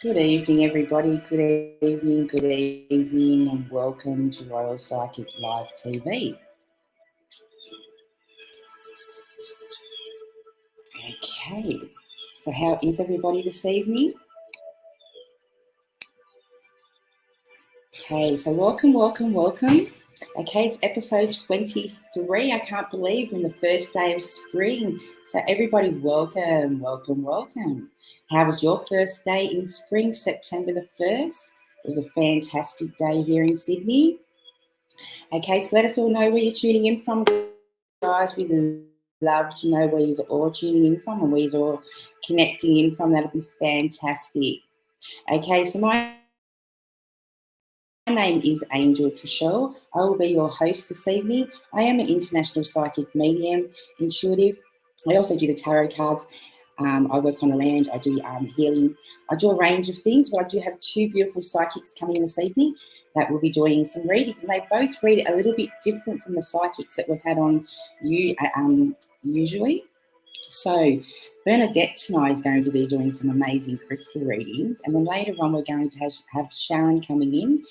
Good evening, everybody. Good evening, and welcome to Royal Psychic Live TV. Okay, so how is everybody this evening? Okay, so welcome. Okay, it's episode 23. I can't believe we're in the first day of spring. So everybody, welcome. How was your first day in spring, September the 1st? It was a fantastic day here in Sydney. Okay, so let us all know where you're tuning in from, guys. We'd love to know where you're all tuning in from and where you're all connecting in from. That'll be fantastic. Okay, so my name is Angel Trishelle. I will be your host this evening. I am an international psychic medium, intuitive. I also do the tarot cards. I work on the land. I do healing. I do a range of things, but I do have two beautiful psychics coming in this evening that will be doing some readings. And they both read a little bit different from the psychics that we've had on usually. So Bernadette tonight is going to be doing some amazing crystal readings. And then later on, we're going to have Sharon coming in,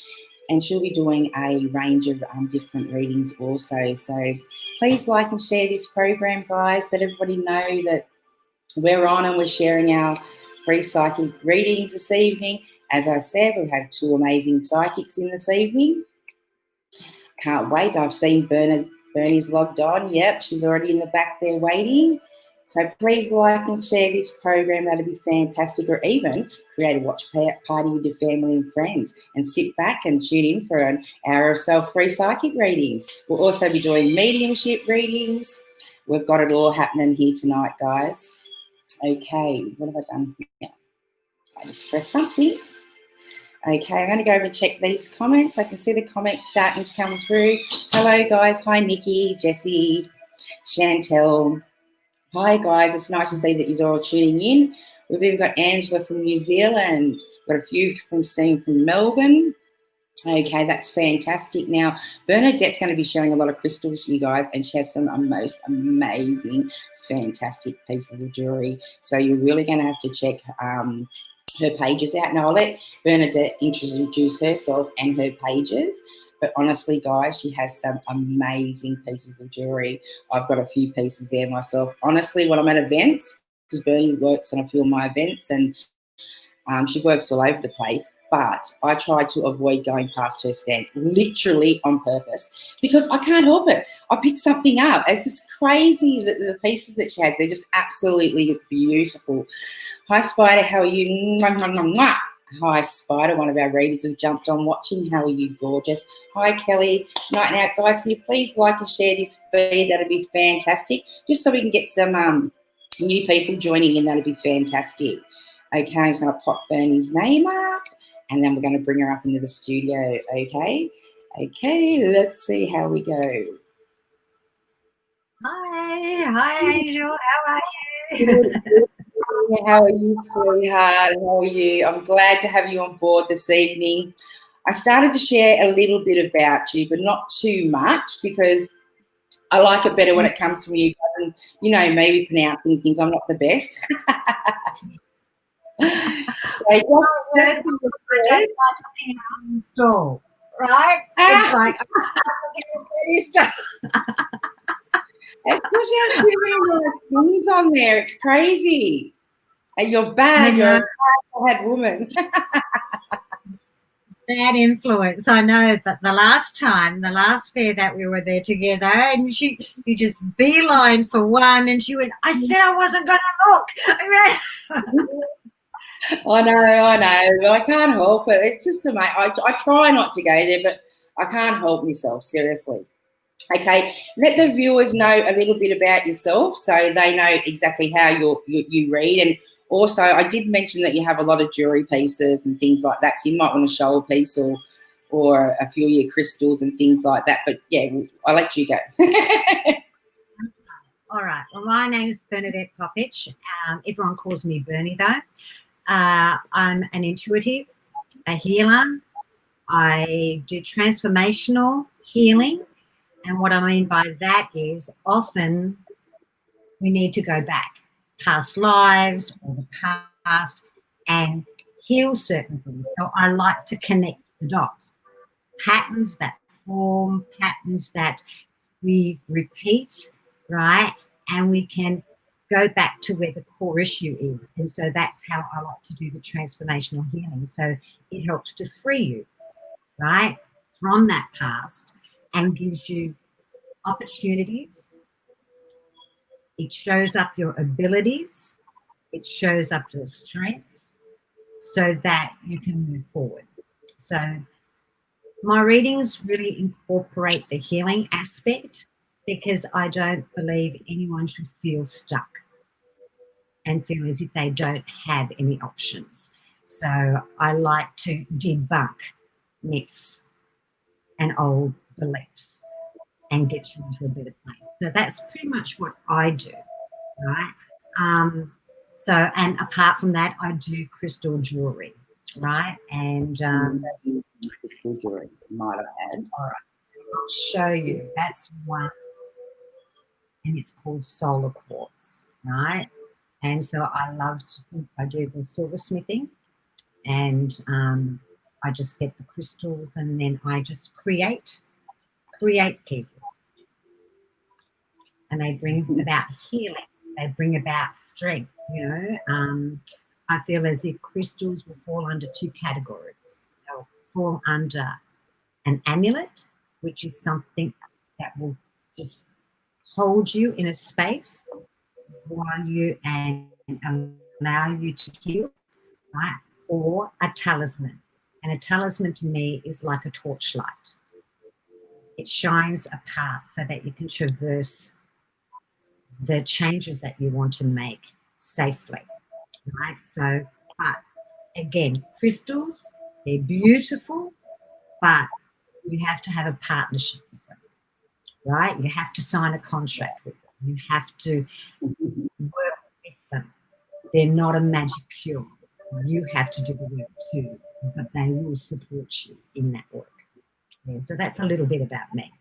and she'll be doing a range of different readings also. So please like and share this program, guys. Let everybody know that we're on and we're sharing our free psychic readings this evening. As I said, we have two amazing psychics in this evening. Can't wait. I've seen Bernie's logged on. Yep, she's already in the back there waiting. So please like and share this program. That'd be fantastic. Or even create a watch party with your family and friends and sit back and tune in for an hour or so free psychic readings. We'll also be doing mediumship readings. We've got it all happening here tonight, guys. Okay, what have I done here? I just press something. Okay, I'm going to go over and check these comments. I can see the comments starting to come through. Hello, guys. Hi, Nikki, Jessie, Chantel. Hi, guys. It's nice to see that you're all tuning in. We've even got Angela from New Zealand. We've got a few from Melbourne. Okay, that's fantastic. Now, Bernadette's going to be showing a lot of crystals to you guys, and she has some most amazing, fantastic pieces of jewelry. So you're really going to have to check her pages out. Now, I'll let Bernadette introduce herself and her pages. But honestly, guys, she has some amazing pieces of jewelry. I've got a few pieces there myself. Honestly, when I'm at events, because Bernie works on a few of my events, and she works all over the place, but I try to avoid going past her stand literally on purpose because I can't help it. I pick something up. It's just crazy that the pieces that she has, they're just absolutely beautiful. Hi, Spider. How are you? Mwah, mwah, mwah, mwah. Hi, Spider. One of our readers who jumped on watching. How are you, gorgeous? Hi, Kelly. Night out, guys. Can you please like and share this feed? That'd be fantastic. Just so we can get some new people joining in. That'd be fantastic. Okay, I'm just going to pop Bernie's name up, and then we're going to bring her up into the studio, okay? Okay, let's see how we go. Hi, Angel. How are you? How are you, sweetheart? How are you? I'm glad to have you on board this evening. I started to share a little bit about you, but not too much because I like it better when it comes from you guys. And you know me with pronouncing things, I'm not the best. I don't like being uninstalled, right? It's like Especially things on there. It's crazy. And you're bad. You're a bad woman. That influence. I know that the last fair that we were there together, and you just beeline for one, and she went, I said I wasn't going to look. I know, but I can't help it. It's just amazing. I try not to go there, but I can't help myself, seriously. Okay, let the viewers know a little bit about yourself so they know exactly how you read. And also, I did mention that you have a lot of jewelry pieces and things like that, so you might want to show a piece or a few of your crystals and things like that. But, yeah, I'll let you go. All right. Well, my name's Bernadette Popic. Everyone calls me Bernie, though. I'm an intuitive, a healer. I do transformational healing. And what I mean by that is often we need to go back, past lives or the past, and heal certain things. So I like to connect the dots. Patterns that form, patterns that we repeat, right? And we can go back to where the core issue is. And so that's how I like to do the transformational healing. So it helps to free you, right, from that past and gives you opportunities. It shows up your abilities. It shows up your strengths so that you can move forward. So my readings really incorporate the healing aspect because I don't believe anyone should feel stuck and feel as if they don't have any options. So I like to debunk myths and old beliefs and get you into a better place. So that's pretty much what I do, right? So, and apart from that, I do crystal jewelry, right? And crystal jewelry, might have had. all right, I'll show you. That's one, and it's called solar quartz, right? And so I do the silversmithing, and I just get the crystals, and then I just create pieces, and they bring about healing. They bring about strength. You know, I feel as if crystals will fall under two categories. They'll fall under an amulet, which is something that will just hold you in a space while you and allow you to heal, right? Or a talisman. And a talisman to me is like a torchlight. It shines a path so that you can traverse the changes that you want to make safely, right? So, but again, crystals, they're beautiful, but you have to have a partnership with them, right? You have to sign a contract with them. You have to work with them. They're not a magic cure. You have to do the work too, but they will support you in that work. Yeah, so that's a little bit about me.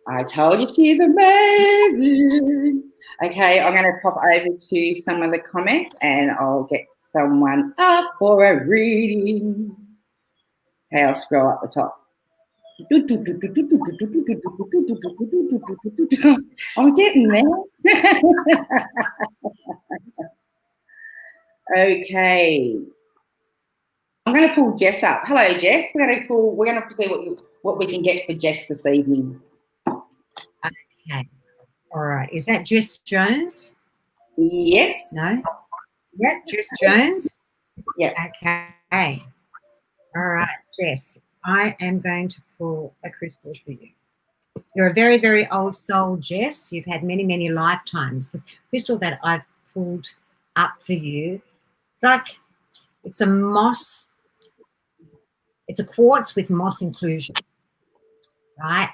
I told you she's amazing. Okay, I'm going to pop over to some of the comments and I'll get someone up for a reading. Okay, I'll scroll up the top. I'm getting there. Okay. I'm going to pull Jess up. Hello, Jess. We're going to see what we can get for Jess this evening. Okay. All right. Is that Jess Jones? Yes. No? Yep, Jess Jones? Yeah. Okay. All right, Jess. I am going to pull a crystal for you. You're a very, very old soul, Jess. You've had many, many lifetimes. The crystal that I've pulled up for you, it's a moss. It's a quartz with moss inclusions, right?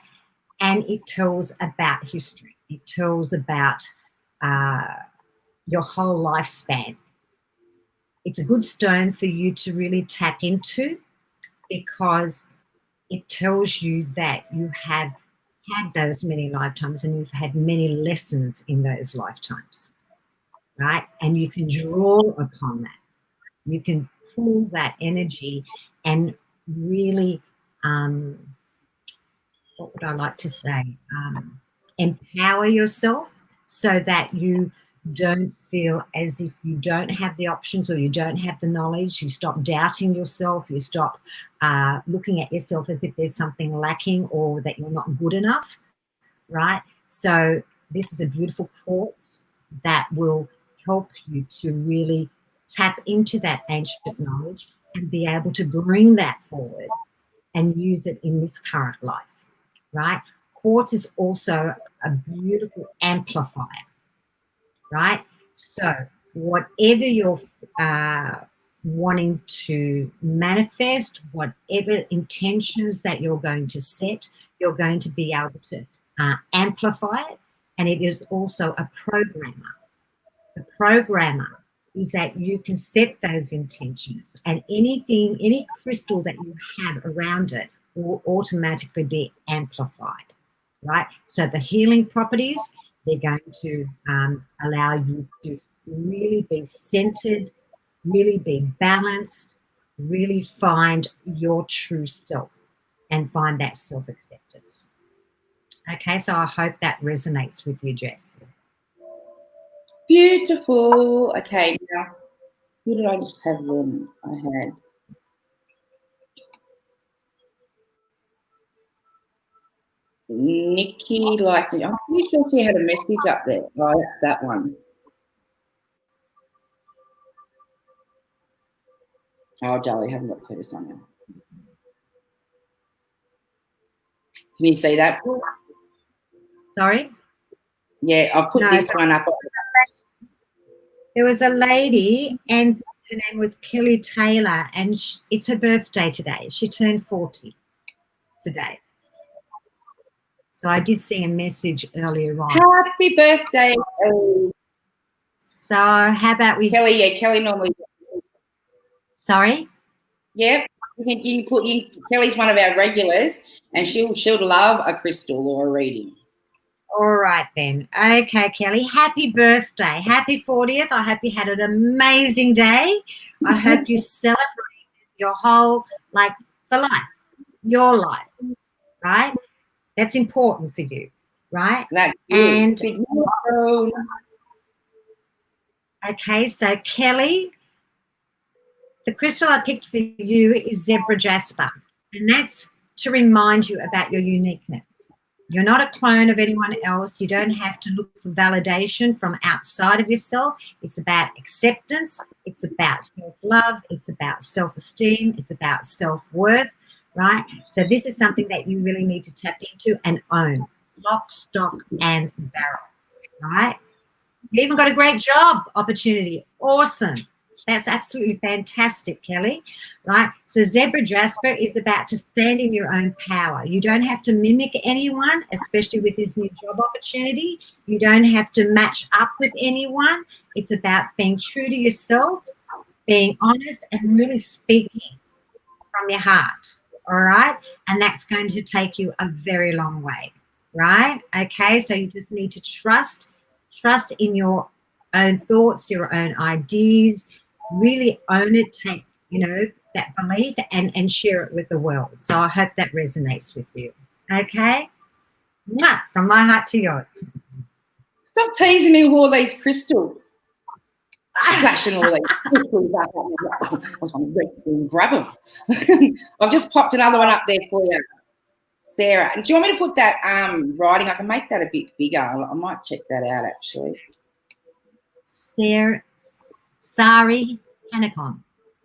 And it tells about history. It tells about your whole lifespan. It's a good stone for you to really tap into because it tells you that you have had those many lifetimes and you've had many lessons in those lifetimes, right? And you can draw upon that. You can pull that energy and really, what would I like to say, empower yourself so that you don't feel as if you don't have the options or you don't have the knowledge. You stop doubting yourself. You stop looking at yourself as if there's something lacking or that you're not good enough, right? So this is a beautiful quartz that will help you to really tap into that ancient knowledge and be able to bring that forward and use it in this current life, right? Quartz is also a beautiful amplifier, right? So whatever you're wanting to manifest, whatever intentions that you're going to set, you're going to be able to amplify it. And it is also a programmer. The programmer is that you can set those intentions, and anything, any crystal that you have around it will automatically be amplified, right? So the healing properties, they're going to allow you to really be centered, really be balanced, really find your true self and find that self-acceptance. Okay, so I hope that resonates with you, Jess. Beautiful. Okay, now, who did I just have then? I had Nikki Lyston. I'm pretty sure she had a message up there. Oh, that's that one. Oh, Dolly, haven't got Curtis on now. Can you see that? Sorry? Yeah, I'll put this one up. There was a lady, and her name was Kelly Taylor, and it's her birthday today. She turned 40 today. So I did see a message earlier on. Happy birthday. So how about we... Kelly, yeah, Kelly normally... Sorry? Yeah, you can put in... Kelly's one of our regulars, and she'll love a crystal or a reading. All right then. Okay, Kelly. Happy birthday. Happy 40th. I hope you had an amazing day. I hope you celebrated your whole, like, the life, your life, right? That's important for you, right? That's and good. Okay, so Kelly, the crystal I picked for you is zebra jasper, and that's to remind you about your uniqueness. You're not a clone of anyone else. You don't have to look for validation from outside of yourself. It's about acceptance. It's about self-love. It's about self-esteem. It's about self-worth, right? So this is something that you really need to tap into and own. Lock, stock, and barrel, right? You even got a great job opportunity. Awesome. That's absolutely fantastic, Kelly, right? So zebra jasper is about to stand in your own power. You don't have to mimic anyone, especially with this new job opportunity. You don't have to match up with anyone. It's about being true to yourself, being honest, and really speaking from your heart, all right? And that's going to take you a very long way, right? Okay, so you just need to trust in your own thoughts, your own ideas, really own it, take, that belief and share it with the world. So I hope that resonates with you. Okay? From my heart to yours. Stop teasing me with all these crystals. Flashing all these crystals up. I was going to grab them. I've just popped another one up there for you, Sarah. Do you want me to put that writing? I can make that a bit bigger. I might check that out, actually. Sari Hanakon.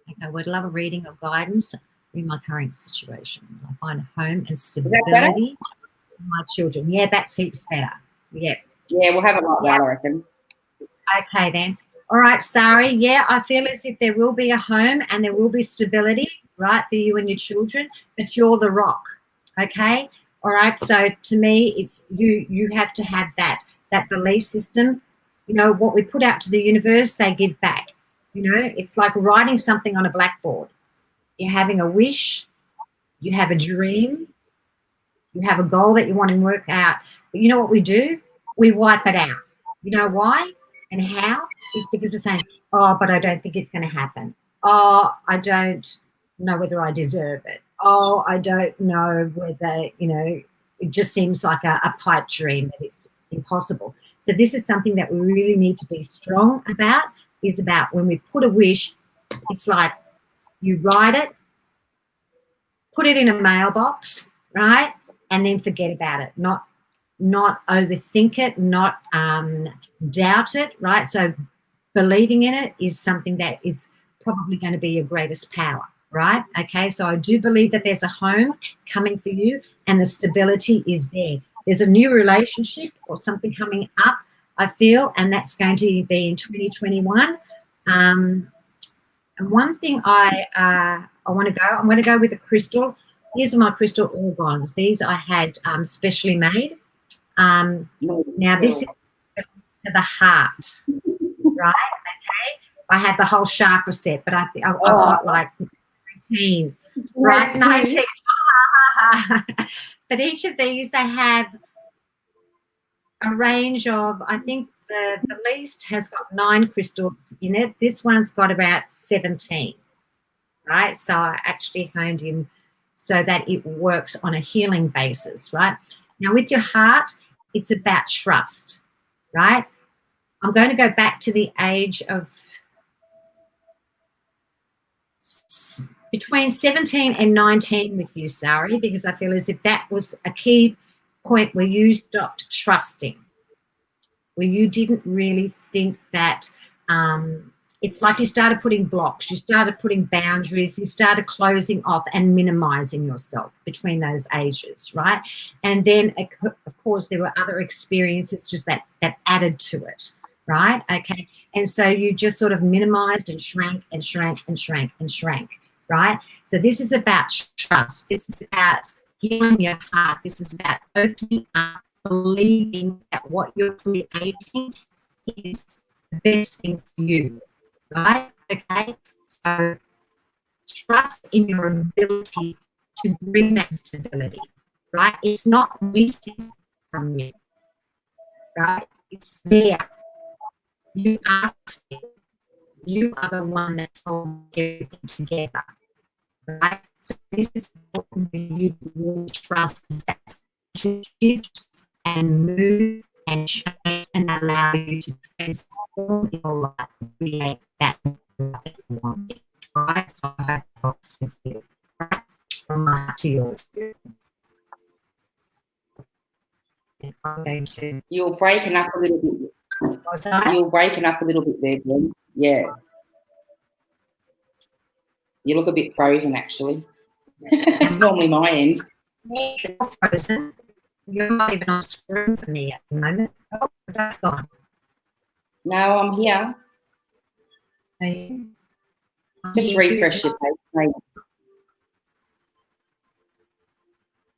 Okay, would love a reading or guidance in my current situation. I find a home and stability for my children. Yeah, that's heaps better. Yeah. Yeah, we'll have it like that, I reckon. Okay, then. All right, Sari. Yeah, I feel as if there will be a home and there will be stability, right, for you and your children, but you're the rock, okay? All right, so to me, it's you have to have that belief system. What we put out to the universe, they give back. It's like writing something on a blackboard. You're having a wish, you have a dream, you have a goal that you want to work out. But you know what we do? We wipe it out. You know why and how? It's because they're saying, oh, but I don't think it's going to happen. Oh, I don't know whether I deserve it. Oh, I don't know whether, it just seems like a pipe dream that it's impossible. So this is something that we really need to be strong about, is about when we put a wish, it's like you write it, put it in a mailbox, right? And then forget about it, not overthink it, not doubt it, right? So believing in it is something that is probably going to be your greatest power, right? Okay, so I do believe that there's a home coming for you and the stability is there. There's a new relationship or something coming up, I feel, and that's going to be in 2021. And one thing I want to go, I'm going to go with a crystal. These are my crystal organs. These I had specially made. Now this is to the heart, right? Okay. I had the whole chakra set, but I've got like 19, right? 19. But each of these, they have a range of, I think the least has got 9 crystals in it. This one's got about 17, right? So I actually honed in so that it works on a healing basis, right? Now with your heart, it's about trust, right? I'm going to go back to the age of between 17 and 19 with you, Sari, because I feel as if that was a key point where you stopped trusting, where you didn't really think that it's like you started putting blocks, you started putting boundaries, you started closing off and minimizing yourself between those ages, right? And then, of course, there were other experiences just that added to it, right? Okay. And so you just sort of minimized and shrank and shrank and shrank and shrank, right? So this is about trust. This is about healing your heart. This is about opening up, believing that what you're creating is the best thing for you, right? Okay. So trust in your ability to bring that stability, right? It's not missing from you, right? It's there. You asked it. You are the one that's holding everything together, right? So this is important for you to really trust that to shift and move and change and allow you to transform your life and create that life that you want. Right? So I hope that helps with you. Right? From my to yours. I'm going to. You're breaking up a little bit. You're breaking up a little bit there, Ben. Yeah. You look a bit frozen, actually. It's normally my end. You're frozen. You're not even on screen for me at the moment. Oh, that's gone. No, I'm here. Just refresh your page, maybe.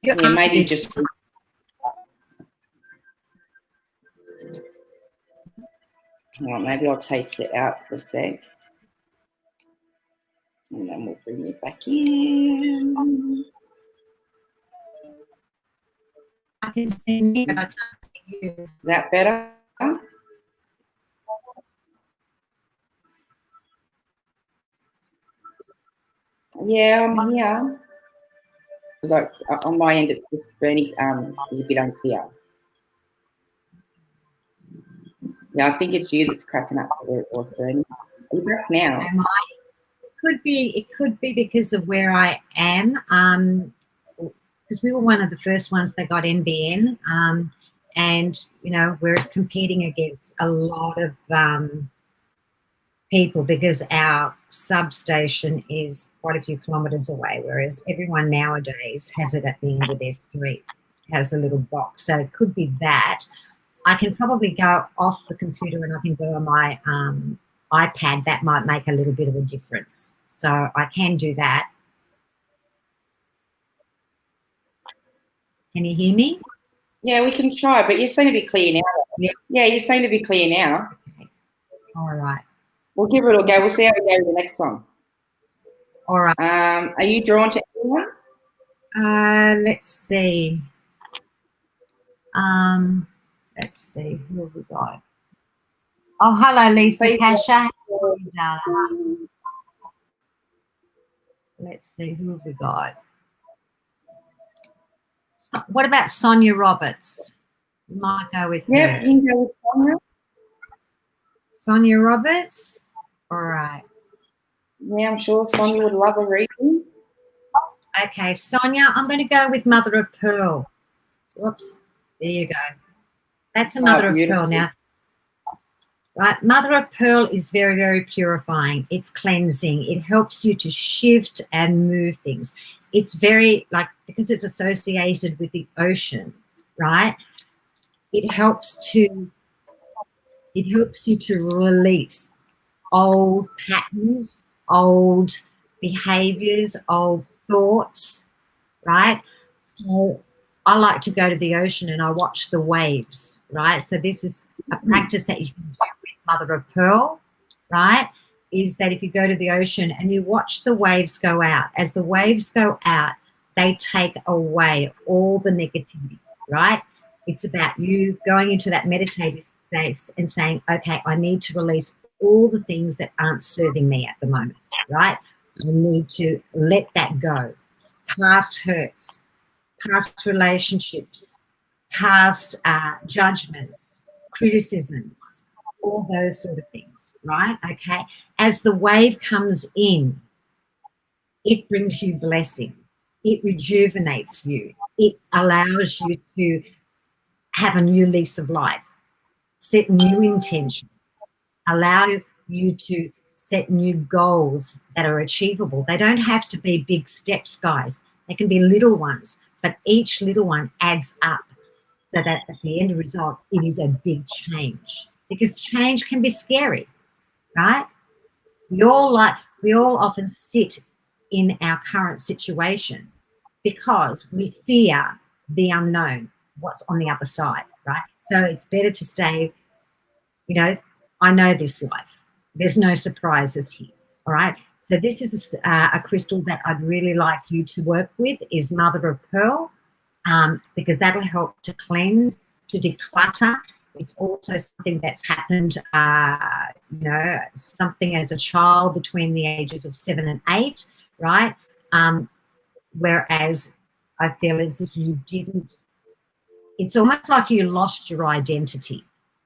Yeah, maybe just. Well, maybe I'll take it out for a sec. And then we'll bring it back in. I can see me, but I can't see you. Is that better? Yeah, I'm here. Because on my end, it's just Bernie is a bit unclear. Yeah, I think it's you that's cracking up where it was, Bernie. Are you back now? Am I? It could be because of where I am. Because we were one of the first ones that got NBN, and you know we're competing against a lot of people because our substation is quite a few kilometres away, whereas everyone nowadays has it at the end of their street, has a little box. So it could be that. I can probably go off the computer and I can go on my iPad. That might make a little bit of a difference. So I can do that. Can you hear me? Yeah, we can try, but you seem to be clear now. Yeah, you seem to be clear now. Okay. All right. We'll give it a go. We'll see how we go with the next one. All right. Are you drawn to anyone? Let's see. Let's see. Who have we got? Oh, hello, Lisa. Please. Kasha. Darling. Let's see. Who have we got? What about Sonia Roberts? We might go with her. Yeah, you can go with Sonia. Sonia Roberts? All right. Yeah, I'm sure Sonia would love a reading. Okay, Sonia, I'm going to go with Mother of Pearl. Whoops. There you go. That's a Mother of Pearl now. Right, Mother of Pearl is very, very purifying. It's cleansing. It helps you to shift and move things. It's very, like, because it's associated with the ocean, right? It helps you to release old patterns, old behaviors, old thoughts, right? So I like to go to the ocean and I watch the waves, right? So this is a practice that you can do with Mother of Pearl, right? is that if you go to the ocean and you watch the waves go out, as the waves go out, they take away all the negativity, right? It's about you going into that meditative space and saying, okay, I need to release all the things that aren't serving me at the moment, right? I need to let that go. Past hurts, past relationships, past judgments, criticisms, all those sort of things, right? Okay. As the wave comes in, it brings you blessings. It rejuvenates you. It allows you to have a new lease of life, set new intentions, allow you to set new goals that are achievable. They don't have to be big steps, guys. They can be little ones, but each little one adds up so that at the end result, it is a big change, because change can be scary, right? We all often sit in our current situation because we fear the unknown, what's on the other side, right? So it's better to stay, I know this life. There's no surprises here, all right? So this is a crystal that I'd really like you to work with, is Mother of Pearl, because that'll help to cleanse, to declutter. It's also something that's happened, something as a child between the ages of 7 and 8, right? Whereas I feel as if you didn't, it's almost like you lost your identity,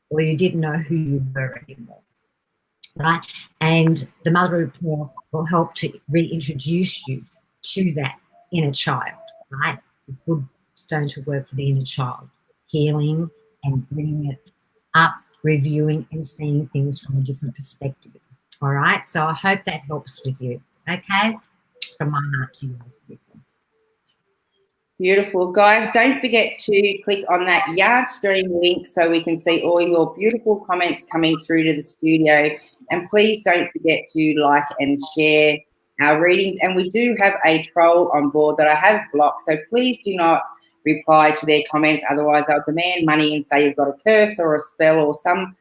or you didn't know who you were anymore, right? And the Mother of Pearl will help to reintroduce you to that inner child, right? A good stone to work for the inner child, healing and bringing it up, reviewing and seeing things from a different perspective. All right, so I hope that helps with you. Okay, from my heart to yours. Beautiful. Guys, don't forget to click on that Yard Stream link so we can see all your beautiful comments coming through to the studio. And please don't forget to like and share our readings. And we do have a troll on board that I have blocked, so please do not reply to their comments. Otherwise, they'll demand money and say you've got a curse or a spell or some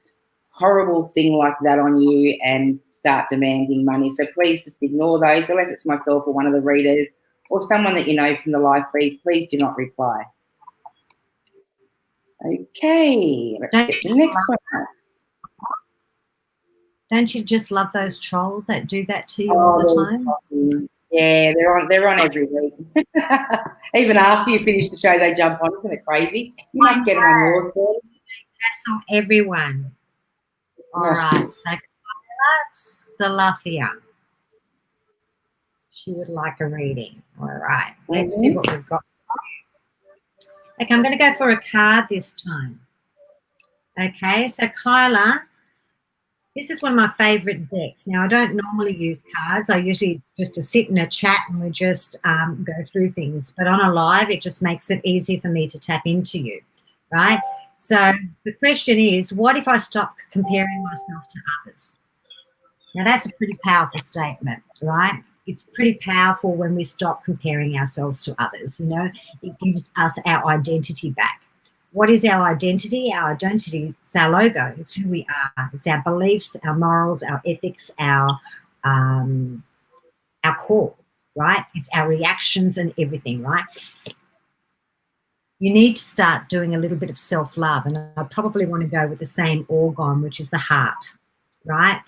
horrible thing like that on you and start demanding money. So please just ignore those, unless it's myself or one of the readers or someone that you know from the live feed. Please do not reply. Okay, let's get the next one out. Don't you just love those trolls that do that to you all the time? Yeah, they're on every week. Even after you finish the show, they jump on. Isn't it crazy? You must get them on yours. Hassle everyone. All right, so Salafia. She would like a reading. All right, let's see what we've got. Okay, I'm going to go for a card this time. Okay, so Kyla, this is one of my favourite decks. Now, I don't normally use cards. I usually just to sit in a chat and we just go through things. But on a live, it just makes it easy for me to tap into you, right? So the question is, what if I stop comparing myself to others? Now, that's a pretty powerful statement, right? It's pretty powerful when we stop comparing ourselves to others, It gives us our identity back. What is our identity? Our identity, it's our logo. It's who we are. It's our beliefs, our morals, our ethics, our core, right? It's our reactions and everything, right? You need to start doing a little bit of self-love, and I probably want to go with the same organ, which is the heart, right?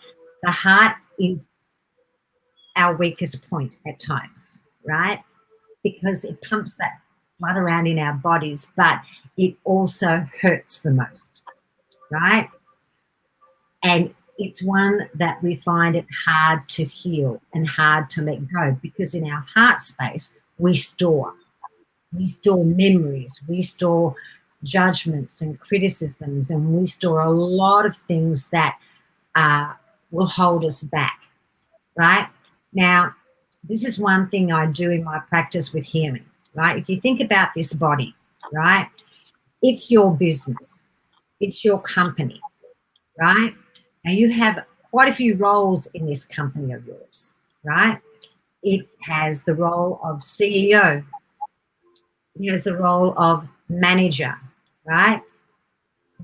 The heart is our weakest point at times, right? Because it pumps that blood around in our bodies, but it also hurts the most, right? And it's one that we find it hard to heal and hard to let go, because in our heart space, we store memories, we store judgments and criticisms, and we store a lot of things that will hold us back, right? Now, this is one thing I do in my practice with healing, right? If you think about this body, right, it's your business, it's your company, right? Now, you have quite a few roles in this company of yours, right? It has the role of CEO, it has the role of manager, right?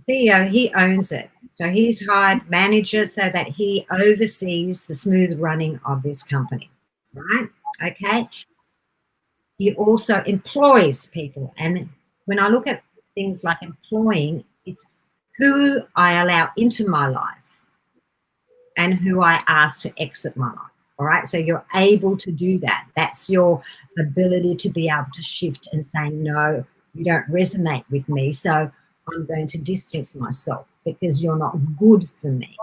The CEO, he owns it. So he's hired manager so that he oversees the smooth running of this company, right? Okay. He also employs people. And when I look at things like employing, it's who I allow into my life and who I ask to exit my life. All right. So you're able to do that. That's your ability to be able to shift and say, no, you don't resonate with me. So I'm going to distance myself because you're not good for me.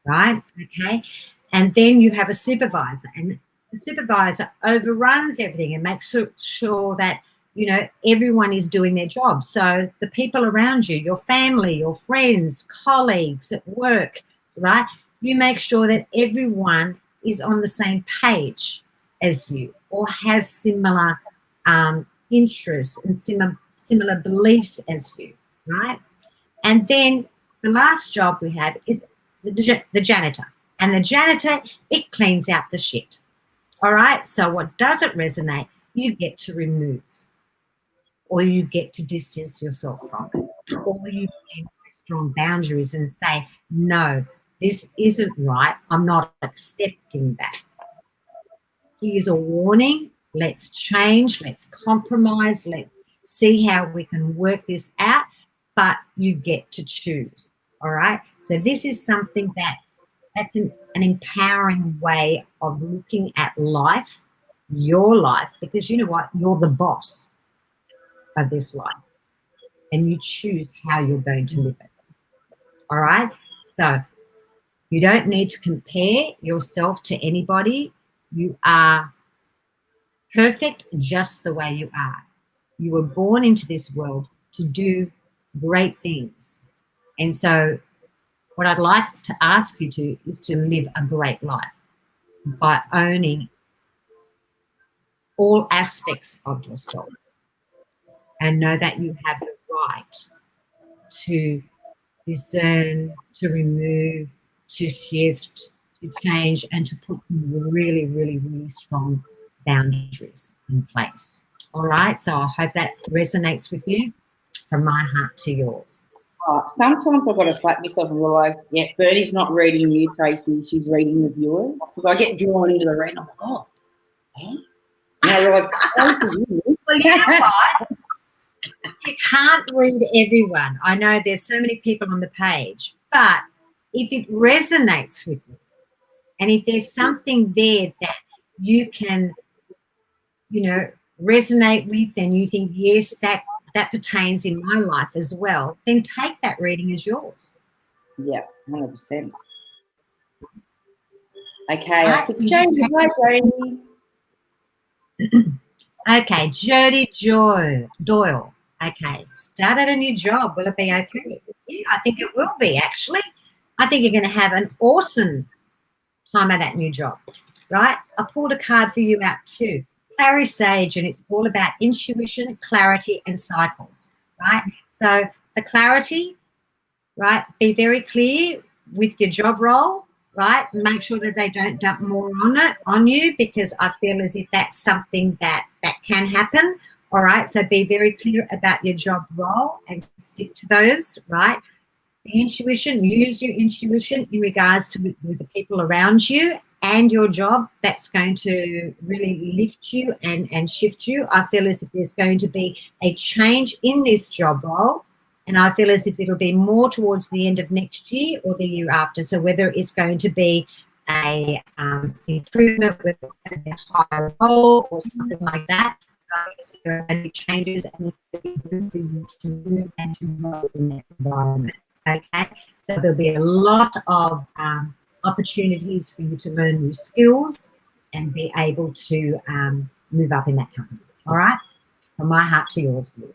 Right. Okay. And then you have a supervisor, and the supervisor overruns everything and makes sure that, you know, everyone is doing their job. So the people around you, your family, your friends, colleagues at work, right? You make sure that everyone is on the same page as you or has similar interests and similar beliefs as you, right? And then the last job we have is the janitor. And the janitor, it cleans out the shit. All right? So what doesn't resonate, you get to remove, or you get to distance yourself from it, or you can have strong boundaries and say, no, this isn't right. I'm not accepting that. Here's a warning. Let's change. Let's compromise. Let's see how we can work this out. But you get to choose. All right? So this is something that's an empowering way of looking at life, your life, because you know what? You're the boss of this life and you choose how you're going to live it. All right? So you don't need to compare yourself to anybody. You are perfect just the way you are. You were born into this world to do great things. And so what I'd like to ask you to is to live a great life by owning all aspects of yourself and know that you have the right to discern, to remove, to shift, to change, and to put some really, really, really strong boundaries in place. All right, so I hope that resonates with you from my heart to yours. Sometimes I've got to slap myself and realise, yeah, Bernie's not reading you, Tracy. She's reading the viewers. Because I get drawn into the read and I'm like, oh, eh? And I realise, well, you know what? You can't read everyone. I know there's so many people on the page, but if it resonates with you and if there's something there that you can, you know, resonate with and you think, yes, that pertains in my life as well, then take that reading as yours. Yeah, 100%. Okay, I think Jodie, hi, Jodie. Okay, Jodie Doyle. Okay, started a new job. Will it be okay? Yeah, I think it will be, actually. I think you're going to have an awesome time at that new job, right? I pulled a card for you out too. Clary Sage, and it's all about intuition, clarity, and cycles, right? So the clarity, right? Be very clear with your job role, right? Make sure that they don't dump more on you, because I feel as if that's something that can happen. All right, so be very clear about your job role and stick to those, right? The intuition, use your intuition in regards to with the people around you and your job. That's going to really lift you and shift you. I feel as if there's going to be a change in this job role, and I feel as if it'll be more towards the end of next year or the year after. So whether it's going to be a improvement with a higher role or something like that, there are any changes and it's good for you to move and to grow in that environment. Okay, so there'll be a lot of opportunities for you to learn new skills and be able to move up in that company. All right, from my heart to yours, Blue.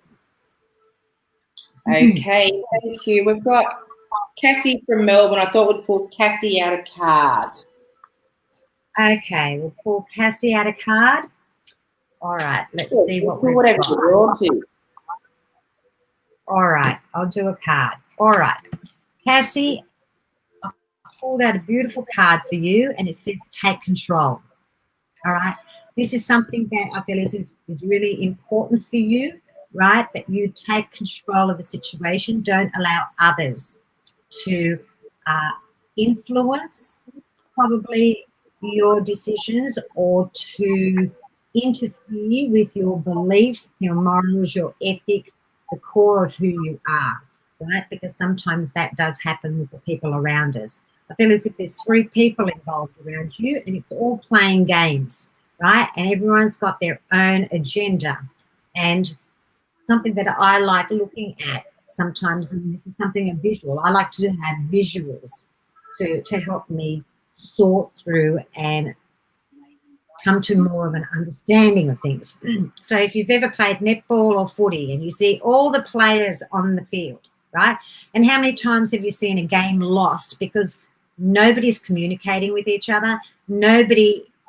Okay, thank you. We've got Cassie from Melbourne. I thought we'd pull Cassie out a card. Okay, we'll pull Cassie out a card. All right, let's see what we've whatever got. you're on to. All right, I'll do a card. All right, Cassie, I pulled out a beautiful card for you, and it says take control. All right, this is something that I feel is really important for you, right? That you take control of the situation. Don't allow others to influence probably your decisions or to interfere with your beliefs, your morals, your ethics, the core of who you are, right? Because sometimes that does happen with the people around us. I feel as if there's 3 people involved around you and it's all playing games, right? And everyone's got their own agenda. And something that I like looking at sometimes, and this is something a visual, I like to have visuals to help me sort through and come to more of an understanding of things. So if you've ever played netball or footy and you see all the players on the field, right? And how many times have you seen a game lost because nobody's communicating with each other?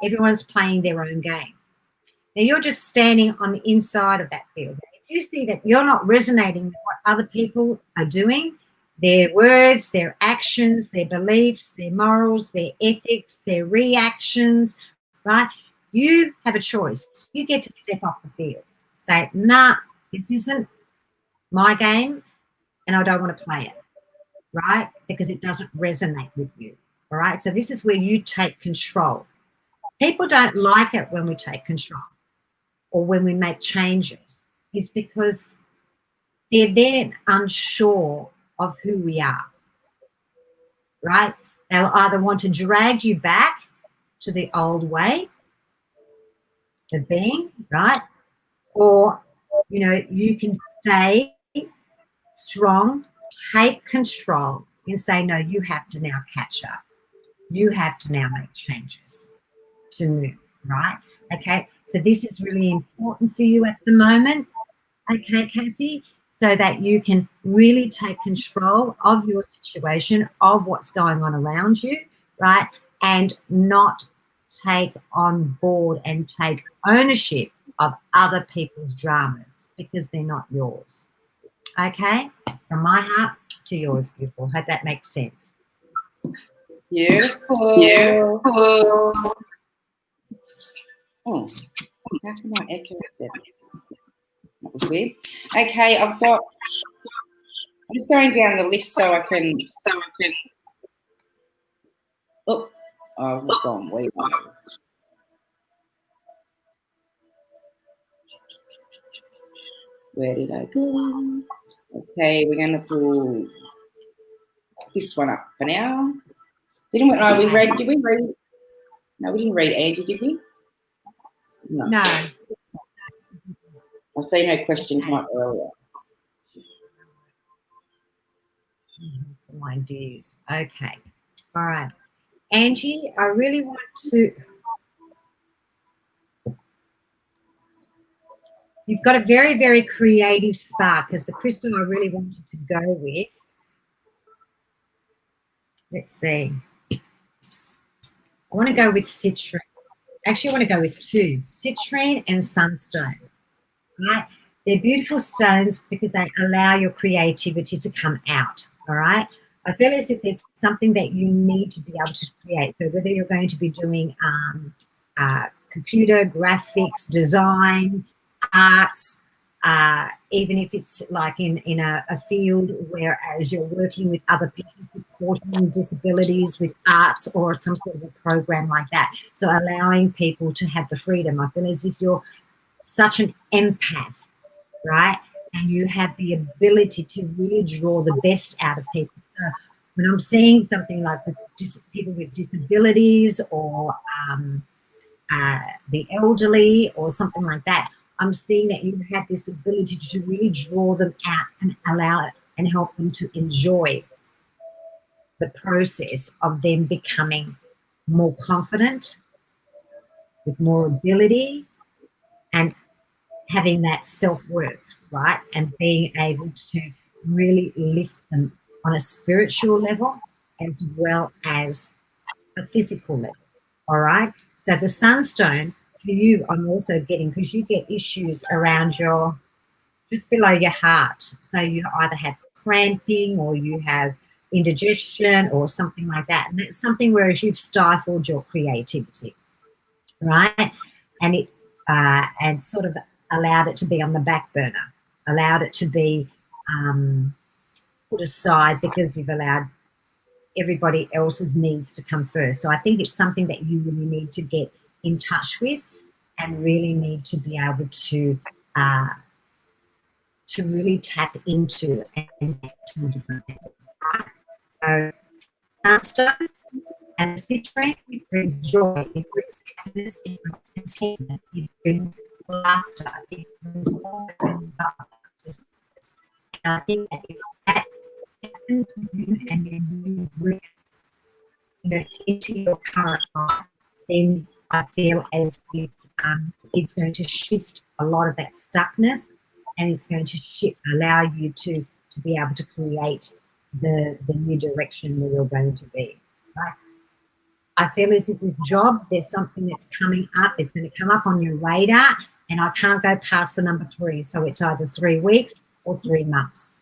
Everyone's playing their own game. Now you're just standing on the inside of that field. If you see that you're not resonating with what other people are doing, their words, their actions, their beliefs, their morals, their ethics, their reactions, right? You have a choice. You get to step off the field. Say, nah, this isn't my game and I don't want to play it, right? Because it doesn't resonate with you, all right? So this is where you take control. People don't like it when we take control or when we make changes. Is because they're then unsure of who we are, right? They'll either want to drag you back to the old way of being, right? Or, you can stay strong, take control and say, no, you have to now catch up. You have to now make changes to move, right? Okay, so this is really important for you at the moment, okay, Cassie, so that you can really take control of your situation, of what's going on around you, right? And not take on board and take ownership of other people's dramas because they're not yours. Okay? From my heart to yours, beautiful. Hope that makes sense. Beautiful. Beautiful. Oh, how can I echo that? That was weird. Okay, I'm just going down the list so I can. Oh, I've gone way back. Where did I go? Okay, we're going to pull this one up for now. Did we read? No, we didn't read Angie, did we? No. I see no question come up earlier. Some ideas. Okay. All right. Angie, I really want to... You've got a very, very creative spark as the crystal I really wanted to go with. Let's see. I want to go with citrine. Actually, I want to go with 2, citrine and sunstone. Right? They're beautiful stones because they allow your creativity to come out. All right? I feel as if there's something that you need to be able to create. So whether you're going to be doing computer, graphics, design, arts, even if it's like in a field whereas you're working with other people supporting disabilities with arts or some sort of a program like that. So allowing people to have the freedom. I feel as if you're such an empath, right? And you have the ability to really draw the best out of people. So when I'm seeing something like with people with disabilities or the elderly or something like that, I'm seeing that you have this ability to really draw them out and allow it and help them to enjoy the process of them becoming more confident, with more ability, and having that self-worth, right? And being able to really lift them on a spiritual level as well as a physical level, all right? So the sunstone for you, I'm also getting, because you get issues around just below your heart. So you either have cramping or you have indigestion or something like that. And that's something whereas you've stifled your creativity, right? And it and sort of allowed it to be on the back burner, allowed it to be put aside because you've allowed everybody else's needs to come first. So I think it's something that you really need to get in touch with and really need to be able to really tap into and get to a different level. Right? So sunstone and citrine, it brings joy, it brings happiness, it brings contentment, it brings laughter, it brings all things up. And I think that if that happens with you and you bring it into your current life, then I feel as if it's going to shift a lot of that stuckness, and it's going to allow you to be able to create the new direction where you're going to be. Right? I feel as if this job, there's something that's coming up, it's going to come up on your radar, and I can't go past the number 3. So it's either 3 weeks or 3 months,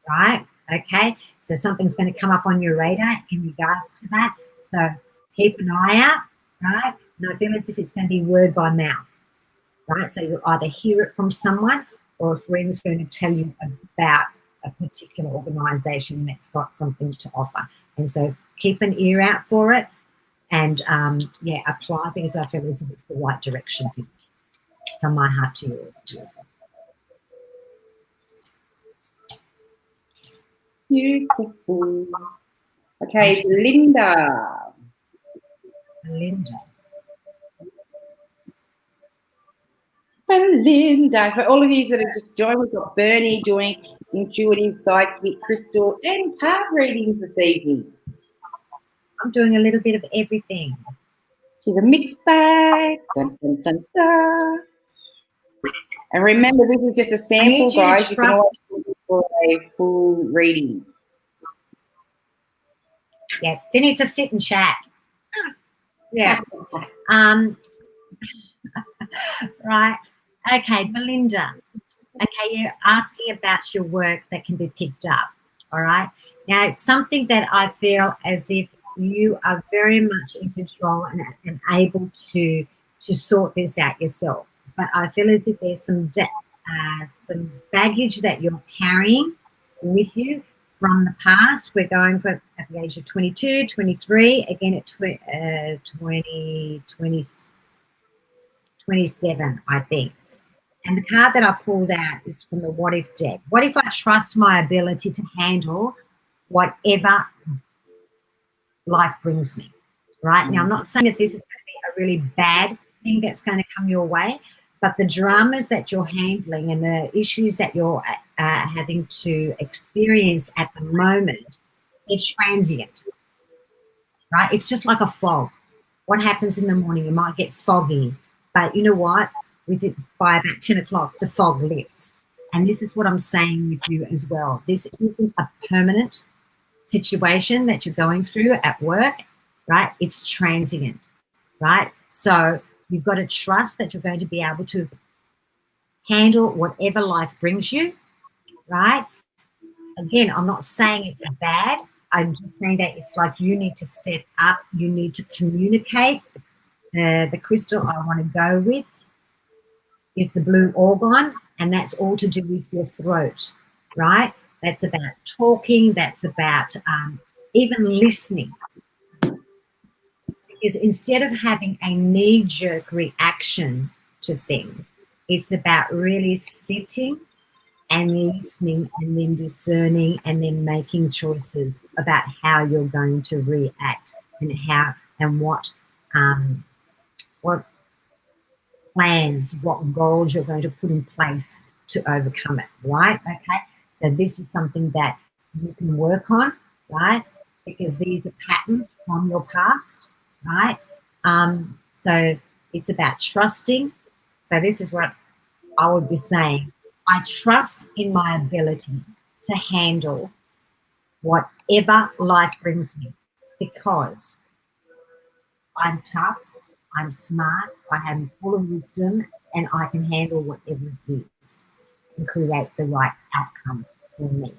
right? Okay, so something's going to come up on your radar in regards to that. So keep an eye out, right? And I feel as if it's going to be word by mouth, right? So you'll either hear it from someone or a friend's going to tell you about a particular organisation that's got something to offer. And so keep an ear out for it and, yeah, apply, because I feel as if it's the right direction for you. From my heart to yours. Beautiful. Okay, Linda. Belinda. For all of you that have just joined, we've got Bernie doing intuitive, psychic, crystal, and card readings this evening. I'm doing a little bit of everything. She's a mixed bag. Dun, dun, dun, dun. And remember, this is just a sample, guys. You can always look for a full reading. Yeah, they need to sit and chat. Yeah. Right. Okay, Belinda. Okay, you're asking about your work that can be picked up. All right. Now, it's something that I feel as if you are very much in control and able to sort this out yourself. But I feel as if there's some baggage that you're carrying with you from the past. We're going for at the age of 22, 23, again at 27, I think. And the card that I pulled out is from the What If deck. What if I trust my ability to handle whatever life brings me? Right? Now, I'm not saying that this is going to be a really bad thing that's going to come your way, but the dramas that you're handling and the issues that you're having to experience at the moment, it's transient. Right? It's just like a fog. What happens in the morning? You might get foggy, but you know what? By about 10 o'clock, the fog lifts. And this is what I'm saying with you as well. This isn't a permanent situation that you're going through at work, right? It's transient, right? So you've got to trust that you're going to be able to handle whatever life brings you, right? Again, I'm not saying it's bad. I'm just saying that it's like you need to step up. You need to communicate. The crystal I want to go with is the blue orgone, and that's all to do with your throat, right? That's about talking. That's about even listening. Because instead of having a knee-jerk reaction to things, it's about really sitting and listening and then discerning and then making choices about how you're going to react and how and what plans, what goals you're going to put in place to overcome it, right? Okay, so this is something that you can work on, right? Because these are patterns from your past, right? So it's about trusting. So this is what I would be saying. I trust in my ability to handle whatever life brings me because I'm tough, I'm smart, I am full of wisdom, and I can handle whatever it is and create the right outcome for me.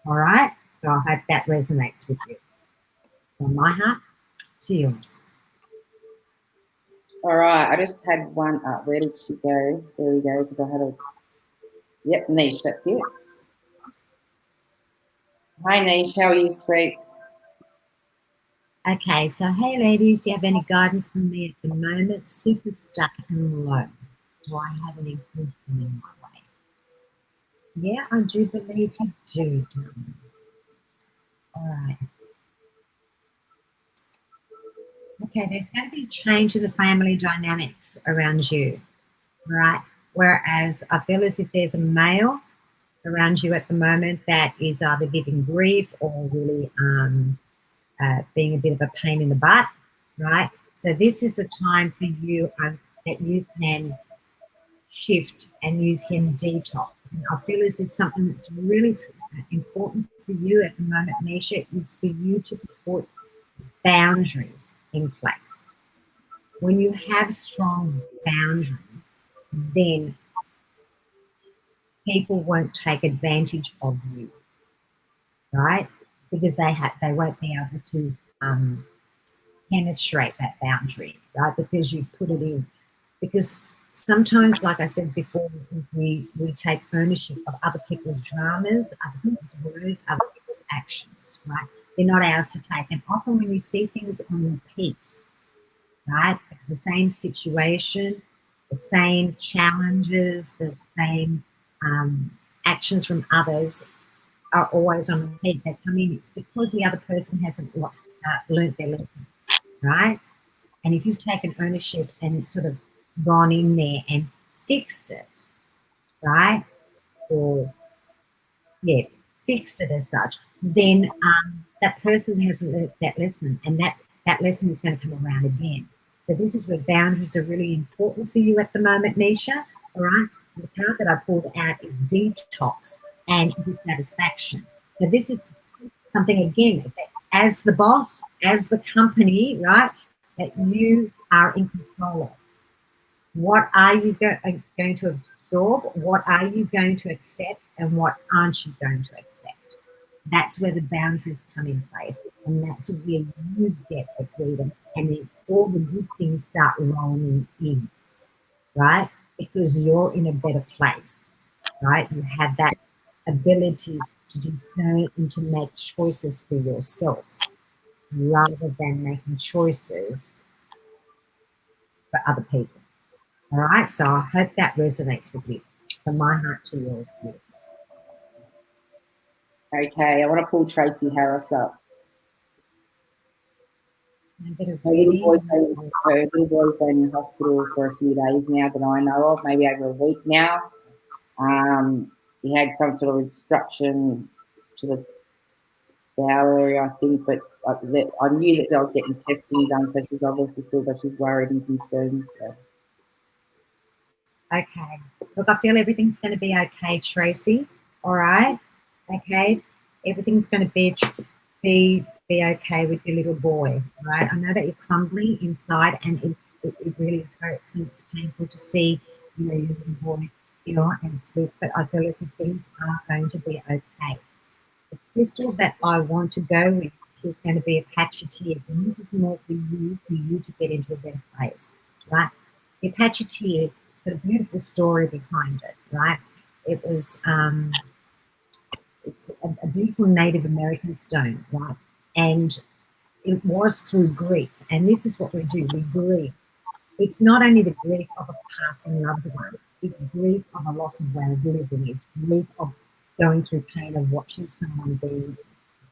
All right? So I hope that resonates with you. From my heart to yours. All right, I just had one up. Where did she go? There we go, because I had a... Yep, Niche, that's it. Hi, Niche. How are you, sweets? Okay, so hey ladies, do you have any guidance for me at the moment? Super stuck and low. Do I have any good coming my way? Yeah, I do believe you do, darling. All right. Okay, there's going to be a change in the family dynamics around you, right? Whereas I feel as if there's a male around you at the moment that is either giving grief or really being a bit of a pain in the butt, right? So this is a time for you that you can shift and you can detox. And I feel as if something that's really important for you at the moment, Misha, is for you to put boundaries in place. When you have strong boundaries, then people won't take advantage of you, right? Because they won't be able to penetrate that boundary, right? Because you put it in. Because sometimes, like I said before, is we take ownership of other people's dramas, other people's words, other people's actions, right? They're not ours to take. And often when you see things on repeat, right? It's the same situation, the same challenges, the same actions from others are always on repeat. They come in. It's because the other person hasn't learnt their lesson, right? And if you've taken ownership and sort of gone in there and fixed it, right? Or yeah, fixed it as such, then that person hasn't learnt that lesson, and that lesson is going to come around again. So this is where boundaries are really important for you at the moment, Nisha. All right. The card that I pulled out is detox and dissatisfaction. So this is something again that as the boss, as the company, right, that you are in control of. What are you going to absorb? What are you going to accept? And what aren't you going to accept? That's where the boundaries come in place. And that's where you get the freedom. And then all the good things start rolling in, right? Because you're in a better place, right? You have that ability to discern and to make choices for yourself rather than making choices for other people. All right, so I hope that resonates with you. From my heart to yours, beautiful. Okay, I want to pull Tracy Harris up. Her little boy's been in hospital for a few days now that I know of, maybe over a week now. He had some sort of obstruction to the bowel area, I think, but I knew that they were getting testing done, so she's obviously still, but she's worried and concerned. So. Okay. Look, I feel everything's going to be okay, Tracy. All right. Okay. Everything's going to be okay with your little boy. All right. I know that you're crumbling inside, and it really hurts, and it's painful to see, your little boy ill and sick. But I feel as if things are going to be okay. The crystal that I want to go with is going to be a Apache, and this is more for you to get into a better place, right? The Apache, it's got a beautiful story behind it, right? It was, it's a beautiful Native American stone, right? And it was through grief, and this is what we do, we grieve. It's not only the grief of a passing loved one, it's grief of a loss of way of living, it's grief of going through pain of watching someone being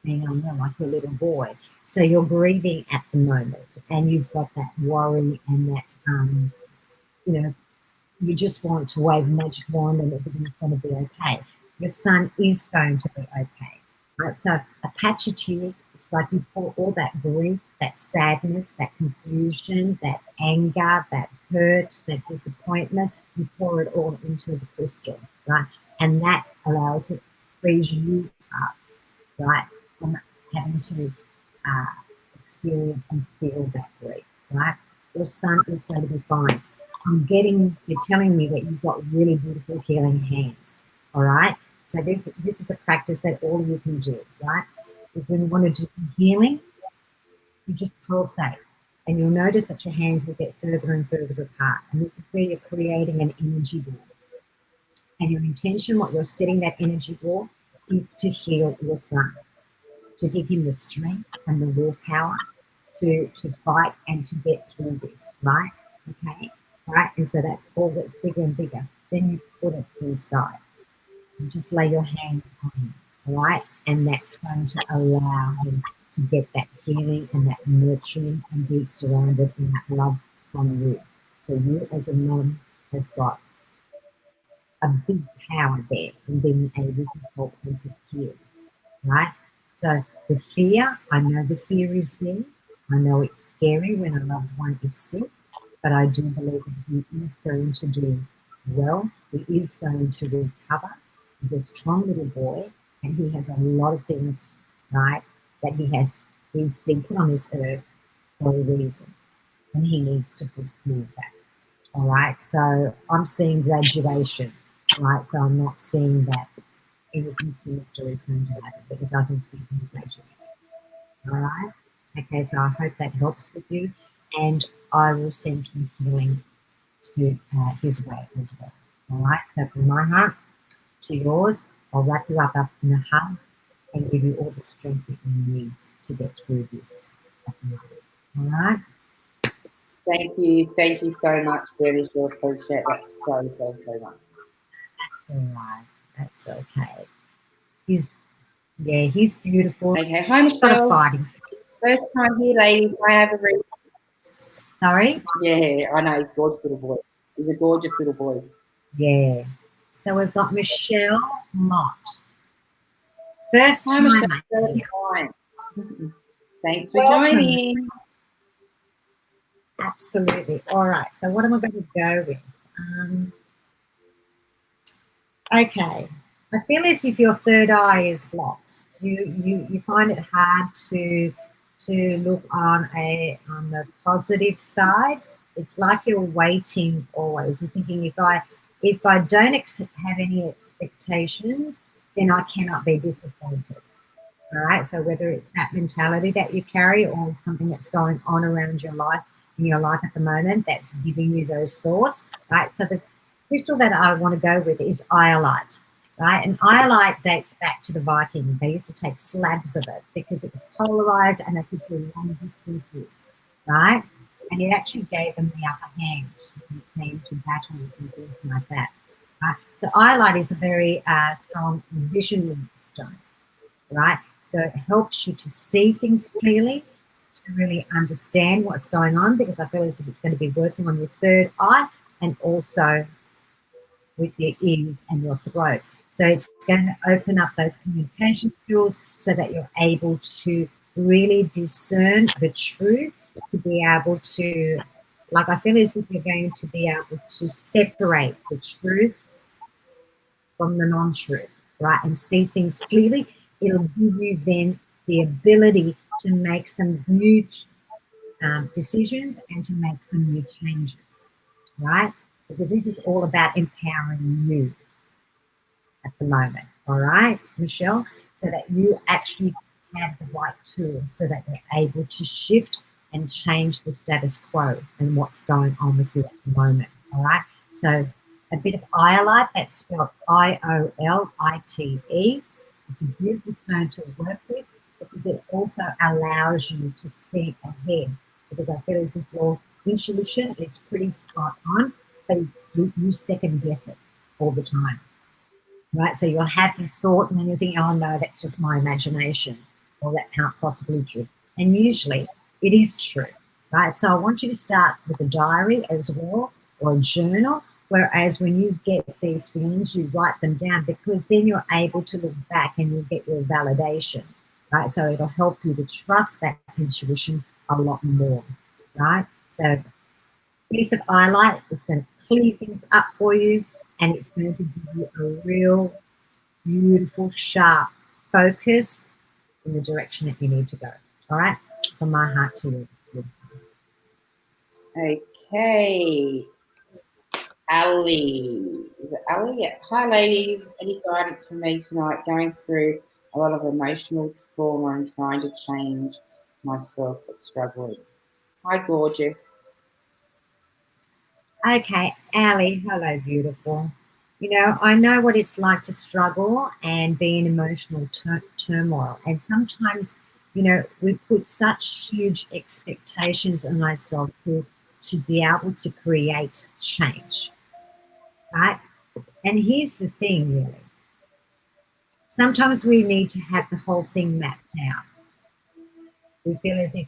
unwell, like your little boy. So you're grieving at the moment, and you've got that worry and that, you just want to wave a magic wand and everything's going to be okay. Your son is going to be okay. Right? So Apache, it's like you pour all that grief, that sadness, that confusion, that anger, that hurt, that disappointment, you pour it all into the crystal, right? And that allows it, frees you up, right, from having to experience and feel that grief, right? Your son is going to be fine. You're telling me that you've got really beautiful healing hands, all right? So this is a practice that all of you can do, right? Is when you want to do some healing, you just pulsate, and you'll notice that your hands will get further and further apart. And this is where you're creating an energy ball. And your intention, what you're setting that energy ball, is to heal your son, to give him the strength and the willpower to fight and to get through this, right? Okay, right? And so that ball gets bigger and bigger. Then you put it inside and just lay your hands on him, all right? And that's going to allow him to get that healing and that nurturing and be surrounded in that love from you. So you as a mom has got a big power there in being able to help and to heal, right? So the fear, I know the fear is there. I know it's scary when a loved one is sick, but I do believe that he is going to do well. He is going to recover. He's a strong little boy, and he has a lot of things, right, that he's been put on this earth for a reason, and he needs to fulfill that. All right. So I'm seeing graduation, right? So I'm not seeing that anything sinister is going to happen because I can see him graduate. All right. Okay. So I hope that helps with you, and I will send some healing to his way as well. All right. So from my heart to yours, I'll wrap you up in a hug and give you all the strength that you need to get through this at the moment. All right. Thank you so much, really sure appreciate that so much. That's all right. That's okay. He's beautiful. Okay, hi He's got a Michelle. fighting skill. First time here, ladies. I have a read. Sorry? Yeah, I know, he's a gorgeous little boy. He's a gorgeous little boy. Yeah. So we've got Michelle Mott. First Hi time Michelle. here. Thanks for Welcome. joining. Absolutely. All right. So what am I going to go with? Okay. I feel as if your third eye is blocked. You find it hard to look on the positive side. It's like you're waiting always. You're thinking if I don't have any expectations, then I cannot be disappointed. All right. So whether it's that mentality that you carry or something that's going on around your life in your life at the moment that's giving you those thoughts, right? So the crystal that I want to go with is iolite, right? And iolite dates back to the Vikings. They used to take slabs of it because it was polarized and they could see long distances, right? And it actually gave them the upper hand when it came to battles and things like that. Right? So iolite is a very strong vision stone, right? So it helps you to see things clearly, to really understand what's going on, because I feel as if it's going to be working on your third eye and also with your ears and your throat. So it's going to open up those communication skills so that you're able to really discern the truth, to be able to, like I feel as if you're going to be able to separate the truth from the non-truth, right? And see things clearly. It'll give you then the ability to make some new decisions and to make some new changes, right? Because this is all about empowering you at the moment, all right, Michelle? So that you actually have the right tools so that you're able to shift and change the status quo and what's going on with you at the moment, all right? So a bit of iolite, that's spelled I-O-L-I-T-E. It's a beautiful stone to work with because it also allows you to see ahead, because I feel as if your intuition is pretty spot on, but you second guess it all the time, right? So you'll have this thought and then you think, oh no, that's just my imagination, or that can't possibly be true. And usually it is true, right? So I want you to start with a diary as well, or a journal, whereas when you get these feelings, you write them down, because then you're able to look back and you get your validation, right? So it'll help you to trust that intuition a lot more, right? So piece of iolite is going to clear things up for you, and it's going to give you a real beautiful, sharp focus in the direction that you need to go. All right? From my heart to you. Okay. Ali. Is it Ali? Yeah. Hi, ladies. Any guidance for me tonight? Going through a lot of emotional trauma and trying to change myself, but struggling. Hi, gorgeous. Okay, Ali. Hello, beautiful. You know, I know what it's like to struggle and be in emotional turmoil. And sometimes You know, we put such huge expectations on ourselves to be able to create change, right? And here's the thing, really. Sometimes we need to have the whole thing mapped out. We feel as if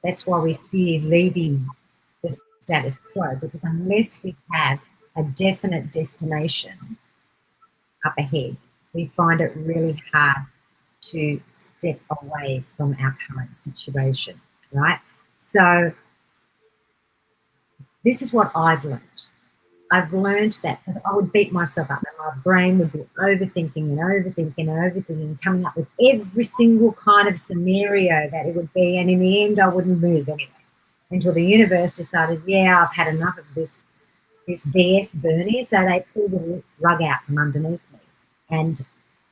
that's why we fear leaving the status quo, because unless we have a definite destination up ahead, we find it really hard to step away from our current situation, right? So this is what I've learned. I've learned that because I would beat myself up and my brain would be overthinking and overthinking and overthinking, coming up with every single kind of scenario that it would be. And in the end, I wouldn't move anyway until the universe decided, yeah, I've had enough of this BS, Bernie. So they pulled the rug out from underneath me. And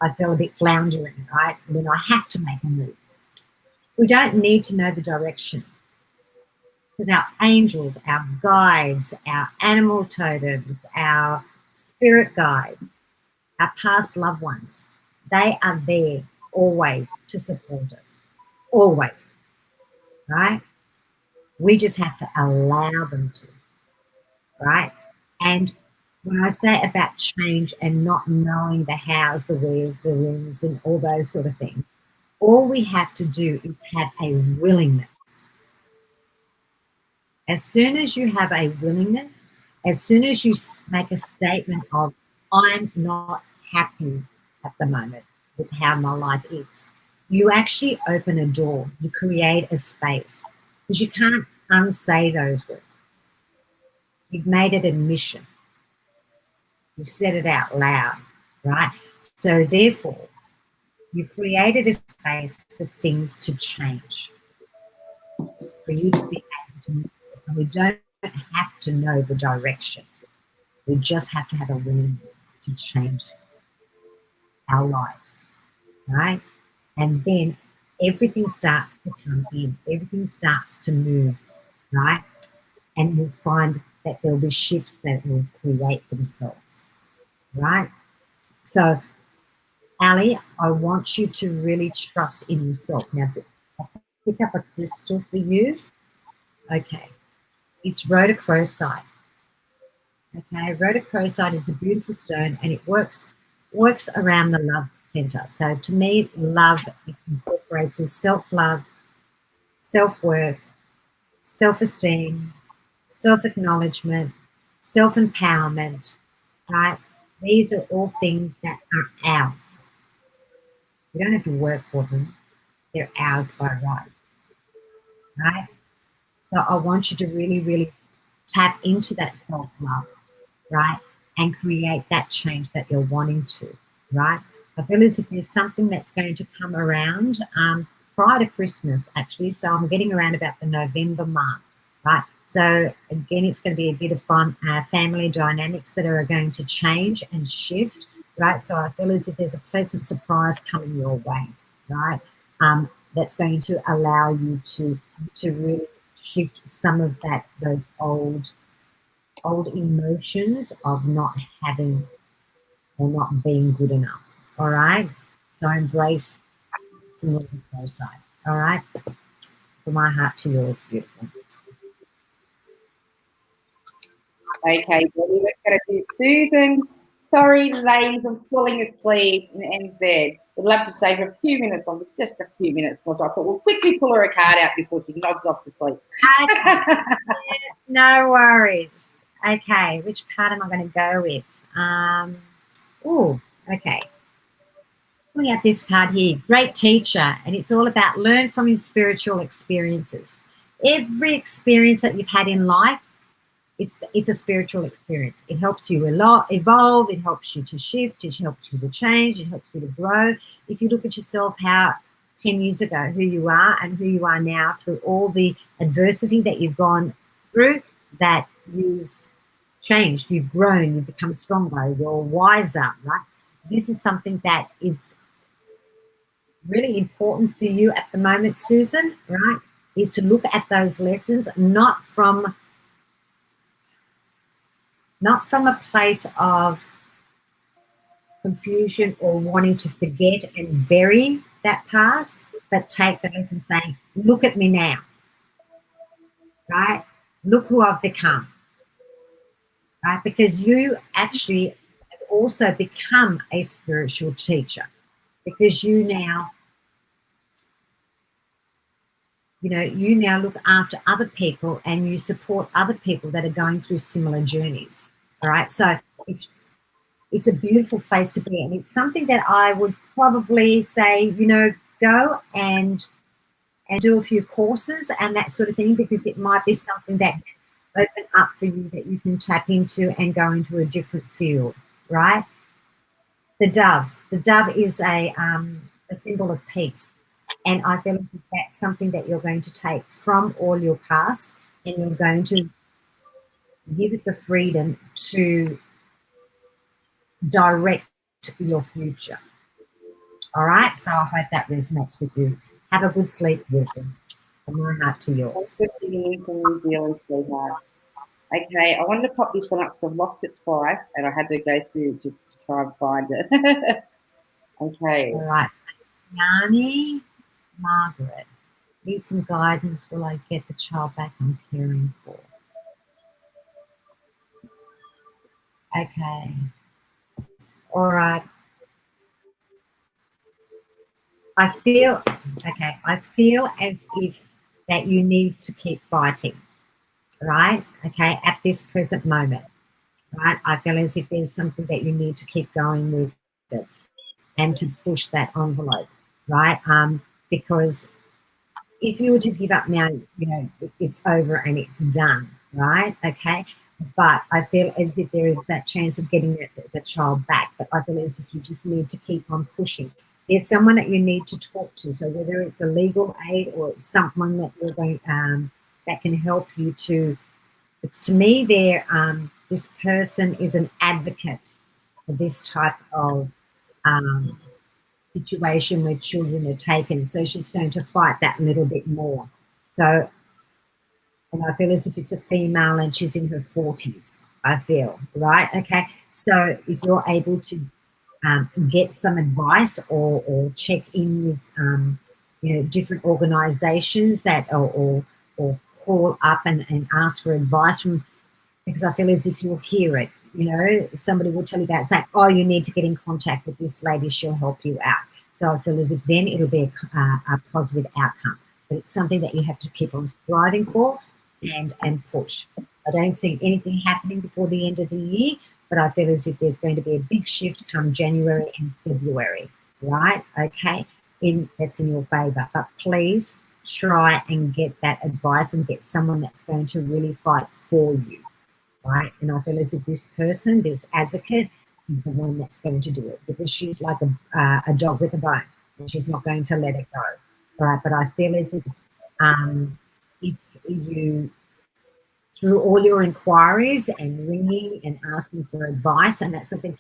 I felt a bit floundering, right? And then I have to make a move. We don't need to know the direction, because our angels, our guides, our animal totems, our spirit guides, our past loved ones, they are there always to support us. Always, right? We just have to allow them to, right? And when I say about change and not knowing the hows, the wheres, the whens, and all those sort of things, all we have to do is have a willingness. As soon as you have a willingness, as soon as you make a statement of, I'm not happy at the moment with how my life is, you actually open a door, you create a space, because you can't unsay those words. You've made it admission. You've said it out loud, right? So therefore, you've created a space for things to change, for you to be able to move. And we don't have to know the direction. We just have to have a willingness to change our lives, right? And then everything starts to come in. Everything starts to move, right? And you'll find that there'll be shifts that will create themselves, right? So, Ali, I want you to really trust in yourself. Now, I'll pick up a crystal for you. Okay. It's rhodochrosite. Okay, rhodochrosite is a beautiful stone, and it works around the love center. So to me, love incorporates as self-love, self-worth, self-esteem, self-acknowledgement, self-empowerment, right? These are all things that are ours. We don't have to work for them. They're ours by right, right? So I want you to really, really tap into that self-love, right? And create that change that you're wanting to, right? I feel as if there's something that's going to come around prior to Christmas, actually. So I'm getting around about the November mark, right? So again, it's going to be a bit of fun, family dynamics that are going to change and shift, right? So I feel as if there's a pleasant surprise coming your way, right? That's going to allow you to really shift some of those old emotions of not having or not being good enough. All right. So embrace some of the flow side. All right. From my heart to yours, beautiful. Okay, Billy, let's go to Susan. Sorry, ladies, I'm falling asleep in NZ. Would love to stay for a few minutes longer, just a few minutes more. So I thought we'll quickly pull her a card out before she nods off to sleep. No worries. Okay, which card am I going to go with? Okay. Pulling out this card here, great teacher, and it's all about learn from your spiritual experiences. Every experience that you've had in life, it's a spiritual experience. It helps you evolve, it helps you to shift, it helps you to change, it helps you to grow. If you look at yourself, how 10 years ago, who you are and who you are now, through all the adversity that you've gone through, that you've changed, you've grown, you've become stronger, you're wiser, right? This is something that is really important for you at the moment, Susan, right? Is to look at those lessons not from a place of confusion or wanting to forget and bury that past, but take the lesson saying, look at me now, right? Look who I've become, right? Because you actually have also become a spiritual teacher, because you now look after other people and you support other people that are going through similar journeys. All right. So it's a beautiful place to be. And it's something that I would probably say, go and do a few courses and that sort of thing, because it might be something that open up for you that you can tap into and go into a different field, right? The dove is a symbol of peace. And I feel like that's something that you're going to take from all your past, and you're going to give it the freedom to direct your future. All right, so I hope that resonates with you. Have a good sleep, beautiful. From my heart to yours. Thanks for tuning in from New Zealand, sweetheart. Okay, I wanted to pop this one up because I've lost it twice and I had to go through to try and find it. Okay. All right, so Yanni, Margaret, need some guidance. Will I get the child back I'm caring for? Okay. All right. I feel as if that you need to keep fighting, right? Okay, at this present moment, right? I feel as if there's something that you need to keep going with it and to push that envelope, right? Because if you were to give up now, it's over and it's done, right? Okay. But I feel as if there is that chance of getting the child back. But I feel as if you just need to keep on pushing. There's someone that you need to talk to. So whether it's a legal aid or it's someone that you're going that can help you to. It's to me, this person is an advocate for this type of situation where children are taken. So she's going to fight that a little bit more. So. And I feel as if it's a female and she's in her 40s, I feel, right? Okay. So if you're able to get some advice or check in with, different organizations that or call up and ask for advice from, because I feel as if you'll hear it, somebody will tell you about it, say, oh, you need to get in contact with this lady, she'll help you out. So I feel as if then it'll be a positive outcome. But it's something that you have to keep on striving for. And push. I don't see anything happening before the end of the year, but I feel as if there's going to be a big shift come January and February, right? Okay, that's in your favour. But please try and get that advice and get someone that's going to really fight for you, right? And I feel as if this person, this advocate, is the one that's going to do it, because she's like a dog with a bone, and she's not going to let it go, right? But I feel as if you, through all your inquiries and ringing and asking for advice and that sort of thing,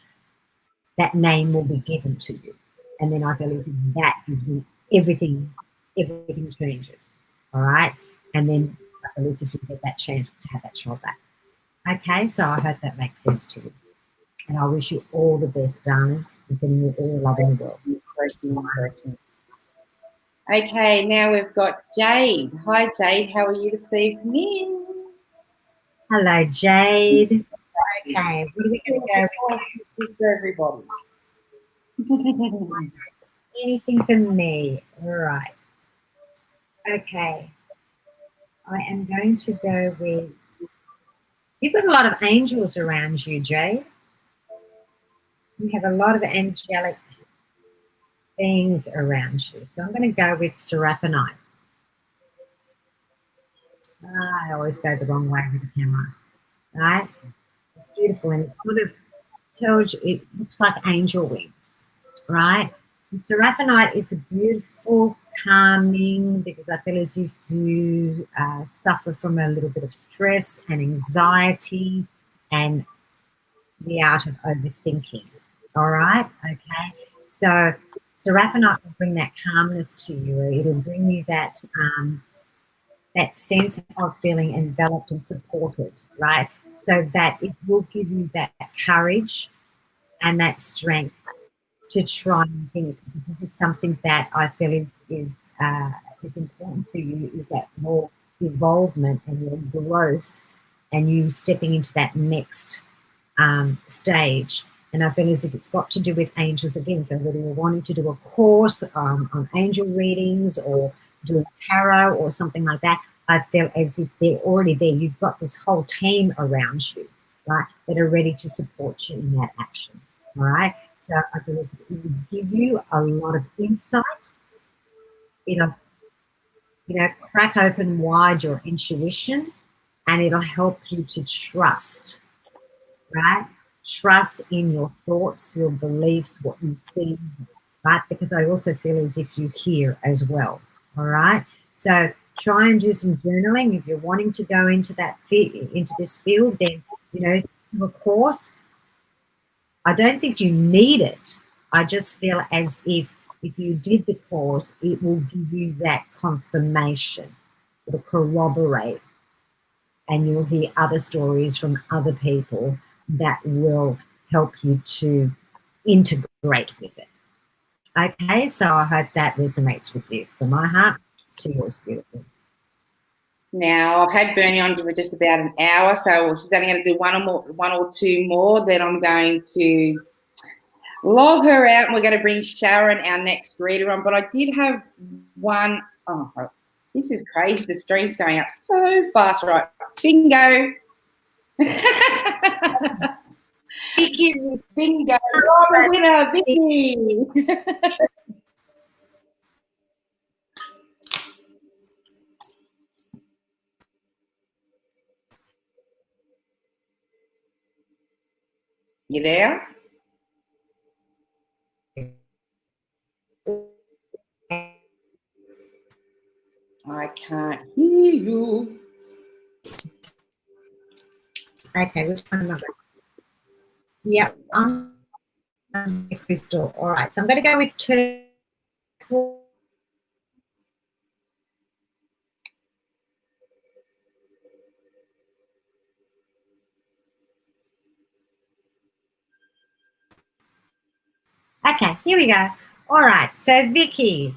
that name will be given to you. And then I feel as if that is when everything changes, all right? And then I feel as if you get that chance to have that child back. Okay, so I hope that makes sense to you. And I wish you all the best, darling, and sending you all the love in the world. Okay, now we've got Jade. Hi, Jade. How are you this evening? Hello, Jade. Okay, what are we going to go with? For everybody. Anything for me. All right. Okay. I am going to go with, you've got a lot of angels around you, Jade. You have a lot of angelic beings around you. So I'm going to go with Seraphonite. I always go the wrong way with the camera, right? It's beautiful, and it sort of tells you, it looks like angel wings, right? And Seraphonite is a beautiful, calming, because I feel as if you suffer from a little bit of stress and anxiety and the art of overthinking, all right? Okay, so Seraphonite will bring that calmness to you. It'll bring you that that sense of feeling enveloped and supported, right? So that it will give you that courage and that strength to try new things, because this is something that I feel is important for you, is that more involvement and your growth and you stepping into that next stage. And I feel as if it's got to do with angels again. So whether you're wanting to do a course on angel readings or doing tarot or something like that, I feel as if they're already there. You've got this whole team around you, right, that are ready to support you in that action. All right. So I feel as if it will give you a lot of insight. It'll, crack open wide your intuition, and it'll help you to trust, right? Trust in your thoughts, your beliefs, what you see, right? Because I also feel as if you hear as well, all right? So try and do some journaling. If you're wanting to go into this field, then, do a course. I don't think you need it. I just feel as if you did the course, it will give you that confirmation. It'll corroborate, and you'll hear other stories from other people that will help you to integrate with it. Okay, so I hope that resonates with you. From my heart to yours, beautiful. Now, I've had Bernie on for just about an hour, so she's only going to do one or two more. Then I'm going to log her out, and we're going to bring Sharon, our next reader, on. But I did have one. Oh, this is crazy. The stream's going up so fast, right? Bingo. Vicky, bingo. Oh, the winner, Vicky. You there? I can't hear you. Okay, which one am I? Yep, I'm Crystal. All right, so I'm going to go with two. Okay, here we go. All right, so Vicky,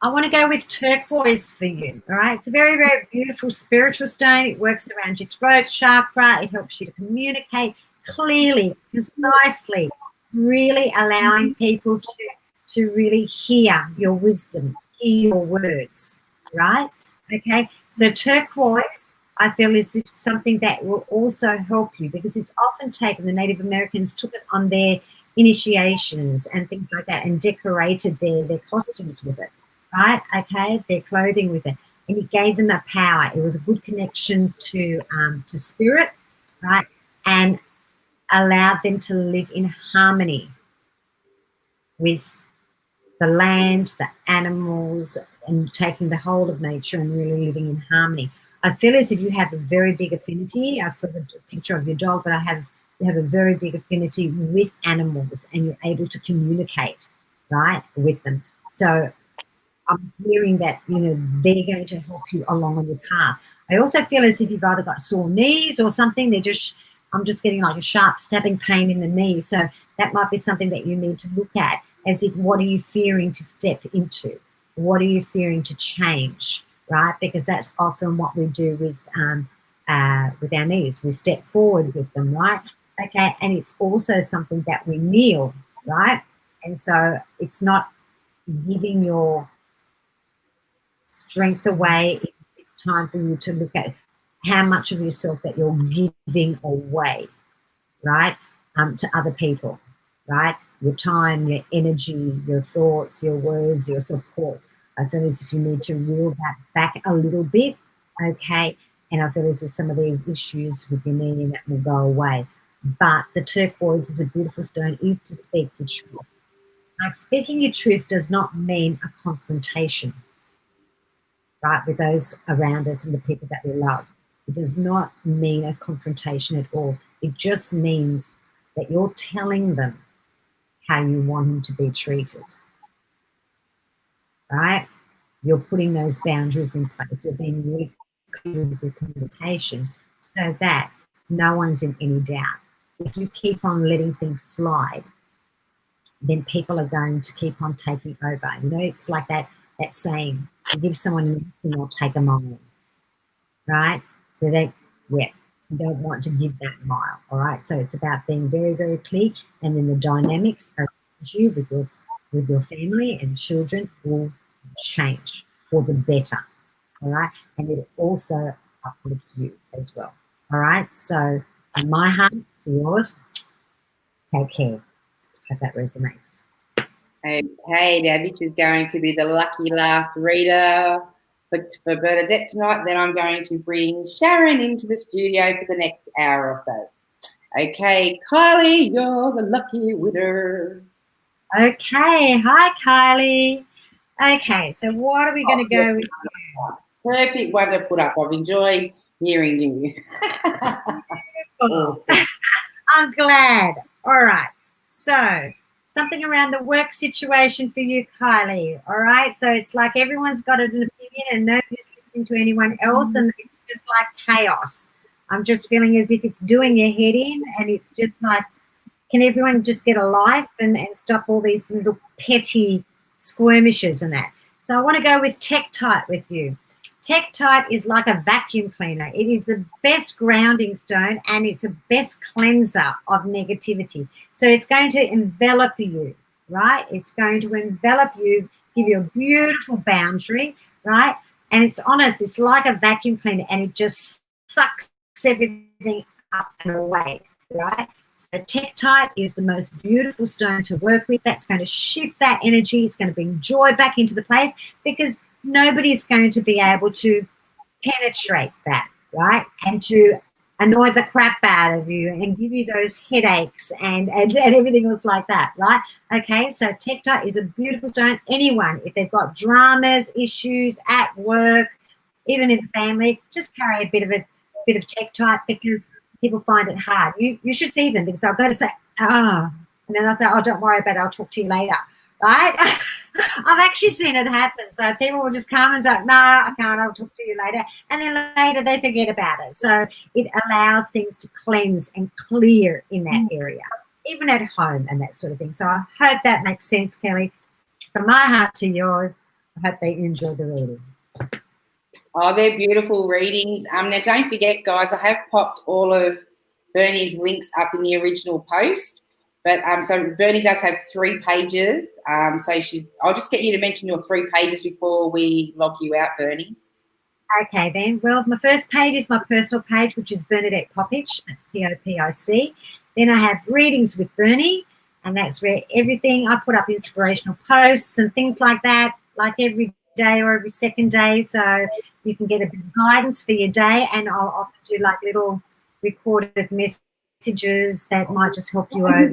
I want to go with turquoise for you. All right, it's a very, very beautiful spiritual stone. It works around your throat chakra. It helps you to communicate clearly, concisely, really allowing people to really hear your wisdom, hear your words, right? Okay, so turquoise, I feel, is something that will also help you, because it's often taken, the Native Americans took it on their initiations and things like that and decorated their costumes with it, right? Okay, their clothing with it, and it gave them a power. It was a good connection to spirit, right, and allowed them to live in harmony with the land, the animals, and taking the whole of nature and really living in harmony. I feel as if you have a very big affinity. I saw the picture of your dog, but you have a very big affinity with animals, and you're able to communicate, right, with them. So I'm hearing that, they're going to help you along on your path. I also feel as if you've either got sore knees or something. I'm just getting like a sharp stabbing pain in the knee. So that might be something that you need to look at, as if, what are you fearing to step into? What are you fearing to change, right? Because that's often what we do with our knees. We step forward with them, right? Okay, and it's also something that we kneel, right? And so it's not giving your strength away. It's time for you to look at how much of yourself that you're giving away, right, to other people, right? Your time, your energy, your thoughts, your words, your support. I feel as if you need to reel that back a little bit, okay? And I feel as if some of these issues with your knee and that will go away. But the turquoise is a beautiful stone, is to speak the truth. Like, speaking your truth does not mean a confrontation, right, with those around us and the people that we love. It does not mean a confrontation at all. It just means that you're telling them how you want them to be treated, right? You're putting those boundaries in place. You're being really clear with your communication so that no one's in any doubt. If you keep on letting things slide, then people are going to keep on taking over. You know, it's like that saying, you give someone an inch and they'll take a mile, right? So they, yeah, you don't want to give that mile, all right? So it's about being very, very clear, and then the dynamics around you with your family and children will change for the better, all right? And it also uplifts you as well, all right? So from my heart to yours, take care. Hope that resonates. Okay, now this is going to be the lucky last reader for Bernadette tonight. Then I'm going to bring Sharon into the studio for the next hour or so. Okay, Kylie, you're the lucky winner. Okay, hi Kylie. Okay, so what are we going to go with? Perfect one to put up. I've enjoyed hearing you. Awesome. I'm glad. All right. So something around the work situation for you, Kylie. All right. So it's like everyone's got an opinion and nobody's listening to anyone else, and it's just like chaos. I'm just feeling as if it's doing your head in, and it's just like, can everyone just get a life and stop all these little petty skirmishes and that? So I want to go with Tektite with you. Tektite is like a vacuum cleaner. It is the best grounding stone, and it's a best cleanser of negativity. So it's going to envelop you, right? It's going to envelop you, give you a beautiful boundary, right? And it's honest, it's like a vacuum cleaner, and it just sucks everything up and away, right? So Tektite is the most beautiful stone to work with. That's going to shift that energy. It's going to bring joy back into the place, because nobody's going to be able to penetrate that, right? And to annoy the crap out of you and give you those headaches and everything else like that, right? Okay, so Tektite is a beautiful stone. Anyone, if they've got dramas, issues at work, even in the family, just carry a bit of Tektite, because people find it hard. You should see them, because they'll go to say, and then they'll say, oh, don't worry about it, I'll talk to you later, right? I've actually seen it happen. So people will just come and say, no, I can't, I'll talk to you later. And then later they forget about it. So it allows things to cleanse and clear in that area, even at home and that sort of thing. So I hope that makes sense, Kelly. From my heart to yours, I hope that you enjoy the reading. Oh, they're beautiful readings. Now, don't forget, guys, I have popped all of Bernie's links up in the original post. But so Bernie does have 3 pages. So I'll just get you to mention your 3 pages before we log you out, Bernie. Okay, then. Well, my first page is my personal page, which is Bernadette Popic. That's Popic. Then I have readings with Bernie, and that's where everything, I put up inspirational posts and things like that, like every day or every second day, so you can get a bit of guidance for your day. And I'll often do like little recorded messages that might just help you over. I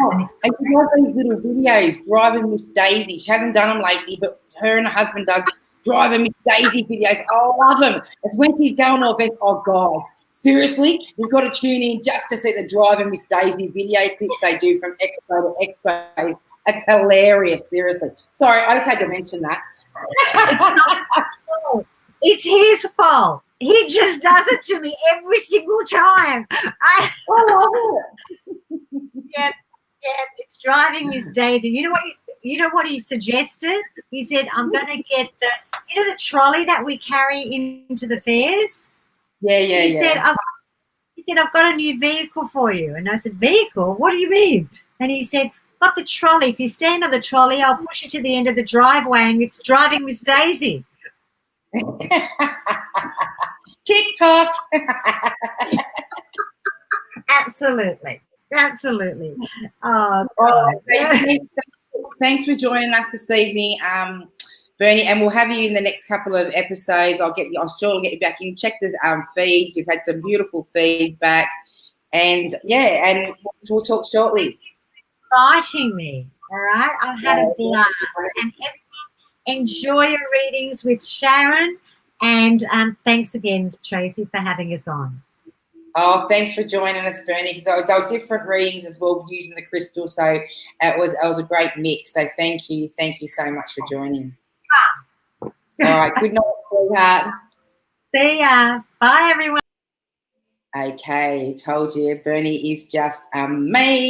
love those little videos, Driving Miss Daisy. She hasn't done them lately, but her and her husband does Driving Miss Daisy videos. I love them. It's when she's going to events. Oh, guys, seriously, you've got to tune in just to see the Driving Miss Daisy video clips they do from expo to expo. It's hilarious, seriously. Sorry, I just had to mention that. It's not it's his fault. He just does it to me every single time. I love it. Yeah, it's Driving Miss Daisy. You know what he suggested? He said, I'm going to get the trolley that we carry into the fairs. He said, I've got a new vehicle for you. And I said, vehicle? What do you mean? And he said, got the trolley. If you stand on the trolley, I'll push you to the end of the driveway, and it's Driving Miss Daisy. TikTok. Absolutely. Oh, thanks for joining us this evening, Bernie, and we'll have you in the next couple of episodes. I'm sure I'll get you back in. Check the feeds. You've had some beautiful feedback, and and we'll talk shortly. Inviting me, all right? I've had a blast, and everyone enjoy your readings with Sharon, and thanks again, Tracy, for having us on. Oh, thanks for joining us, Bernie, because they were different readings as well using the crystal, so it was a great mix. So thank you so much for joining. All right, good night, sweetheart. See ya. Bye, everyone. Okay, told you, Bernie is just amazing.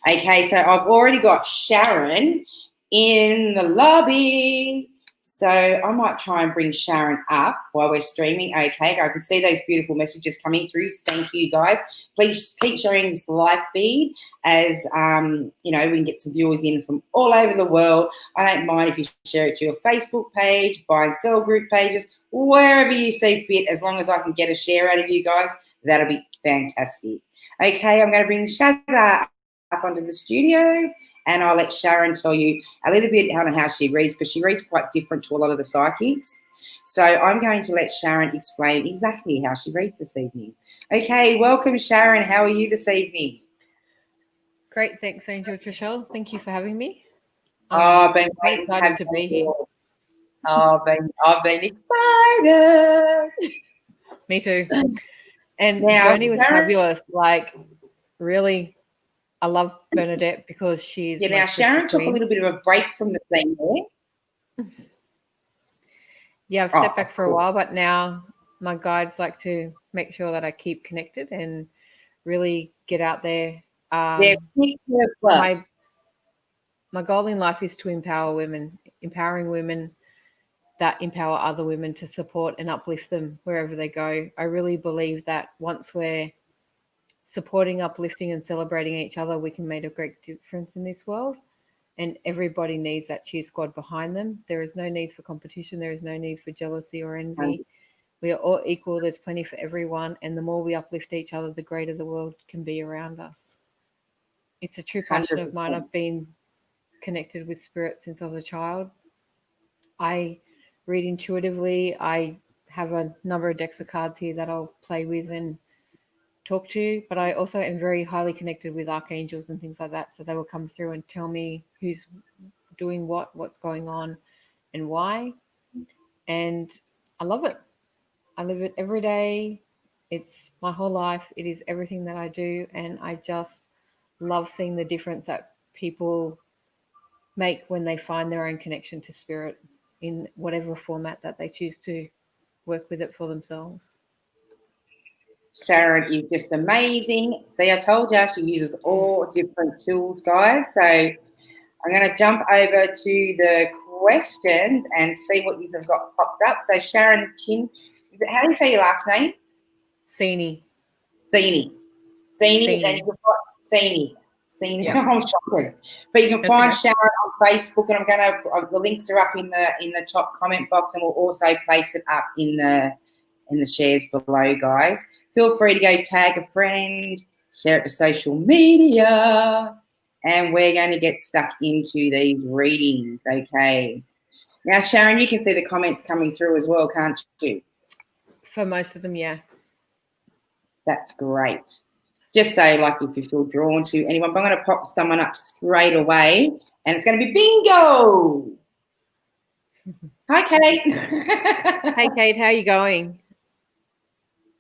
Okay, so I've already got Sharon in the lobby. So I might try and bring Sharon up while we're streaming. Okay, I can see those beautiful messages coming through. Thank you, guys. Please keep sharing this live feed as, you know, we can get some viewers in from all over the world. I don't mind if you share it to your Facebook page, buy and sell group pages, wherever you see fit, as long as I can get a share out of you guys, that'll be fantastic. Okay, I'm going to bring Shaz up onto the studio, and I'll let Sharon tell you a little bit on how she reads, because she reads quite different to a lot of the psychics. So I'm going to let Sharon explain exactly how she reads this evening. Okay, welcome, Sharon. How are you this evening? Great, thanks, Angel Trishelle. Thank you for having me. I've been very excited to be here. I've been excited. Me too. And Now, Bernie was fabulous. Like, really, I love Bernadette because she's. Yeah. Now Sharon took a little bit of a break from the scene there. Yeah, I've stepped back for a while, but now my guides like to make sure that I keep connected and really get out there. My goal in life is to empower women, empowering women that empower other women to support and uplift them wherever they go. I really believe that once we're supporting, uplifting, and celebrating each other, we can make a great difference in this world. And everybody needs that cheer squad behind them. There is no need for competition. There is no need for jealousy or envy. We are all equal. There's plenty for everyone. And the more we uplift each other, the greater the world can be around us. It's a true passion of mine. I've been connected with spirit since I was a child. I read intuitively. I have a number of decks of cards here that I'll play with and talk to, but I also am very highly connected with archangels and things like that. So they will come through and tell me who's doing what's going on and why. And I love it. I live it every day. It's my whole life. It is everything that I do. And I just love seeing the difference that people make when they find their own connection to spirit in whatever format that they choose to work with it for themselves. Sharon is just amazing. See, I told you she uses all different tools, guys. So I'm going to jump over to the questions and see what you've got popped up. So Sharon Chin, how do you say your last name? Cini. Cini. Cini. And you can find Cini. Cini. Yeah. I'm shocked. But you can find Sharon on Facebook, and I'm going to. The links are up in the top comment box, and we'll also place it up in the shares below, guys. Feel free to go tag a friend, share it to social media, and we're going to get stuck into these readings, okay? Now, Sharon, you can see the comments coming through as well, can't you? For most of them, yeah. That's great. Just say, like, if you feel drawn to anyone. But I'm going to pop someone up straight away, and it's going to be Bingo. Hi, Kate. Hey, Kate, how are you going?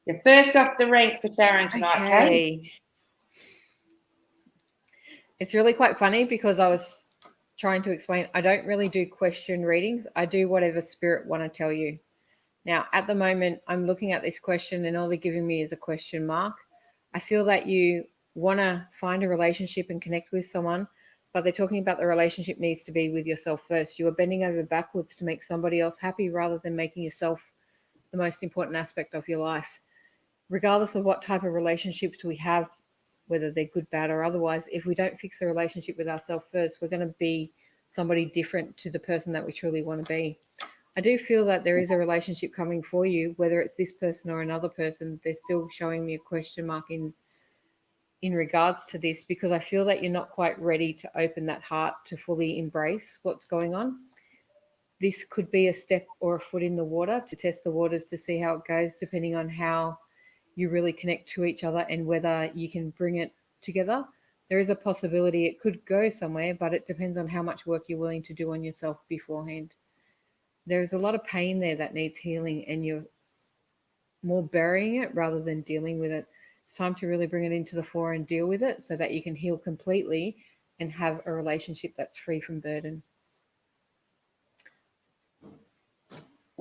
You're first off the rank for Sharon tonight, Kate. It's really quite funny because I was trying to explain, I don't really do question readings. I do whatever spirit want to tell you. Now, at the moment, I'm looking at this question and all they're giving me is a question mark. I feel that you want to find a relationship and connect with someone, but they're talking about the relationship needs to be with yourself first. You are bending over backwards to make somebody else happy rather than making yourself the most important aspect of your life. Regardless of what type of relationships we have, whether they're good, bad, or otherwise, if we don't fix the relationship with ourselves first, we're going to be somebody different to the person that we truly want to be. I do feel that there is a relationship coming for you, whether it's this person or another person. They're still showing me a question mark in regards to this, because I feel that you're not quite ready to open that heart to fully embrace what's going on. This could be a step or a foot in the water to test the waters to see how it goes, depending on how you really connect to each other and whether you can bring it together. There is a possibility it could go somewhere, but it depends on how much work you're willing to do on yourself beforehand. There's a lot of pain there that needs healing, and you're more burying it rather than dealing with it. It's time to really bring it into the fore and deal with it so that you can heal completely and have a relationship that's free from burden.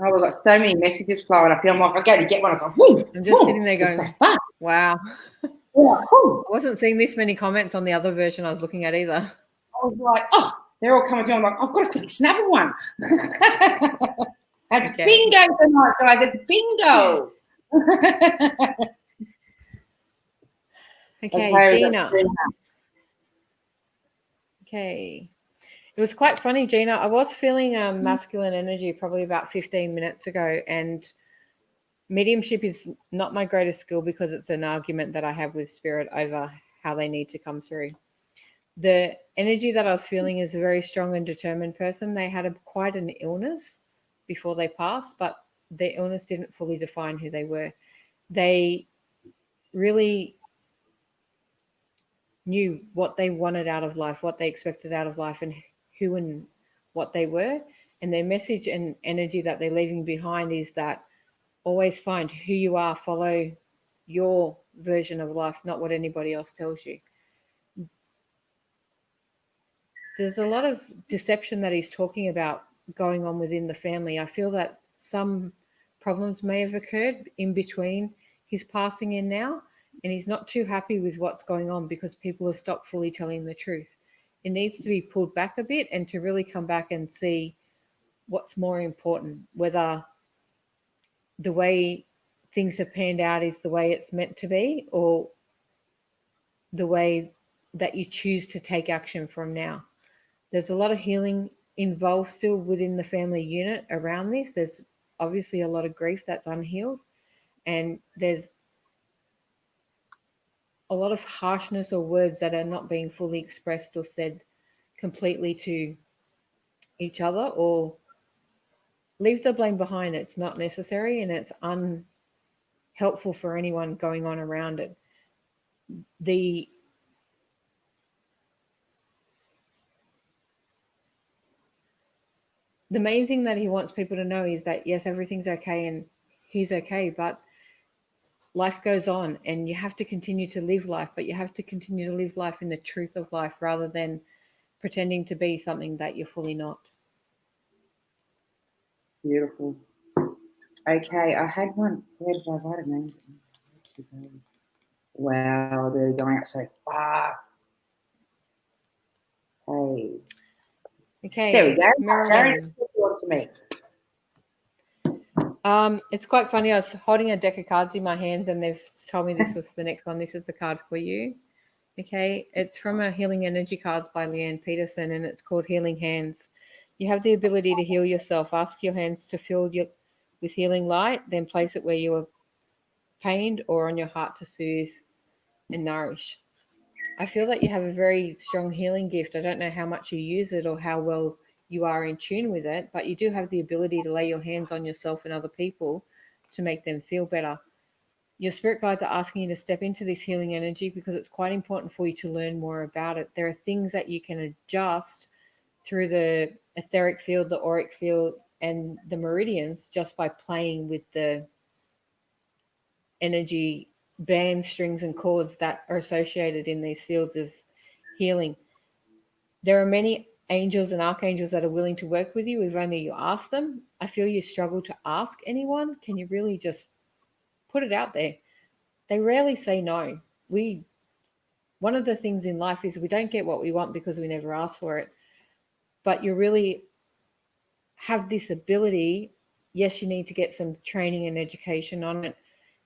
Oh, we've got so many messages flowing up here. I'm like, I go to get one. I was like, whoo, I'm just sitting there going, wow. Yeah, whew. I wasn't seeing this many comments on the other version I was looking at either. I was like, oh, they're all coming through. I'm like, I've got to quickly snap one. That's Okay. bingo tonight, guys. It's bingo. Okay, Gina. Okay. It was quite funny, Gina. I was feeling masculine energy probably about 15 minutes ago, and mediumship is not my greatest skill because it's an argument that I have with spirit over how they need to come through. The energy that I was feeling is a very strong and determined person. They had quite an illness before they passed, but their illness didn't fully define who they were. They really knew what they wanted out of life, what they expected out of life, and who and what they were. And their message and energy that they're leaving behind is that always find who you are, follow your version of life, not what anybody else tells you. There's a lot of deception that he's talking about going on within the family. I feel that some problems may have occurred in between his passing and now, and he's not too happy with what's going on because people have stopped fully telling the truth. It needs to be pulled back a bit and to really come back and see what's more important, whether the way things have panned out is the way it's meant to be, or the way that you choose to take action from now. There's a lot of healing involved still within the family unit around this. There's obviously a lot of grief that's unhealed, and there's a lot of harshness or words that are not being fully expressed or said completely to each other, or leave the blame behind. It's not necessary, and it's unhelpful for anyone going on around it. The main thing that he wants people to know is that, yes, everything's okay and he's okay, but life goes on and you have to continue to live life, but you have to continue to live life in the truth of life rather than pretending to be something that you're fully not. Beautiful. Okay, I had one. Where did I write it, man? Wow, they're going up so fast. Hey. Okay. There we go. Miriam. To me. It's quite funny. I was holding a deck of cards in my hands and they've told me this was the next one. This is the card for you. Okay. It's from a Healing Energy Cards by Leanne Peterson, and it's called Healing Hands. You have the ability to heal yourself. Ask your hands to fill with healing light, then place it where you are pained or on your heart to soothe and nourish. I feel that you have a very strong healing gift. I don't know how much you use it or how well you are in tune with it, but you do have the ability to lay your hands on yourself and other people to make them feel better. Your spirit guides are asking you to step into this healing energy because it's quite important for you to learn more about it. There are things that you can adjust through the etheric field, the auric field, and the meridians just by playing with the energy bands, strings, and chords that are associated in these fields of healing. There are many angels and archangels that are willing to work with you if only you ask them. I feel you struggle to ask anyone. Can you really just put it out there? They rarely say no. One of the things in life is we don't get what we want because we never ask for it. But you really have this ability. Yes, you need to get some training and education on it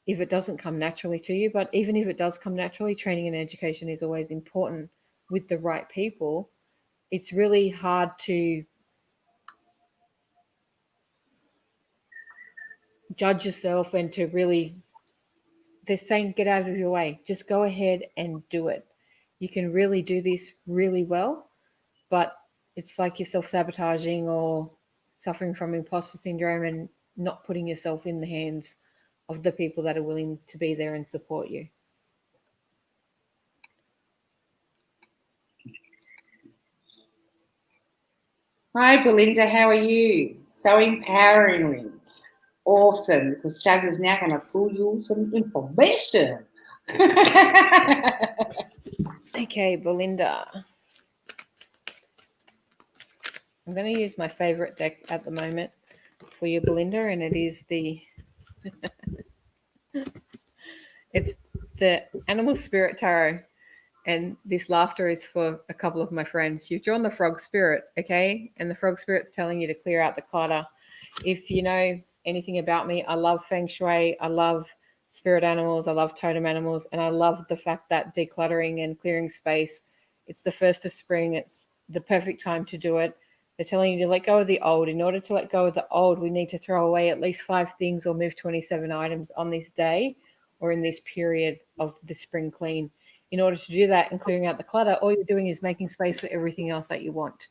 if it doesn't come naturally to you. But even if it does come naturally, training and education is always important with the right people. It's really hard to judge yourself and to really, they're saying get out of your way. Just go ahead and do it. You can really do this really well, but it's like you're self-sabotaging or suffering from imposter syndrome and not putting yourself in the hands of the people that are willing to be there and support you. Hi, Belinda. How are you? So empowering. Awesome. Because Shaz is now going to pull you some information. Okay, Belinda. I'm going to use my favorite deck at the moment for you, Belinda, and it is the it's the Animal Spirit Tarot. And this laughter is for a couple of my friends. You've drawn the Frog Spirit, okay? And the Frog Spirit's telling you to clear out the clutter. If you know anything about me, I love Feng Shui. I love spirit animals. I love totem animals. And I love the fact that decluttering and clearing space, it's the first of spring. It's the perfect time to do it. They're telling you to let go of the old. In order to let go of the old, we need to throw away at least 5 things or move 27 items on this day or in this period of the spring clean. In order to do that and clearing out the clutter, all you're doing is making space for everything else that you want.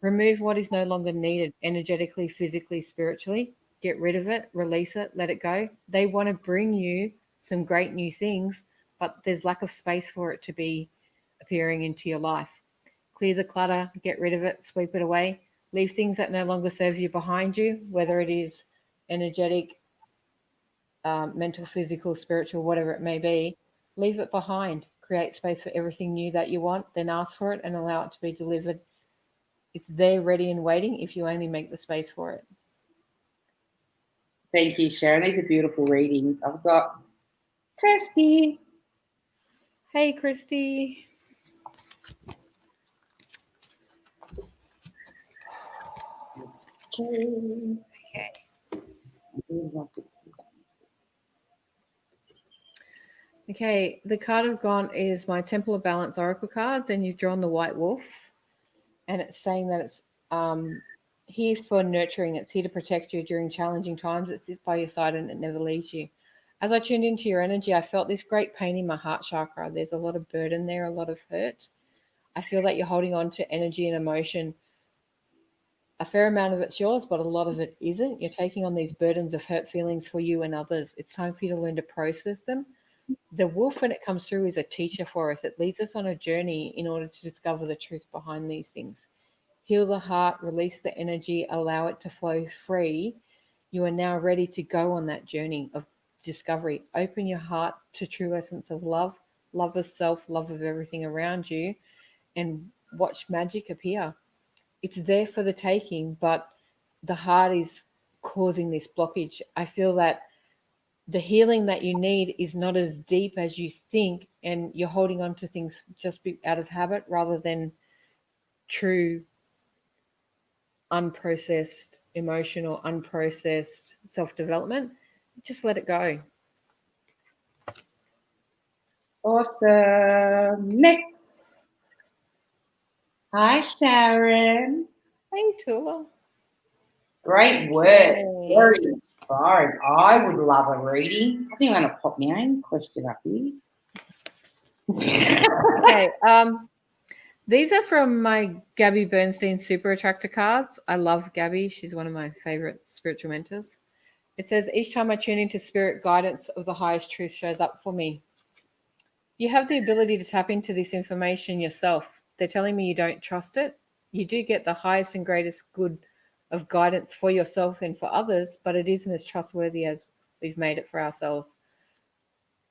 Remove what is no longer needed energetically, physically, spiritually. Get rid of it, release it, let it go. They want to bring you some great new things, but there's lack of space for it to be appearing into your life. Clear the clutter, get rid of it, sweep it away. Leave things that no longer serve you behind you, whether it is energetic, mental, physical, spiritual, whatever it may be. Leave it behind. Create space for everything new that you want, then ask for it and allow it to be delivered. It's there, ready and waiting if you only make the space for it. Thank you, Sharon. These are beautiful readings. I've got Kirsty. Hey, Christy. Okay. Okay, the card I've gone is my Temple of Balance Oracle cards, and you've drawn the White Wolf. And it's saying that it's here for nurturing. It's here to protect you during challenging times. It sits by your side and it never leaves you. As I tuned into your energy, I felt this great pain in my heart chakra. There's a lot of burden there, a lot of hurt. I feel that you're holding on to energy and emotion. A fair amount of it's yours, but a lot of it isn't. You're taking on these burdens of hurt feelings for you and others. It's time for you to learn to process them. The wolf, when it comes through, is a teacher for us. It leads us on a journey in order to discover the truth behind these things. Heal the heart, release the energy, allow it to flow free. You are now ready to go on that journey of discovery. Open your heart to true essence of love, love of self, love of everything around you, and watch magic appear. It's there for the taking, but the heart is causing this blockage. I feel that the healing that you need is not as deep as you think, and you're holding on to things just out of habit rather than true unprocessed emotional, unprocessed self-development. Just let it go. Awesome. Next. Hi, Sharon. Hey, Tula. Great word. Hey. Very inspiring. I would love a reading. I think I'm going to pop my own question up here. Okay. These are from my Gabby Bernstein Super Attractor cards. I love Gabby. She's one of my favorite spiritual mentors. It says, each time I tune into spirit, guidance of the highest truth shows up for me. You have the ability to tap into this information yourself. They're telling me you don't trust it. You do get the highest and greatest good of guidance for yourself and for others, but it isn't as trustworthy as we've made it for ourselves.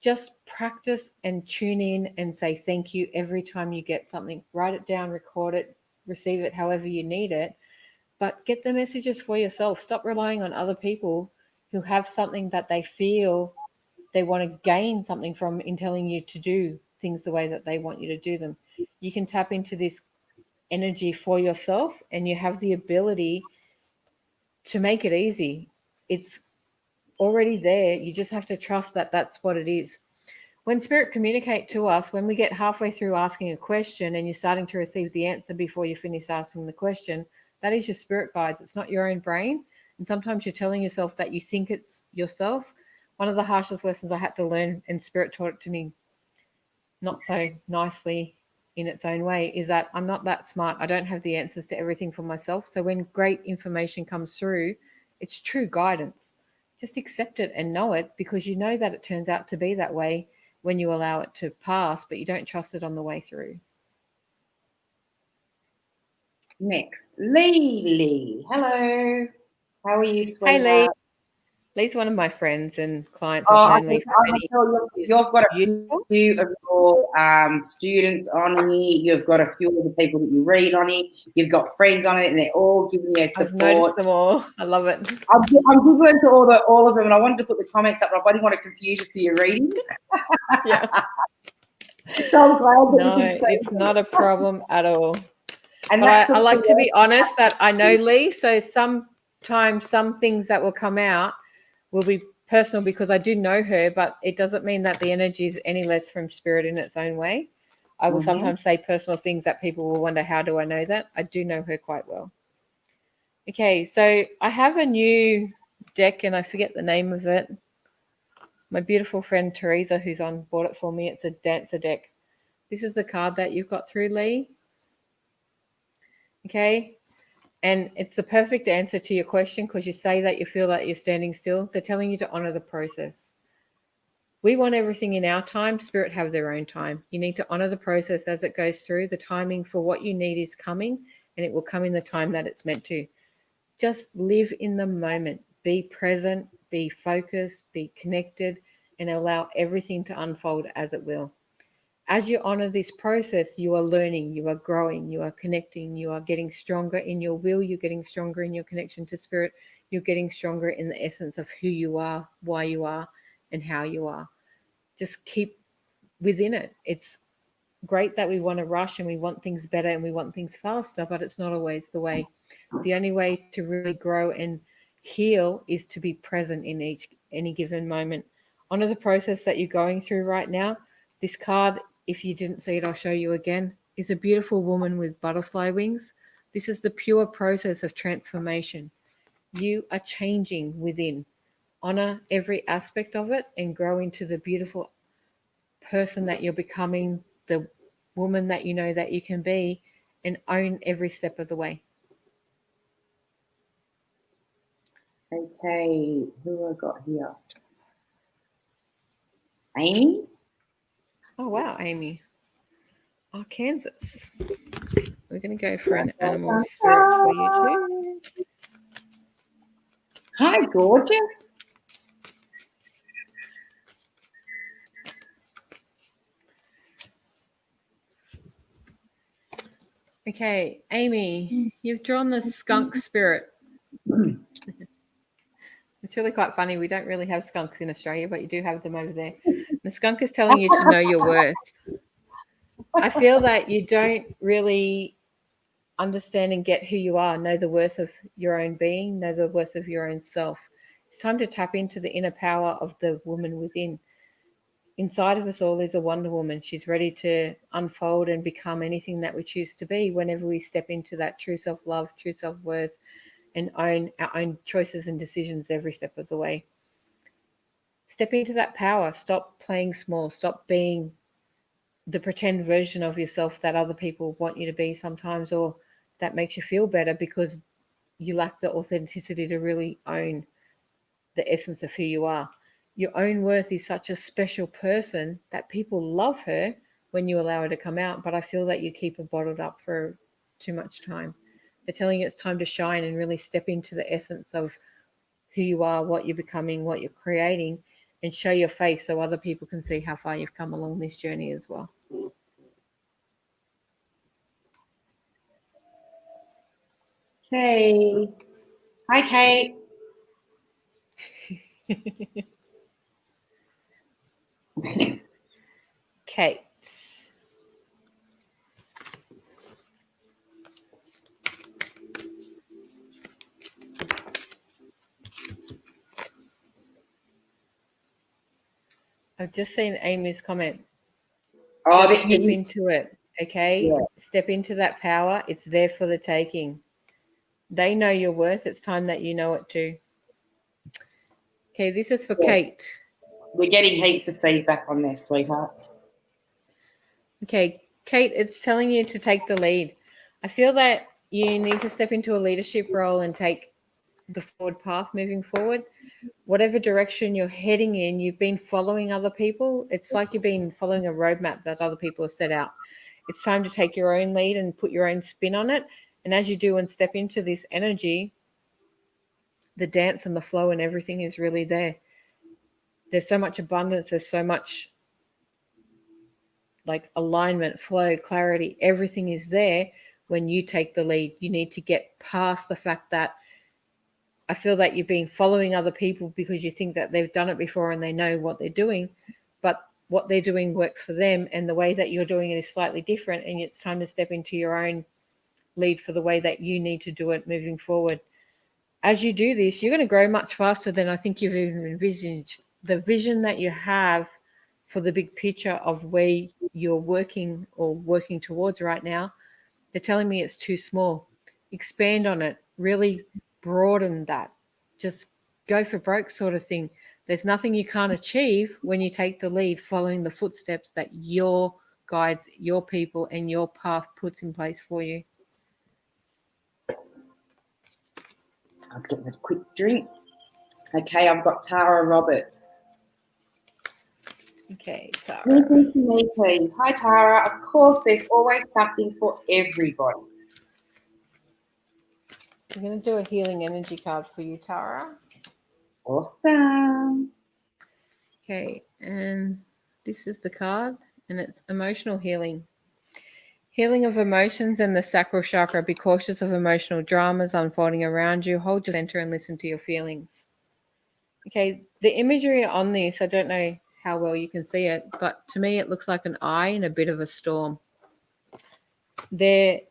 Just practice and tune in and say thank you every time you get something. Write it down, record it, receive it however you need it, but get the messages for yourself. Stop relying on other people who have something that they feel they want to gain something from in telling you to do things the way that they want you to do them. You can tap into this energy for yourself, and you have the ability to make it easy. It's already there. You just have to trust that that's what it is. When spirit communicate to us, when we get halfway through asking a question and you're starting to receive the answer before you finish asking the question, that is your spirit guides. It's not your own brain. And sometimes you're telling yourself that you think it's yourself. One of the harshest lessons I had to learn, and spirit taught it to me not so nicely in its own way, is that I'm not that smart. I don't have the answers to everything for myself. So when great information comes through, it's true guidance. Just accept it and know it, because you know that it turns out to be that way when you allow it to pass, but you don't trust it on the way through. Next, Lee. Hello. How are you, sweetheart? Hey, Lee. Lee's one of my friends and clients. Oh, I've known Lee for many years. you've got a Beautiful. few of your students on here. You've got a few of the people that you read on here. You've got friends on it, and they're all giving you support. I've noticed them all. I love it. I'm googling to all of them, and I wanted to put the comments up, but I didn't want to confuse you for your readings. Yeah. So I'm glad that No, you can say it's not a problem at all. And But that's I what like the to be honest that I know Lee, so sometimes some things that will come out will be personal because I do know her, but it doesn't mean that the energy is any less from spirit in its own way. I will sometimes say personal things that people will wonder, how do I know that? I do know her quite well. Okay, so I have a new deck and I forget the name of it. My beautiful friend Teresa, who's on, bought it for me. It's a dancer deck. This is the card that you've got through, Lee. Okay, and it's the perfect answer to your question because you say that you feel that you're standing still. They're telling you to honor the process. We want everything in our time. Spirit have their own time. You need to honor the process as it goes through. The timing for what you need is coming, and it will come in the time that it's meant to. Just live in the moment. Be present, be focused, be connected, and allow everything to unfold as it will. As you honor this process, you are learning, you are growing, you are connecting, you are getting stronger in your will, you're getting stronger in your connection to spirit, you're getting stronger in the essence of who you are, why you are, and how you are. Just keep within it. It's great that we want to rush and we want things better and we want things faster, but it's not always the way. The only way to really grow and heal is to be present in any given moment. Honor the process that you're going through right now. This card, if you didn't see it, I'll show you again, is a beautiful woman with butterfly wings. This is the pure process of transformation. You are changing within. Honor every aspect of it and grow into the beautiful person that you're becoming, the woman that you know that you can be, and own every step of the way. Okay, who I got here? Amy? Oh, wow, Amy. Kansas. We're going to go for an animal spirit for you too. Hi, gorgeous. Okay, Amy, you've drawn the skunk spirit. It's really quite funny. We don't really have skunks in Australia, but you do have them over there. The skunk is telling you to know your worth. I feel that you don't really understand and get who you are, know the worth of your own being, know the worth of your own self. It's time to tap into the inner power of the woman within. Inside of us all is a Wonder Woman. She's ready to unfold and become anything that we choose to be whenever we step into that true self-love, true self-worth, and own our own choices and decisions every step of the way. Step into that power. Stop playing small. Stop being the pretend version of yourself that other people want you to be sometimes, or that makes you feel better because you lack the authenticity to really own the essence of who you are. Your own worth is such a special person that people love her when you allow her to come out, but I feel that you keep her bottled up for too much time. They're telling you it's time to shine and really step into the essence of who you are, what you're becoming, what you're creating, and show your face so other people can see how far you've come along this journey as well. Okay. Hi, Kate. Kate. I've just seen Amy's comment. Oh, Just step into it, okay? Yeah. Step into that power. It's there for the taking. They know your worth. It's time that you know it too. Okay, this is for Kate. We're getting heaps of feedback on this, sweetheart. Okay, Kate, it's telling you to take the lead. I feel that you need to step into a leadership role and take the forward path moving forward. Whatever direction you're heading in, you've been following other people. It's like you've been following a roadmap that other people have set out. It's time to take your own lead and put your own spin on it. And as you do and step into this energy, the dance and the flow and everything is really there. There's so much abundance. There's so much like alignment, flow, clarity. Everything is there when you take the lead. You need to get past the fact that I feel that you've been following other people because you think that they've done it before and they know what they're doing, but what they're doing works for them, and the way that you're doing it is slightly different, and it's time to step into your own lead for the way that you need to do it moving forward. As you do this, you're going to grow much faster than I think you've even envisaged. The vision that you have for the big picture of where you're working or working towards right now, they're telling me it's too small. Expand on it. Really broaden that. Just go for broke sort of thing. There's nothing you can't achieve when you take the lead, following the footsteps that your guides, your people, and your path puts in place for you. I was getting a quick drink. Okay, I've got Tara Roberts. Okay, Tara. Listen to me, please. Hi, Tara. Of course, there's always something for everybody. I'm going to do a healing energy card for you, Tara. Awesome. Okay, and this is the card, and it's emotional healing. Healing of emotions and the sacral chakra. Be cautious of emotional dramas unfolding around you. Hold your center and listen to your feelings. Okay, the imagery on this, I don't know how well you can see it, but to me it looks like an eye in a bit of a storm. They're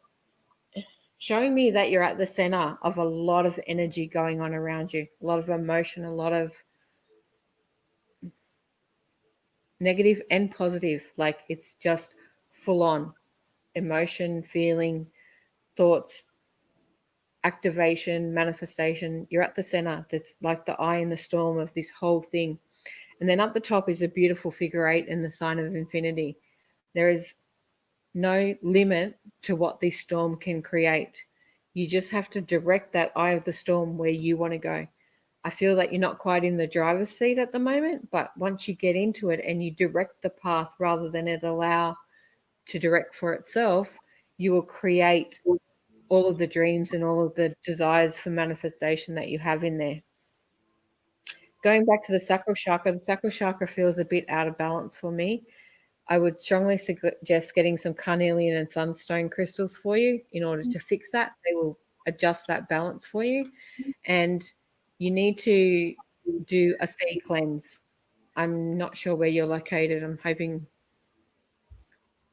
showing me that you're at the center of a lot of energy going on around you, a lot of emotion, a lot of negative and positive. Like it's just full on emotion, feeling, thoughts, activation, manifestation. You're at the center. That's like the eye in the storm of this whole thing. And then up the top is a beautiful figure 8 and the sign of infinity. There is no limit to what this storm can create. You just have to direct that eye of the storm where you want to go. I feel that you're not quite in the driver's seat at the moment, but once you get into it and you direct the path rather than it allow to direct for itself, you will create all of the dreams and all of the desires for manifestation that you have in there. Going back to the sacral chakra feels a bit out of balance for me. I would strongly suggest getting some carnelian and sunstone crystals for you in order to fix that. They will adjust that balance for you. And you need to do a sea cleanse. I'm not sure where you're located. I'm hoping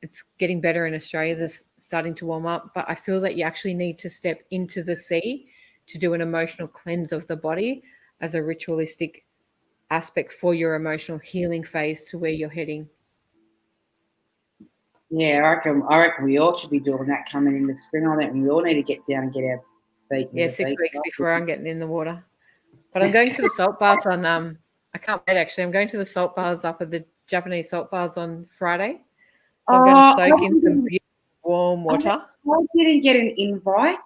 it's getting better in Australia. This starting to warm up, but I feel that you actually need to step into the sea to do an emotional cleanse of the body as a ritualistic aspect for your emotional healing phase to where you're heading. Yeah, I reckon we all should be doing that coming into spring. I think we all need to get down and get our feet in the 6 beach. weeks before I'm getting in the water. But I'm going to the salt baths on I can't wait actually. I'm going to the salt baths up at the Japanese salt baths on Friday. So I'm going to soak in some beautiful warm water. I didn't get an invite.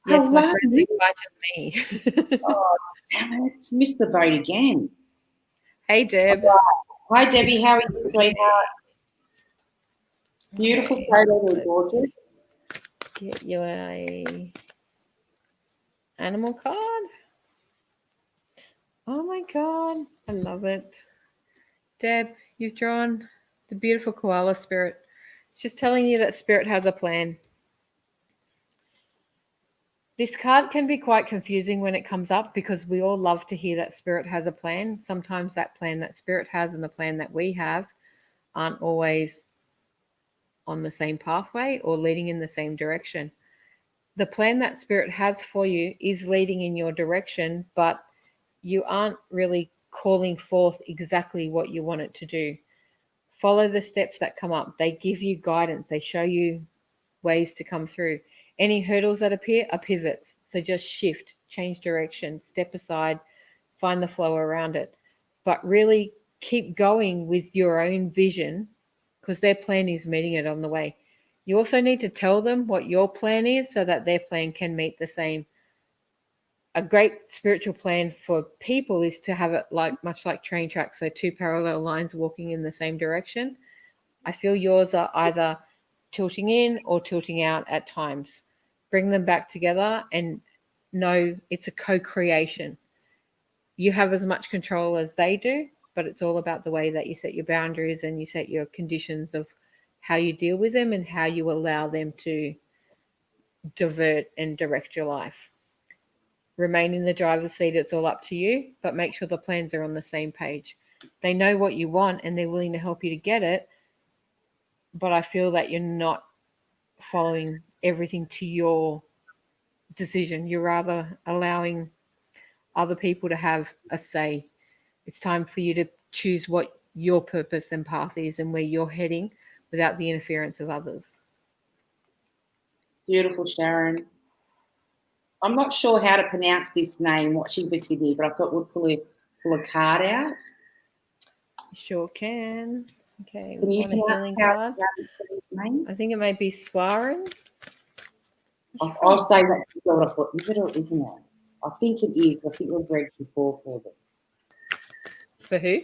Yes, my friends invited me. Oh, damn it. Missed the boat again. Hey, Deb. Hi, Debbie. How are you, sweetheart? Beautiful photo, they're gorgeous. Get you a animal card. Oh my God, I love it. Deb, you've drawn the beautiful koala spirit. It's just telling you that spirit has a plan. This card can be quite confusing when it comes up because we all love to hear that spirit has a plan. Sometimes that plan that spirit has and the plan that we have aren't always on the same pathway or leading in the same direction. The plan that spirit has for you is leading in your direction, but you aren't really calling forth exactly what you want it to do. Follow the steps that come up. They give you guidance. They show you ways to come through. Any hurdles that appear are pivots. So just shift, change direction, step aside, find the flow around it. But really keep going with your own vision because their plan is meeting it on the way. You also need to tell them what your plan is so that their plan can meet the same. A great spiritual plan for people is to have it much like train tracks, so 2 parallel lines walking in the same direction. I feel yours are either tilting in or tilting out at times. Bring them back together and know it's a co-creation. You have as much control as they do, but it's all about the way that you set your boundaries and you set your conditions of how you deal with them and how you allow them to divert and direct your life. Remain in the driver's seat, it's all up to you, but make sure the plans are on the same page. They know what you want and they're willing to help you to get it, but I feel that you're not following everything to your decision. You're rather allowing other people to have a say. It's time for you to choose what your purpose and path is and where you're heading without the interference of others. Beautiful, Sharon. I'm not sure how to pronounce this name, watching for Sydney, but I thought we'd pull a card out. Sure can. Okay, Can we you want a healing card. Name? I think it may be Swarin. I'll say that's what I thought. Is it or isn't it? I think it is. I think we've read before for them. For who?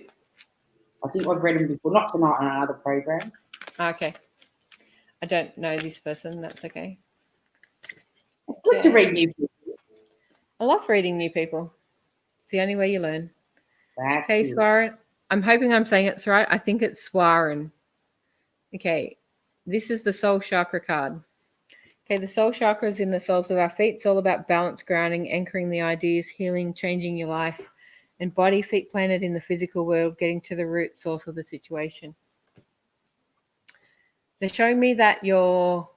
I think I've read them before, not tonight on another program. Okay. I don't know this person. That's okay. Good to read new people. I love reading new people. It's the only way you learn. That's okay, it. Swarin. I'm hoping I'm saying it's right. I think it's Swarin. Okay. This is the soul chakra card. Okay, the soul chakra is in the soles of our feet. It's all about balance, grounding, anchoring the ideas, healing, changing your life, and body, feet planted in the physical world, getting to the root source of the situation. They're showing me that you're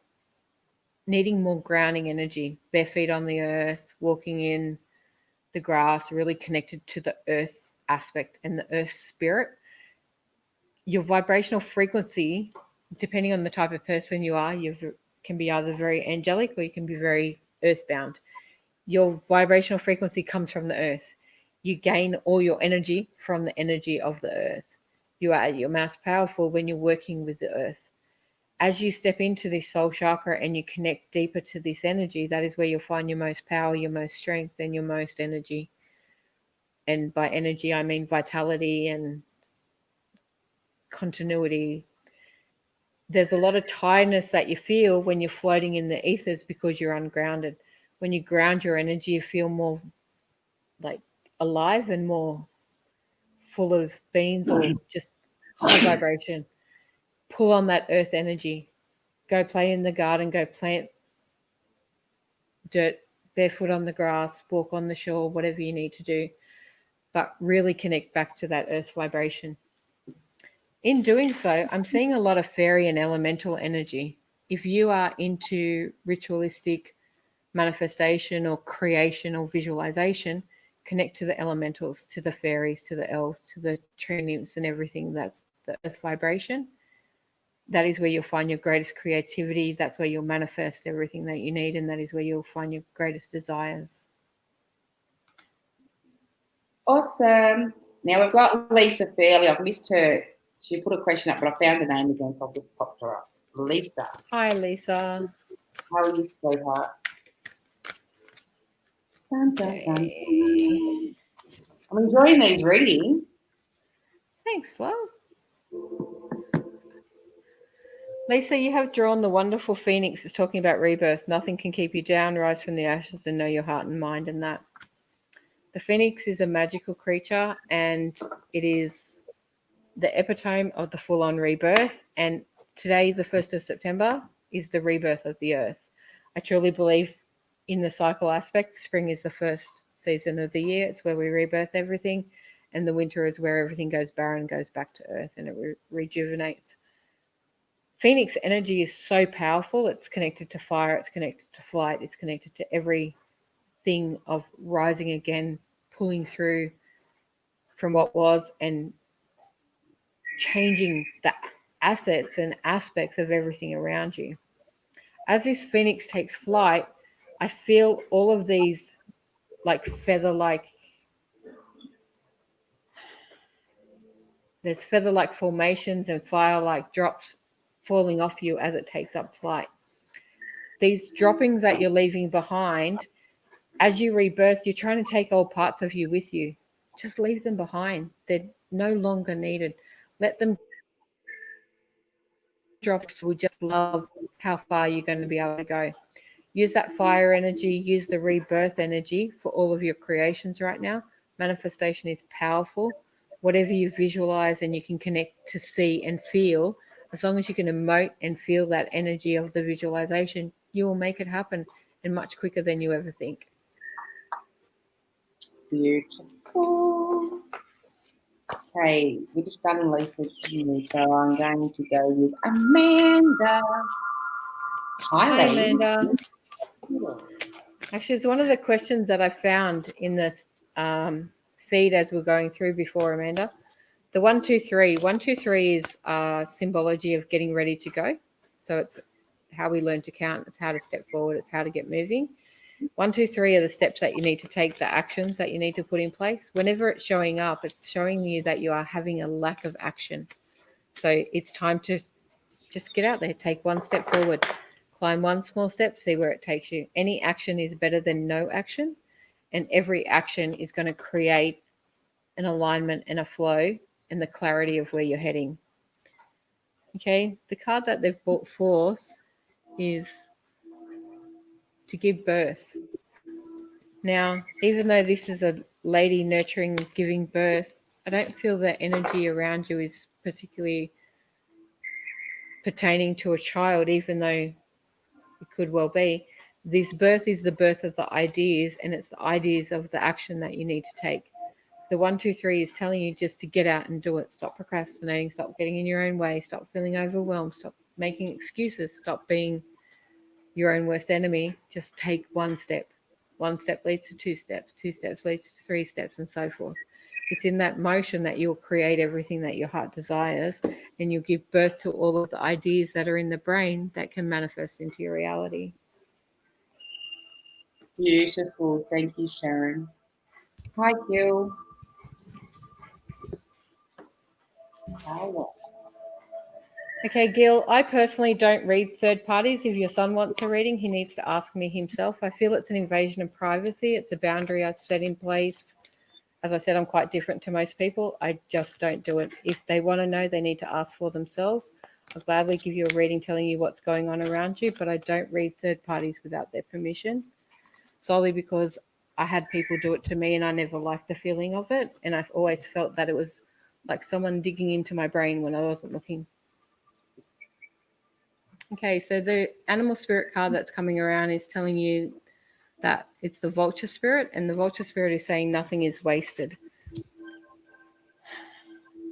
needing more grounding energy, bare feet on the earth, walking in the grass, really connected to the earth aspect and the earth spirit. Your vibrational frequency, depending on the type of person you are, you can be either very angelic or you can be very earthbound. Your vibrational frequency comes from the earth. You gain all your energy from the energy of the earth. You are at your most powerful when you're working with the earth. As you step into this soul chakra and you connect deeper to this energy, that is where you'll find your most power, your most strength, and your most energy. And by energy, I mean vitality and continuity. There's a lot of tiredness that you feel when you're floating in the ethers because you're ungrounded. When you ground your energy, you feel more like alive and more full of beans or just high vibration. Pull on that earth energy. Go play in the garden, go plant dirt, barefoot on the grass, walk on the shore, whatever you need to do. But really connect back to that earth vibration. In doing so, I'm seeing a lot of fairy and elemental energy. If you are into ritualistic manifestation or creation or visualization, connect to the elementals, to the fairies, to the elves, to the tree nymphs and everything that's the earth vibration. That is where you'll find your greatest creativity. That's where you'll manifest everything that you need, and that is where you'll find your greatest desires. Awesome. Now we've got Lisa Fairley. I've missed her. She put a question up, but I found her name again, so I've just popped her up. Lisa. Hi, Lisa. How are you, sweetheart? Dun, dun, dun. Okay. I'm enjoying these readings. Thanks, love. Lisa, you have drawn the wonderful phoenix. It's talking about rebirth. Nothing can keep you down. Rise from the ashes and know your heart and mind in that. The phoenix is a magical creature, and it is the epitome of the full-on rebirth. And today, the 1st of September, is the rebirth of the earth. I truly believe in the cycle aspect. Spring is the first season of the year. It's where we rebirth everything. And the winter is where everything goes barren, goes back to earth, and it rejuvenates. Phoenix energy is so powerful. It's connected to fire. It's connected to flight. It's connected to everything of rising again, pulling through from what was and changing the assets and aspects of everything around you. As this phoenix takes flight, I feel all of these like feather-like, there's feather-like formations and fire-like drops falling off you as it takes up flight. These droppings that you're leaving behind, as you rebirth, you're trying to take all parts of you with you. Just leave them behind. They're no longer needed. Let them drop. We just love how far you're going to be able to go. Use that fire energy, use the rebirth energy for all of your creations right now. Manifestation is powerful. Whatever you visualize and you can connect to see and feel, as long as you can emote and feel that energy of the visualization, you will make it happen, and much quicker than you ever think. Beautiful. Okay, we just done Lisa Jimmy, so I'm going to go with Amanda. Hi, Hi, lady. Amanda. Actually, it's one of the questions that I found in the feed as we're going through before, Amanda. The 1, 2, 3. 1, 2, 3 is symbology of getting ready to go. So it's how we learn to count. It's how to step forward. It's how to get moving. 1, 2, 3 are the steps that you need to take, the actions that you need to put in place. Whenever it's showing up, it's showing you that you are having a lack of action. So it's time to just get out there, take one step forward, climb one small step, see where it takes you. Any action is better than no action, and every action is going to create an alignment and a flow and the clarity of where you're heading. Okay, the card that they've brought forth is to give birth. Now, even though this is a lady nurturing, giving birth, I don't feel that energy around you is particularly pertaining to a child, even though it could well be. This birth is the birth of the ideas, and it's the ideas of the action that you need to take. The 1, 2, 3 is telling you just to get out and do it. Stop procrastinating, stop getting in your own way, stop feeling overwhelmed, stop making excuses, stop being your own worst enemy. Just take one step. One step leads to 2 steps, 2 steps leads to 3 steps, and so forth. It's in that motion that you'll create everything that your heart desires, and you'll give birth to all of the ideas that are in the brain that can manifest into your reality. Beautiful. Thank you, Sharon. Hi, Gil. Hello. Okay, Gil, I personally don't read third parties. If your son wants a reading, he needs to ask me himself. I feel it's an invasion of privacy. It's a boundary I've set in place. As I said, I'm quite different to most people. I just don't do it. If they want to know, they need to ask for themselves. I'll gladly give you a reading telling you what's going on around you, but I don't read third parties without their permission, solely because I had people do it to me and I never liked the feeling of it. And I've always felt that it was like someone digging into my brain when I wasn't looking. Okay, so the animal spirit card that's coming around is telling you that it's the vulture spirit, and the vulture spirit is saying nothing is wasted.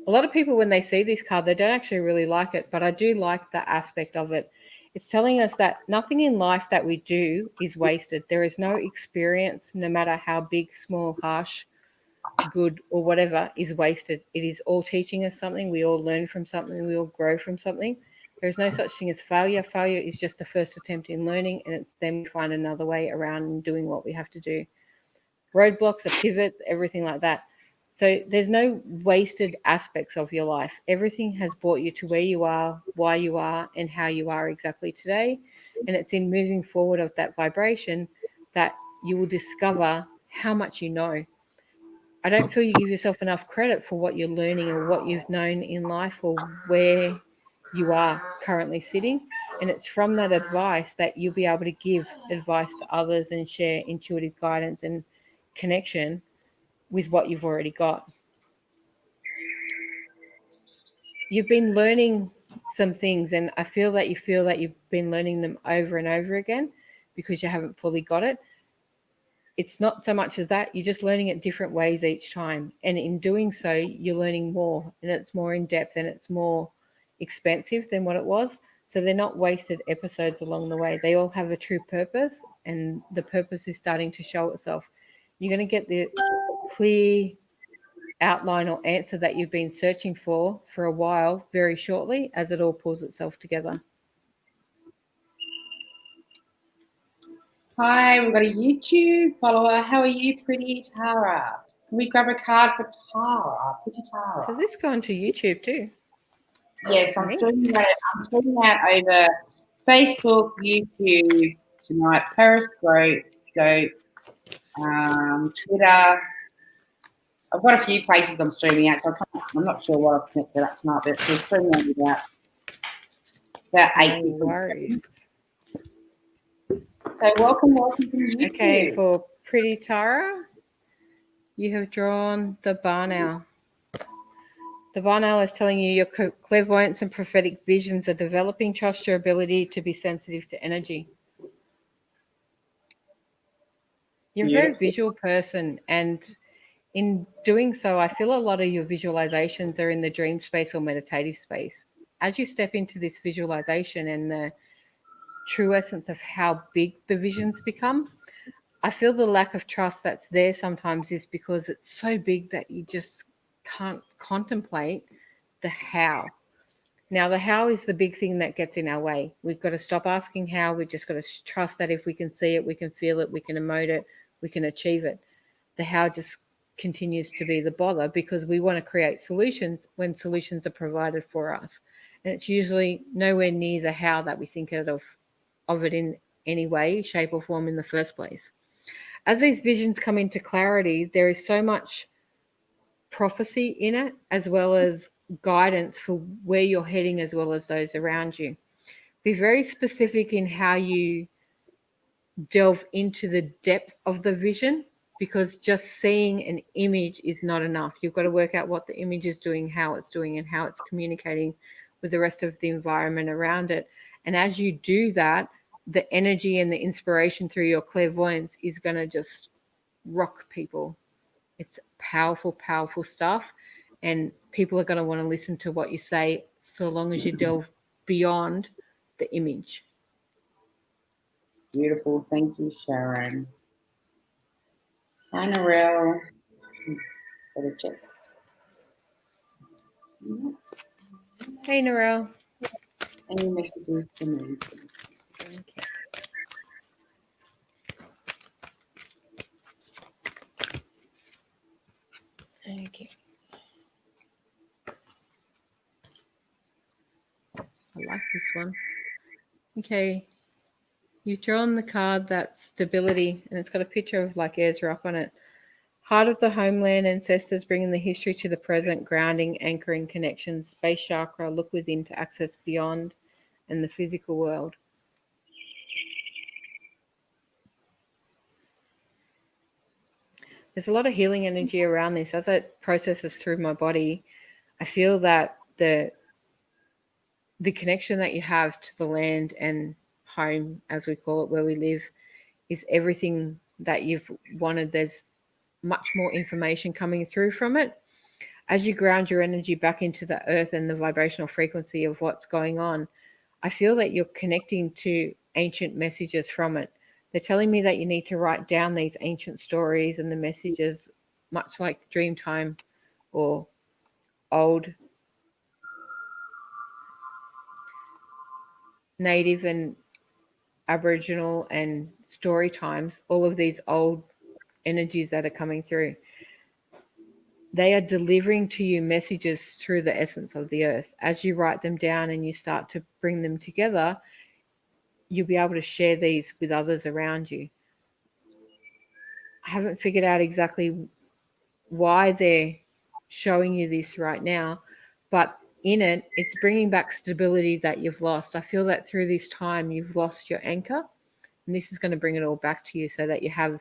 A lot of people, when they see this card, they don't actually really like it, but I do like that aspect of it. It's telling us that nothing in life that we do is wasted. There is no experience, no matter how big, small, harsh, good, or whatever, is wasted. It is all teaching us something. We all learn from something. We all grow from something. There's no such thing as failure. Failure is just the first attempt in learning, and it's then we find another way around and doing what we have to do. Roadblocks are pivots, everything like that. So there's no wasted aspects of your life. Everything has brought you to where you are, why you are, and how you are exactly today. And it's in moving forward of that vibration that you will discover how much you know. I don't feel you give yourself enough credit for what you're learning or what you've known in life or where you are currently sitting. And it's from that advice that you'll be able to give advice to others and share intuitive guidance and connection with what you've already got. You've been learning some things, and I feel that you've been learning them over and over again because you haven't fully got it. It's not so much as that, you're just learning it different ways each time. And in doing so, you're learning more, and it's more in depth and it's more expensive than what it was. So they're not wasted episodes along the way. They all have a true purpose, and the purpose is starting to show itself. You're going to get the clear outline or answer that you've been searching for a while very shortly as it all pulls itself together. Hi, we've got a YouTube follower. How are you, pretty Tara? Can we grab a card for Tara? Pretty Tara. Does this go onto YouTube too? Yes, I'm streaming out over Facebook, YouTube tonight, Periscope, Twitter. I've got a few places I'm streaming out, so I'm not sure what I've connected up tonight, but we're streaming out about 8 different. So welcome from you. Okay, for Pretty Tara, you have drawn the barn owl. The barn owl is telling you your clairvoyance and prophetic visions are developing. Trust your ability to be sensitive to energy. You're a very visual person, and in doing so, I feel a lot of your visualizations are in the dream space or meditative space. As you step into this visualization and the true essence of how big the visions become, I feel the lack of trust that's there sometimes is because it's so big that you just can't contemplate the how. Now, the how is the big thing that gets in our way. We've got to stop asking how. We've just got to trust that if we can see it, we can feel it, we can emote it, we can achieve it. The how just continues to be the bother because we want to create solutions when solutions are provided for us. And it's usually nowhere near the how that we think of it in any way, shape, or form in the first place. As these visions come into clarity, there is so much prophecy in it, as well as guidance for where you're heading, as well as those around you. Be very specific in how you delve into the depth of the vision, because just seeing an image is not enough. You've got to work out what the image is doing, how it's doing, and how it's communicating with the rest of the environment around it. And as you do that, the energy and the inspiration through your clairvoyance is going to just rock people. It's powerful, powerful stuff. And people are going to want to listen to what you say so long as you delve beyond the image. Beautiful. Thank you, Sharon. Hi, Narelle. Better check. Hey, Narelle. Any messages for me? Okay. Okay. I like this one. Okay. You've drawn the card that's stability, and it's got a picture of like Ayers Rock on it. Heart of the homeland, ancestors bringing the history to the present, grounding, anchoring connections. Base chakra, look within to access beyond and the physical world. There's a lot of healing energy around this. As it processes through my body, I feel that the connection that you have to the land and home, as we call it, where we live, is everything that you've wanted. There's much more information coming through from it. As you ground your energy back into the earth and the vibrational frequency of what's going on, I feel that you're connecting to ancient messages from it. They're telling me that you need to write down these ancient stories and the messages, much like Dreamtime or old Native and Aboriginal and story times, all of these old energies that are coming through. They are delivering to you messages through the essence of the earth. As you write them down and you start to bring them together, you'll be able to share these with others around you. I haven't figured out exactly why they're showing you this right now, but in it, it's bringing back stability that you've lost. I feel that through this time, you've lost your anchor, and this is going to bring it all back to you so that you have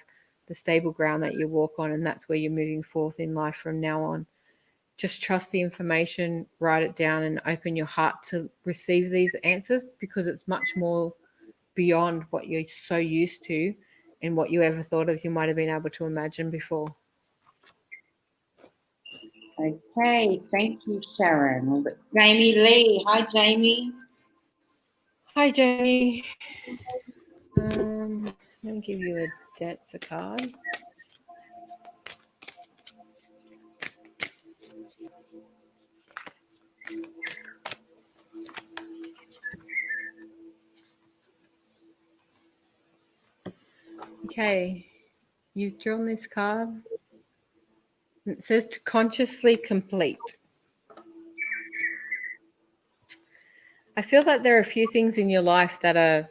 the stable ground that you walk on, and that's where you're moving forth in life from now on. Just trust the information, write it down, and open your heart to receive these answers, because it's much more beyond what you're so used to and what you ever thought of you might have been able to imagine before. Okay, thank you, Sharon. Jamie Lee. Hi, Jamie. Hi, Jamie. Let me give you a Dancer card. Okay, you've drawn this card. It says to consciously complete. I feel that there are a few things in your life that are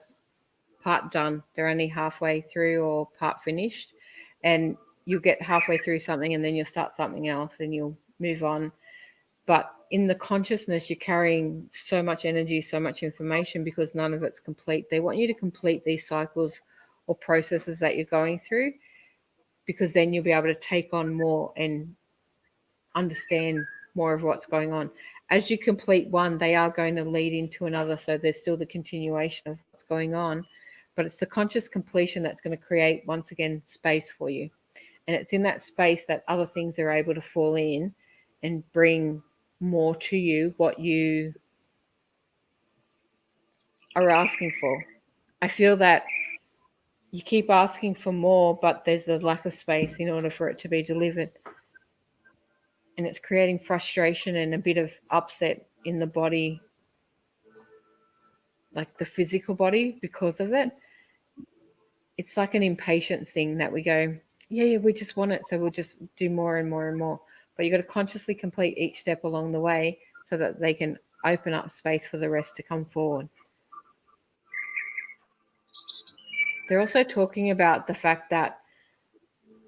part done. They're only halfway through or part finished. And you'll get halfway through something and then you'll start something else and you'll move on. But in the consciousness, you're carrying so much energy, so much information because none of it's complete. They want you to complete these cycles or processes that you're going through, because then you'll be able to take on more and understand more of what's going on. As you complete one, they are going to lead into another. So there's still the continuation of what's going on, but it's the conscious completion that's going to create, once again, space for you. And it's in that space that other things are able to fall in and bring more to you, what you are asking for. I feel that you keep asking for more, but there's a lack of space in order for it to be delivered. And it's creating frustration and a bit of upset in the body, like the physical body, because of it. It's like an impatience thing that we go, yeah, we just want it, so we'll just do more and more and more. But you've got to consciously complete each step along the way so that they can open up space for the rest to come forward. They're also talking about the fact that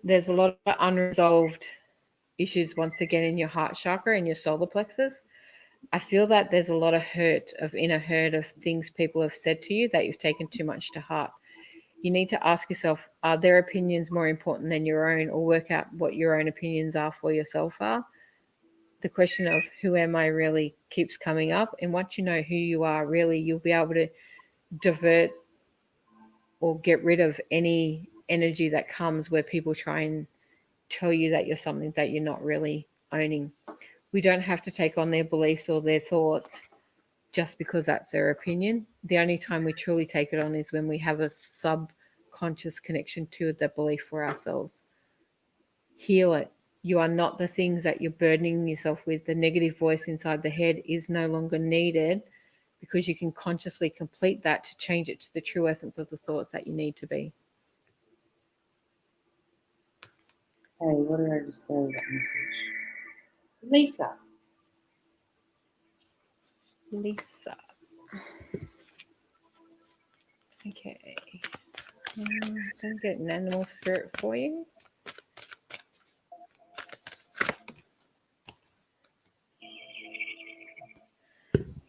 there's a lot of unresolved issues, once again, in your heart chakra and your solar plexus. I feel that there's a lot of inner hurt of things people have said to you that you've taken too much to heart. You need to ask yourself, are their opinions more important than your own, or work out what your own opinions are for yourself are. The question of who am I really keeps coming up. And once you know who you are really, you'll be able to divert or get rid of any energy that comes where people try and tell you that you're something that you're not really owning. We don't have to take on their beliefs or their thoughts just because that's their opinion. The only time we truly take it on is when we have a subconscious connection to the belief for ourselves. Heal it. You are not the things that you're burdening yourself with. The negative voice inside the head is no longer needed, because you can consciously complete that to change it to the true essence of the thoughts that you need to be. Hey, what did I just say with that message? Lisa. Okay. Don't get an animal spirit for you.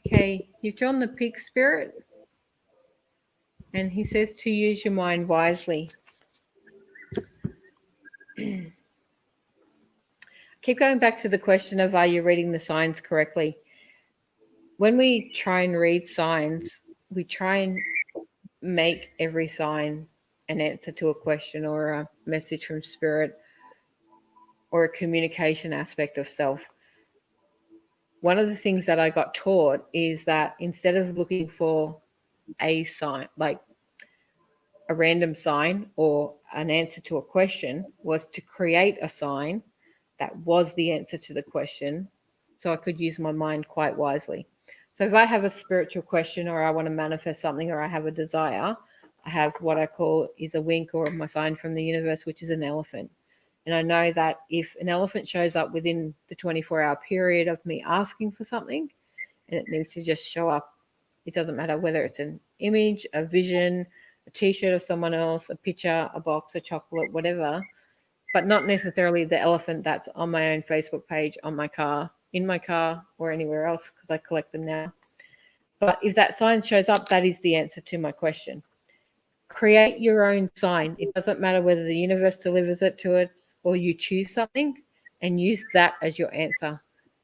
Okay, you've drawn the pig spirit, and he says to use your mind wisely. Keep going back to the question of, are you reading the signs correctly? When we try and read signs, we try and make every sign an answer to a question or a message from spirit or a communication aspect of self. One of the things that I got taught is that instead of looking for a sign, like a random sign or an answer to a question, was to create a sign that was the answer to the question, so I could use my mind quite wisely. So if I have a spiritual question, or I want to manifest something, or I have a desire, I have what I call is a wink, or my sign from the universe, which is an elephant. And I know that if an elephant shows up within the 24-hour period of me asking for something, and it needs to just show up, it doesn't matter whether it's an image, a vision, a t-shirt of someone else, a picture, a box, a chocolate, whatever, but not necessarily the elephant that's on my own Facebook page, on my car, in my car, or anywhere else, because I collect them now. But if that sign shows up, that is the answer to my question. Create your own sign. It doesn't matter whether the universe delivers it to us or you choose something and use that as your answer,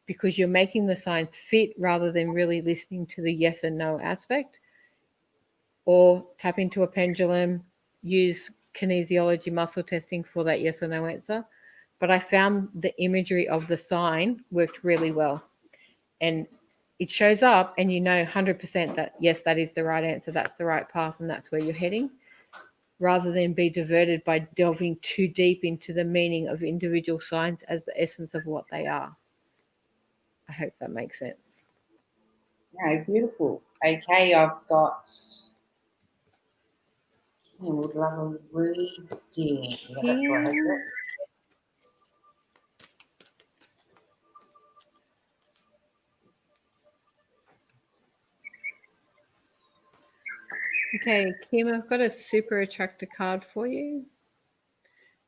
because you're making the signs fit rather than really listening to the yes and no aspect. Or tap into a pendulum, use kinesiology muscle testing for that yes or no answer. But I found the imagery of the sign worked really well. And it shows up and you know 100% that, yes, that is the right answer, that's the right path, and that's where you're heading, rather than be diverted by delving too deep into the meaning of individual signs as the essence of what they are. I hope that makes sense. No, beautiful. Okay, I've got... I would love a reading. Yeah, that's what I got. Okay, Kim, I've got a super attractor card for you.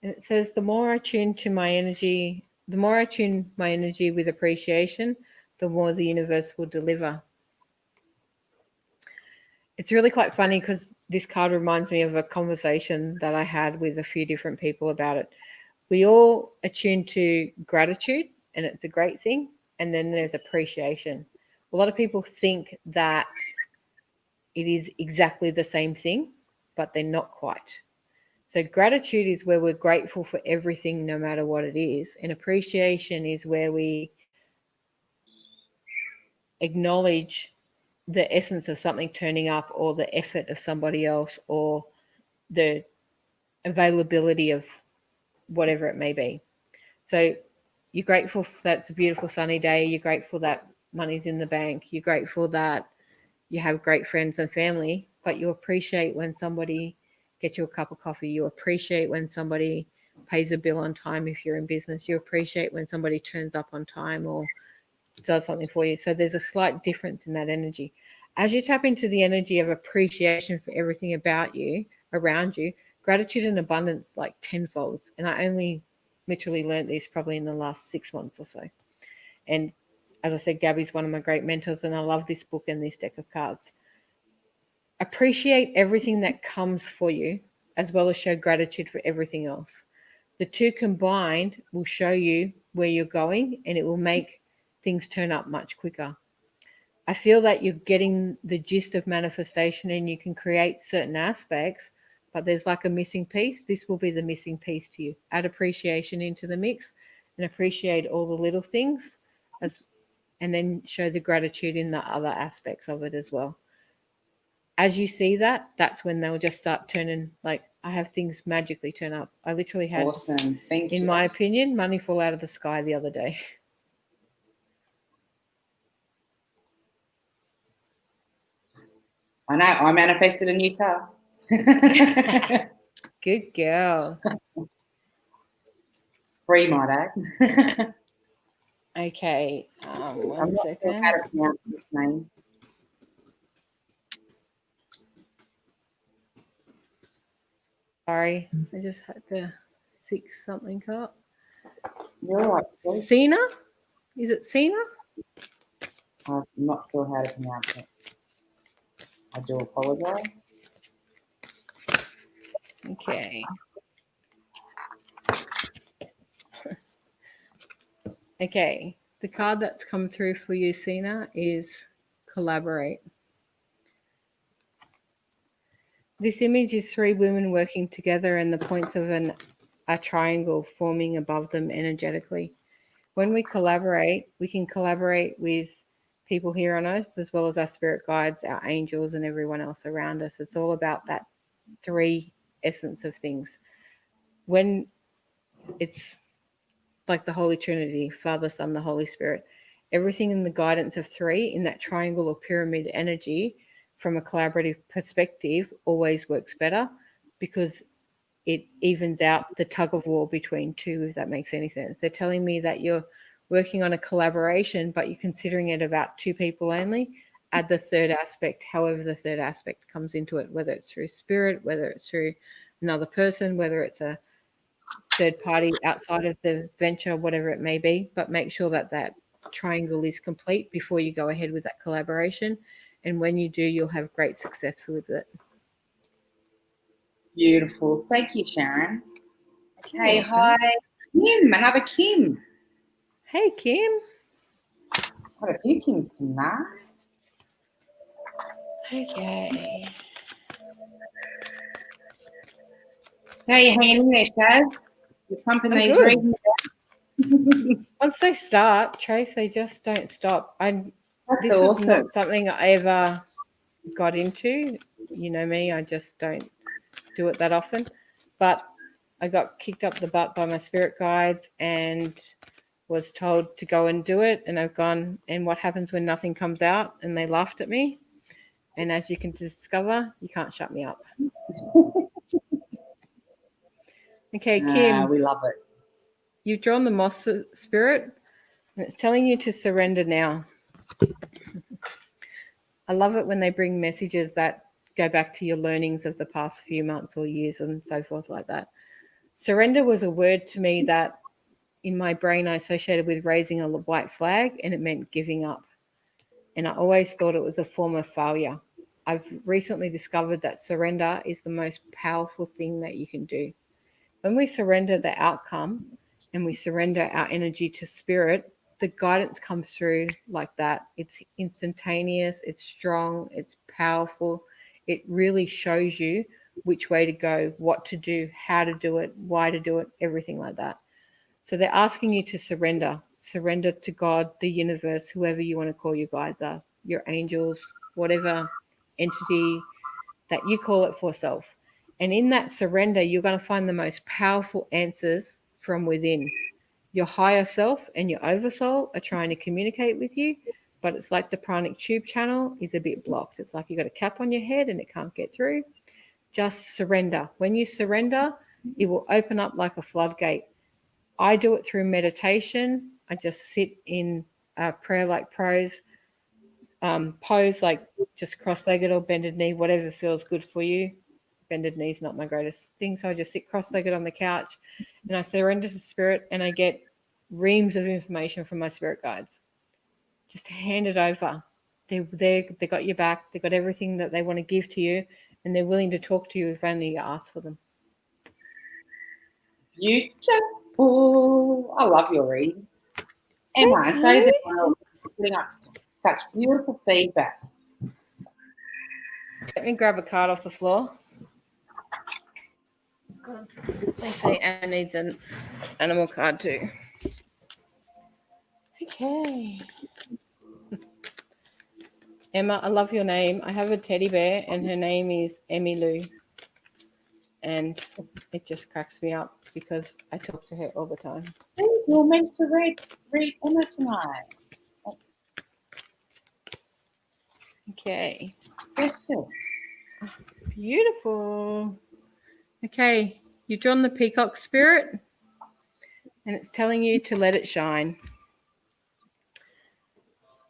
And it says, the more I tune my energy with appreciation, the more the universe will deliver. It's really quite funny because this card reminds me of a conversation that I had with a few different people about it. We all attune to gratitude, and it's a great thing. And then there's appreciation. A lot of people think that it is exactly the same thing, but they're not quite. So gratitude is where we're grateful for everything, no matter what it is. And appreciation is where we acknowledge the essence of something turning up, or the effort of somebody else, or the availability of whatever it may be. So you're grateful that it's a beautiful sunny day. You're grateful that money's in the bank. You're grateful that you have great friends and family, but you appreciate when somebody gets you a cup of coffee. You appreciate when somebody pays a bill on time if you're in business. You appreciate when somebody turns up on time or does something for you. So there's a slight difference in that energy. As you tap into the energy of appreciation for everything about you, around you, gratitude and abundance like tenfolds. And I only literally learned this probably in the last 6 months or so. And as I said, Gabby's one of my great mentors, and I love this book and this deck of cards. Appreciate everything that comes for you, as well as show gratitude for everything else. The two combined will show you where you're going, and it will make things turn up much quicker. I feel that you're getting the gist of manifestation, and you can create certain aspects, but there's like a missing piece. This will be the missing piece to you. Add appreciation into the mix and appreciate all the little things, and then show the gratitude in the other aspects of it as well. As you see that, that's when they'll just start turning, like I have things magically turn up. I literally had, Awesome. Thank you. in my opinion, money fall out of the sky the other day. I know. I manifested a new car. Good girl. Free, might add. Okay, I'm one not second. sure how to pronounce this name. Sorry, I just had to fix something up. You're right. Cina? Is it Cina? I'm not sure how to pronounce it. I do apologise. Okay. Okay, the card that's come through for you, Cina, is collaborate. This image is 3 women working together and the points of a triangle forming above them energetically. When we collaborate, we can collaborate with people here on earth, as well as our spirit guides, our angels, and everyone else around us. It's all about that 3 essence of things. When it's like the Holy Trinity, Father, Son, the Holy Spirit, everything in the guidance of 3 in that triangle or pyramid energy from a collaborative perspective always works better, because it evens out the tug of war between 2, if that makes any sense. They're telling me that you're working on a collaboration, but you're considering it about 2 people only. Add the 3rd aspect, however the 3rd aspect comes into it, whether it's through spirit, whether it's through another person, whether it's a 3rd party outside of the venture, whatever it may be. But make sure that that triangle is complete before you go ahead with that collaboration. And when you do, you'll have great success with it. Beautiful. Thank you, Sharon. Okay, hi, Kim. Another Kim. Hey, Kim. Got a few Kims tonight. Okay. How are you hanging in there, Shaz? You're pumping I'm these good. readings out. Once they start, Trace, they just don't stop. This awesome. was not something I ever got into. You know me, I just don't do it that often. But I got kicked up the butt by my spirit guides and was told to go and do it. And I've gone, and what happens when nothing comes out? And they laughed at me. And as you can discover, you can't shut me up. Okay, Kim. We love it. You've drawn the moss spirit, and it's telling you to surrender now. I love it when they bring messages that go back to your learnings of the past few months or years and so forth like that. Surrender was a word to me that in my brain I associated with raising a white flag, and it meant giving up. And I always thought it was a form of failure. I've recently discovered that surrender is the most powerful thing that you can do. When we surrender the outcome and we surrender our energy to spirit, the guidance comes through like that. It's instantaneous, it's strong, it's powerful. It really shows you which way to go, what to do, how to do it, why to do it, everything like that. So they're asking you to surrender to God, the universe, whoever you want to call your guides are, your angels, whatever entity that you call it for self. And in that surrender, you're going to find the most powerful answers from within. Your higher self and your oversoul are trying to communicate with you, but it's like the pranic tube channel is a bit blocked. It's like you got a cap on your head and it can't get through. Just surrender. When you surrender, it will open up like a floodgate. I do it through meditation. I just sit in a prayer-like pose, like just cross-legged or bended knee, whatever feels good for you. Bended knee is not my greatest thing, so I just sit cross-legged on the couch and I surrender to spirit, and I get reams of information from my spirit guides. Just hand it over. They got your back. They got everything that they want to give to you, and they're willing to talk to you if only you ask for them. Beautiful. I love your reading. Emma, Thanks, so does Lou. everyone else putting up such beautiful feedback. Let me grab a card off the floor. They say Anna needs an animal card too. Okay. Emma, I love your name. I have a teddy bear and her name is Emmy Lou. And it just cracks me up because I talk to her all the time. You're meant to read Emma tonight. Okay. Crystal. Beautiful. Okay, you've drawn the peacock spirit and it's telling you to let it shine.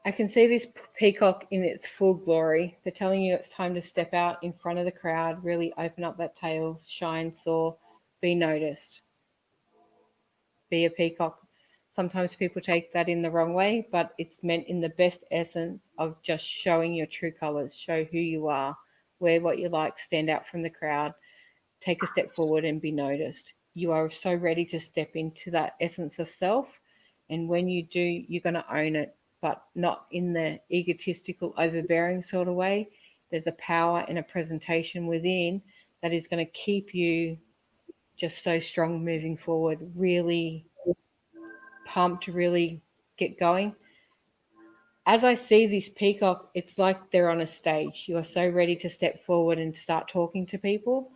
I can see this peacock in its full glory. They're telling you it's time to step out in front of the crowd, really open up that tail, shine, soar, be noticed. Be a peacock. Sometimes people take that in the wrong way, but it's meant in the best essence of just showing your true colors, show who you are, wear what you like, stand out from the crowd, take a step forward and be noticed. You are so ready to step into that essence of self. And when you do, you're going to own it, but not in the egotistical, overbearing sort of way. There's a power and a presentation within that is going to keep you just so strong moving forward, really pumped, really get going. As I see this peacock, it's like they're on a stage. You are so ready to step forward and start talking to people,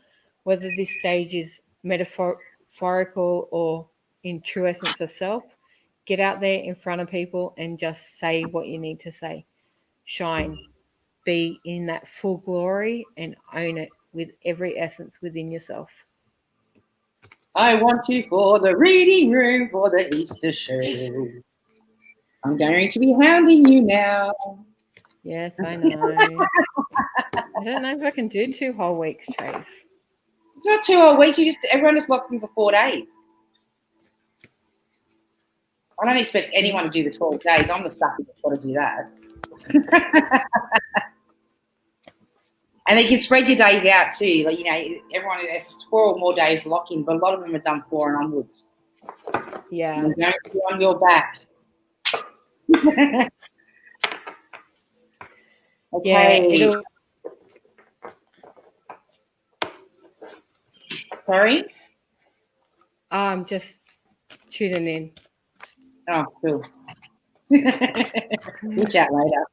whether this stage is metaphorical or in true essence of self. Get out there in front of people and just say what you need to say. Shine, be in that full glory and own it with every essence within yourself. I want you for the reading room for the Easter show. I'm going to be hounding you now. Yes, I know. I don't know if I can do 2 whole weeks, Trace. It's not 2 whole weeks. Everyone just locks in for 4 days. I don't expect anyone to do the 12 days. I'm the sucker that's got to do that. And they can spread your days out too. Like, everyone has 4 or more days lock in, but a lot of them are done 4 and onwards. Yeah. And don't be on your back. Okay. Yeah, Sorry? I'm just tuning in. Oh, cool. We'll chat later.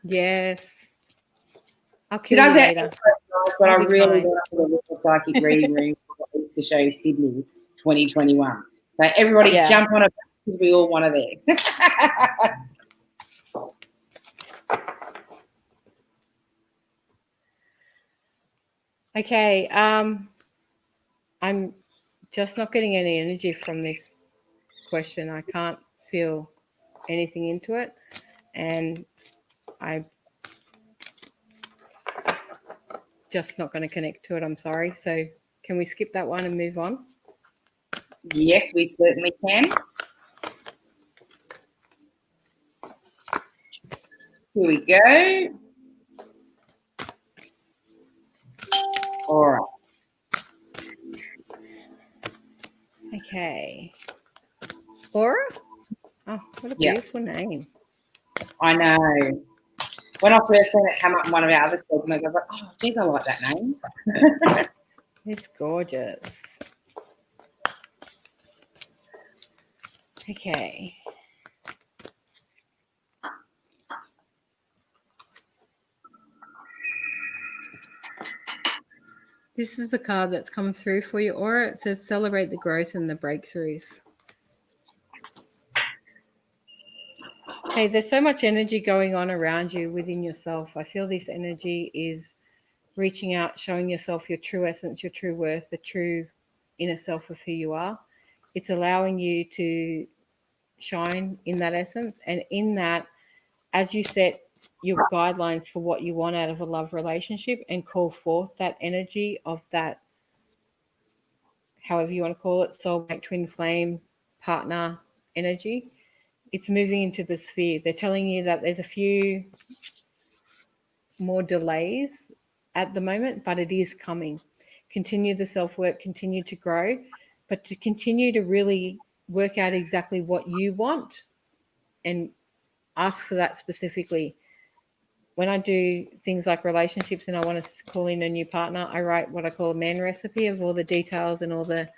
Yes. I'll kill you later. But I really want to do a little psychic reading room for the show Sydney 2021. So everybody jump on it because we all want to there. Okay. I'm just not getting any energy from this question. I can't feel anything into it. And I'm just not going to connect to it. I'm sorry. So can we skip that one and move on? Yes, we certainly can. Here we go. All right. Okay. Laura? Oh, what a Yeah. beautiful name. I know. When I first seen it come up in one of our other segments, I was like, oh, geez, I like that name. It's gorgeous. Okay. This is the card that's come through for your aura. It says celebrate the growth and the breakthroughs. Okay, there's so much energy going on around you within yourself. I feel this energy is reaching out, showing yourself your true essence, your true worth, the true inner self of who you are. It's allowing you to shine in that essence. And in that, as you set your guidelines for what you want out of a love relationship and call forth that energy of that, however you want to call it, soulmate, twin flame, partner energy, it's moving into the sphere. They're telling you that there's a few more delays at the moment, but it is coming. Continue the self-work, continue to grow, but to continue to really work out exactly what you want and ask for that specifically. When I do things like relationships and I want to call in a new partner, I write what I call a man recipe of all the details and all the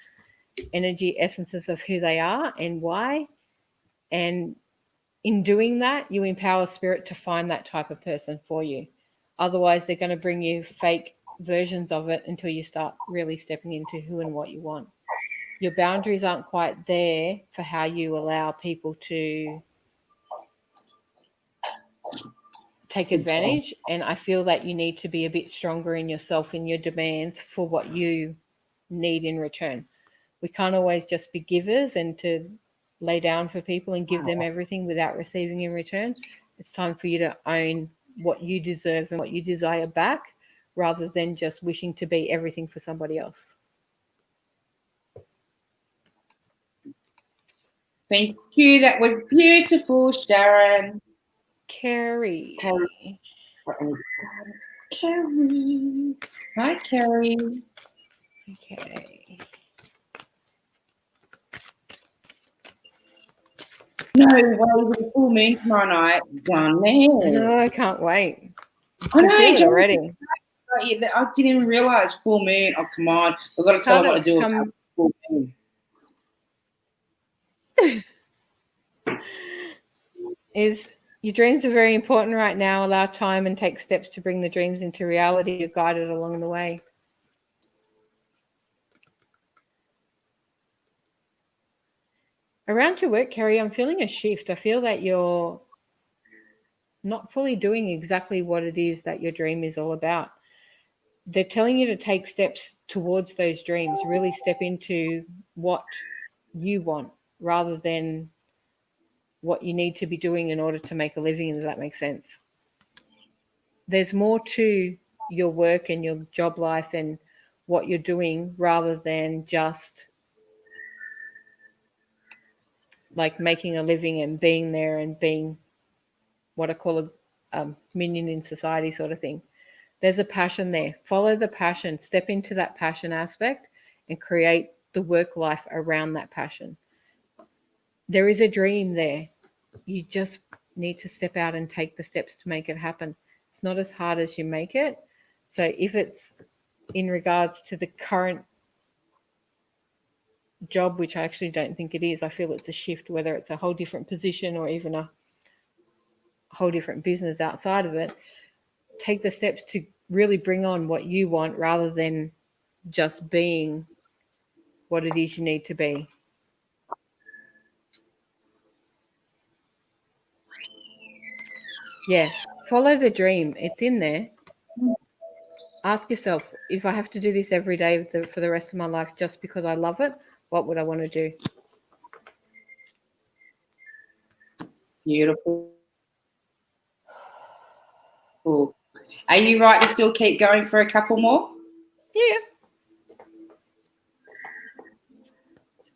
energy essences of who they are and why. And in doing that, you empower spirit to find that type of person for you. Otherwise, they're going to bring you fake versions of it until you start really stepping into who and what you want. Your boundaries aren't quite there for how you allow people to take advantage. And I feel that you need to be a bit stronger in yourself, in your demands for what you need in return. We can't always just be givers and to lay down for people and give them everything without receiving in return. It's time for you to own what you deserve and what you desire back, rather than just wishing to be everything for somebody else. Thank you. That was beautiful, Sharon. Carrie. Carrie. Hi, Carrie. Okay. No way, with a full moon tomorrow night. Done there. No, I can't wait. I know, feel it already. I didn't even realise full moon. Oh, come on. We've got to tell them what to do about full moon. Is your dreams are very important right now. Allow time and take steps to bring the dreams into reality. You're guided along the way. Around your work, Carrie, I'm feeling a shift. I feel that you're not fully doing exactly what it is that your dream is all about. They're telling you to take steps towards those dreams, really step into what you want rather than what you need to be doing in order to make a living. Does that make sense? There's more to your work and your job life and what you're doing rather than just like making a living and being there and being what I call a minion in society sort of thing. There's a passion there. Follow the passion. Step into that passion aspect and create the work life around that passion. There is a dream there. You just need to step out and take the steps to make it happen. It's not as hard as you make it. So if it's in regards to the current job, which I actually don't think it is, I feel it's a shift, whether it's a whole different position or even a whole different business outside of it. Take the steps to really bring on what you want rather than just being what it is you need to be. Yeah, follow the dream. It's in there. Ask yourself, if I have to do this every day for the rest of my life just because I love it, what would I want to do? Beautiful. Cool. Are you right to still keep going for a couple more? Yeah.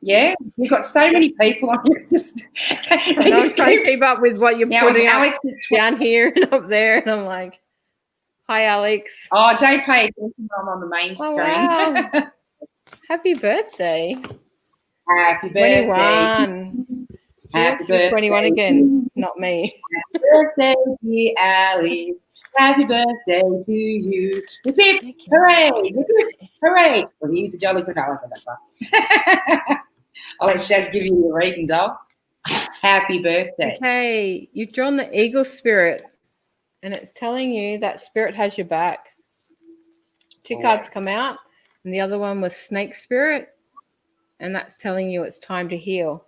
Yeah, we've got so many people on this. I was trying to keep up with what you're putting up down here and up there, and I'm like, Hi, Alex. Oh, don't pay attention while I'm on the main Oh, screen. wow. Happy birthday. Happy birthday. 21. She wants to be 21 again, not me. Happy birthday, dear Ali. Happy birthday to you. Hip, hip, hooray. Hip, hip, hooray. Well, use the jolly good for that one. I'll let Shaz give you a reading, doll. Happy birthday. Okay, you've drawn the eagle spirit, and it's telling you that spirit has your back. Two cards come out, and the other one was snake spirit, and that's telling you it's time to heal.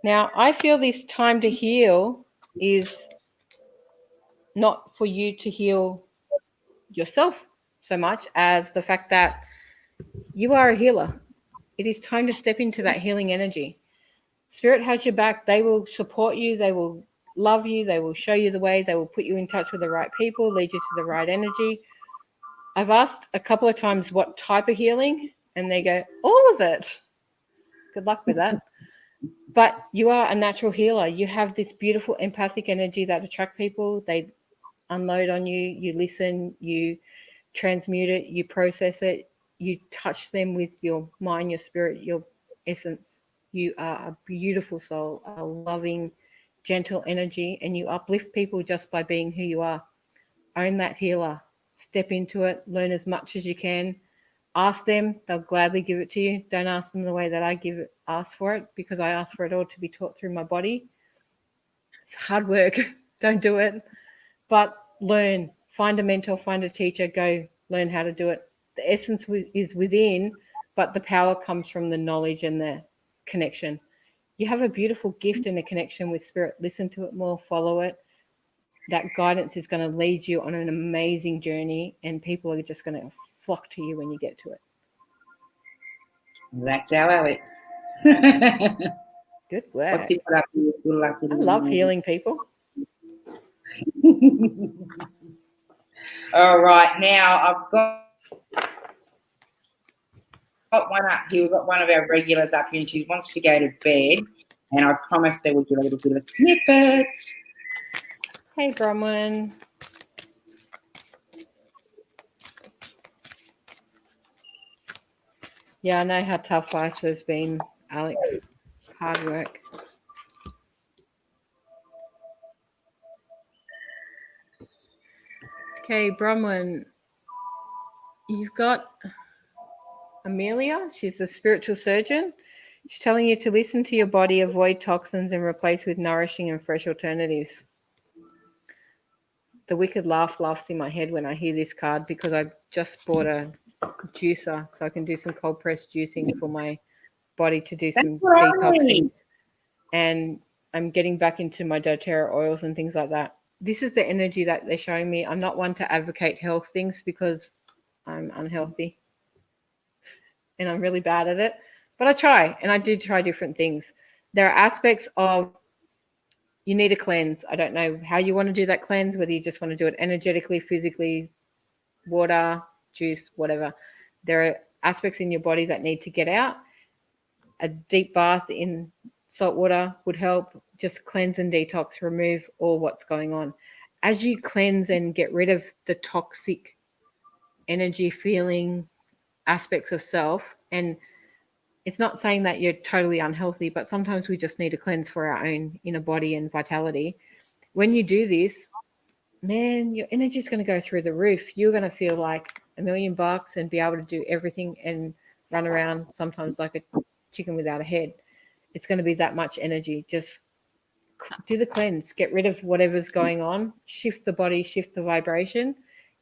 Now, I feel this time to heal is not for you to heal yourself so much as the fact that you are a healer. It is time to step into that healing energy. Spirit has your back. They will support you. They will love you. They will show you the way. They will put you in touch with the right people, lead you to the right energy. I've asked a couple of times what type of healing, and they go, all of it. Good luck with that. But you are a natural healer. You have this beautiful empathic energy that attracts people. They unload on you. You listen. You transmute it. You process it. You touch them with your mind, your spirit, your essence. You are a beautiful soul, a loving, gentle energy, and you uplift people just by being who you are. Own that healer. Step into it. Learn as much as you can. Ask them. They'll gladly give it to you. Don't ask them the way that I ask for it, because I ask for it all to be taught through my body. It's hard work. Don't do it. But learn. Find a mentor. Find a teacher. Go learn how to do it. The essence is within, but the power comes from the knowledge and the connection. You have a beautiful gift and a connection with spirit. Listen to it more. Follow it. That guidance is going to lead you on an amazing journey, and people are just going to flock to you when you get to it. That's our Alex. Good work. What's he put up with? Good luck. I love healing people. All right, now I've got one up here. We've got one of our regulars up here, and she wants to go to bed, and I promised her we'd give a little bit of a snippet. Hey, Bronwyn. Yeah, I know how tough life has been, Alex. It's hard work. Okay, Bronwyn, you've got Amelia. She's the spiritual surgeon. She's telling you to listen to your body, avoid toxins, and replace with nourishing and fresh alternatives. The wicked laugh laughs in my head when I hear this card, because I just bought a juicer so I can do some cold press juicing for my body to do some detoxing. And I'm getting back into my doTERRA oils and things like that. This is the energy that they're showing me. I'm not one to advocate health things because I'm unhealthy and I'm really bad at it, but I try, and I do try different things. There are aspects of you need a cleanse. I don't know how you want to do that cleanse, whether you just want to do it energetically, physically, water, juice, whatever. There are aspects in your body that need to get out. A deep bath in salt water would help. Just cleanse and detox, remove all what's going on. As you cleanse and get rid of the toxic energy, feeling, aspects of self, and it's not saying that you're totally unhealthy, but sometimes we just need a cleanse for our own inner body and vitality. When you do this, man, your energy is going to go through the roof. You're going to feel like $1,000,000 and be able to do everything and run around sometimes like a chicken without a head. It's going to be that much energy. Just do the cleanse, get rid of whatever's going on, shift the body, shift the vibration,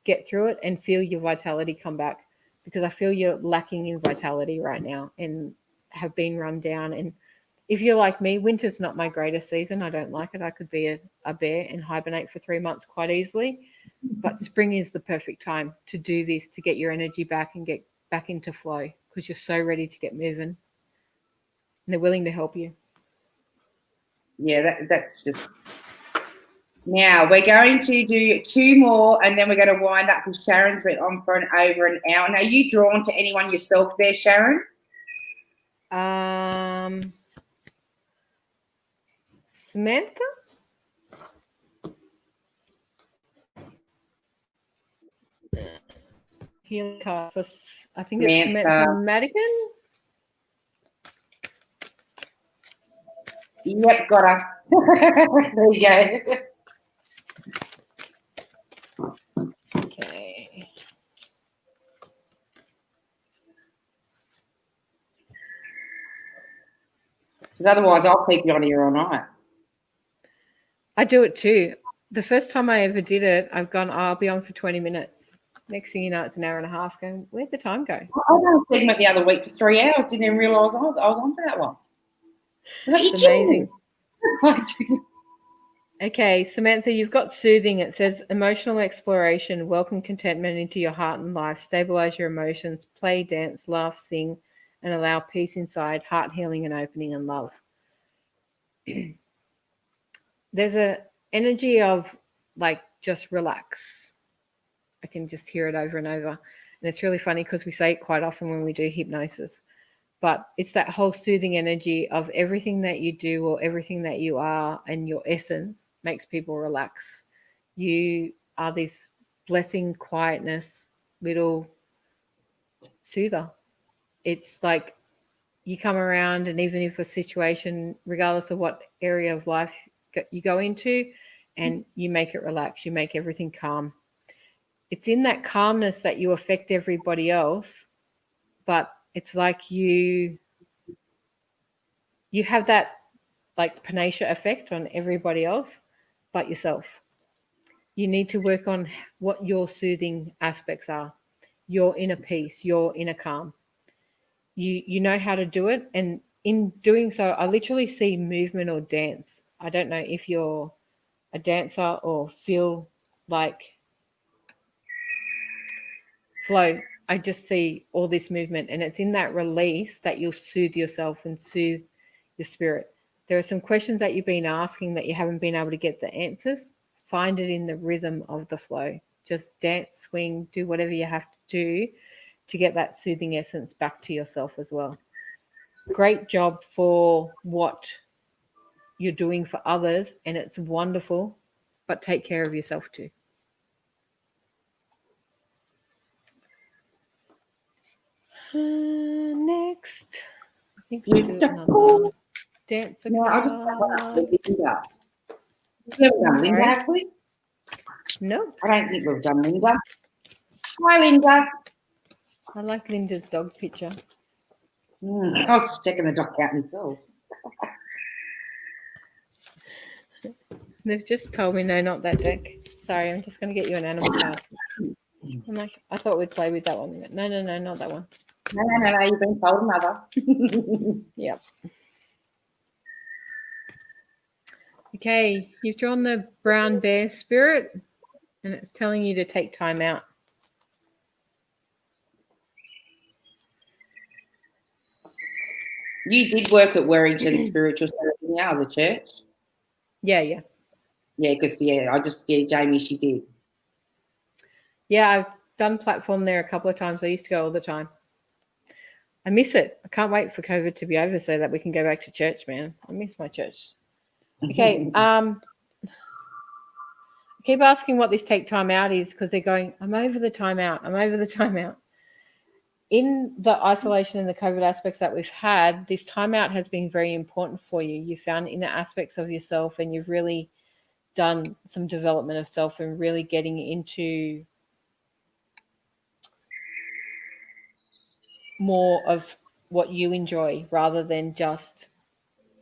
get through it, and feel your vitality come back. Because I feel you're lacking in vitality right now and have been run down. And if you're like me, winter's not my greatest season. I don't like it. I could be a bear and hibernate for 3 months quite easily. But spring is the perfect time to do this, to get your energy back and get back into flow, because you're so ready to get moving. And they're willing to help you. Yeah, that's just... Now, we're going to do 2 more, and then we're going to wind up because Sharon's been on for over an hour. Now, are you drawn to anyone yourself there, Sharon? Samantha? healing card for, I think it's Samantha. Samantha Madigan. Yep, got her. There you go. Okay. Because otherwise I'll keep you on here all night. I do it too. The first time I ever did it, I've gone, I'll be on for 20 minutes. Next thing you know, it's an hour and a half going, where'd the time go? I done a segment the other week for 3 hours, didn't even realise I was on for that one. It's amazing. Okay, Samantha, you've got soothing. It says emotional exploration, welcome contentment into your heart and life, stabilize your emotions, play, dance, laugh, sing, and allow peace inside, heart healing and opening and love. There's a energy of like just relax. I can just hear it over and over. And it's really funny because we say it quite often when we do hypnosis. But it's that whole soothing energy of everything that you do or everything that you are and your essence makes people relax. You are this blessing, quietness, little soother. It's like you come around, and even if a situation, regardless of what area of life you go into, and you make it relax, you make everything calm. It's in that calmness that you affect everybody else, but it's like you have that like panacea effect on everybody else but yourself. You need to work on what your soothing aspects are, your inner peace, your inner calm. You know how to do it, and in doing so, I literally see movement or dance. I don't know if you're a dancer or feel like flow. I just see all this movement, and it's in that release that you'll soothe yourself and soothe your spirit. There are some questions that you've been asking that you haven't been able to get the answers. Find it in the rhythm of the flow. Just dance, swing, do whatever you have to do to get that soothing essence back to yourself as well. Great job for what you're doing for others, and it's wonderful, but take care of yourself too. Next, I think we'll do another dancer No, card. I just Linda. We've never done Linda, have we? No. I don't think we've done Linda. Hi, Linda. I like Linda's dog picture. I was checking the dog out myself. They've just told me no, not that deck. Sorry, I'm just going to get you an animal card. I'm like, I thought we'd play with that one. No, not that one. No, you've been told another. Yep. Okay, you've drawn the brown bear spirit, and it's telling you to take time out. You did work at Warrington Spiritual Centre, didn't you, the church? Yeah. Yeah, because, Jamie, she did. Yeah, I've done platform there a couple of times. I used to go all the time. I miss it. I can't wait for COVID to be over so that we can go back to church, man. I miss my church. Okay. I keep asking what this take time out is because they're going, I'm over the time out. I'm over the time out. In the isolation and the COVID aspects that we've had, this time out has been very important for you. You found inner aspects of yourself, and you've really done some development of self and really getting into more of what you enjoy rather than just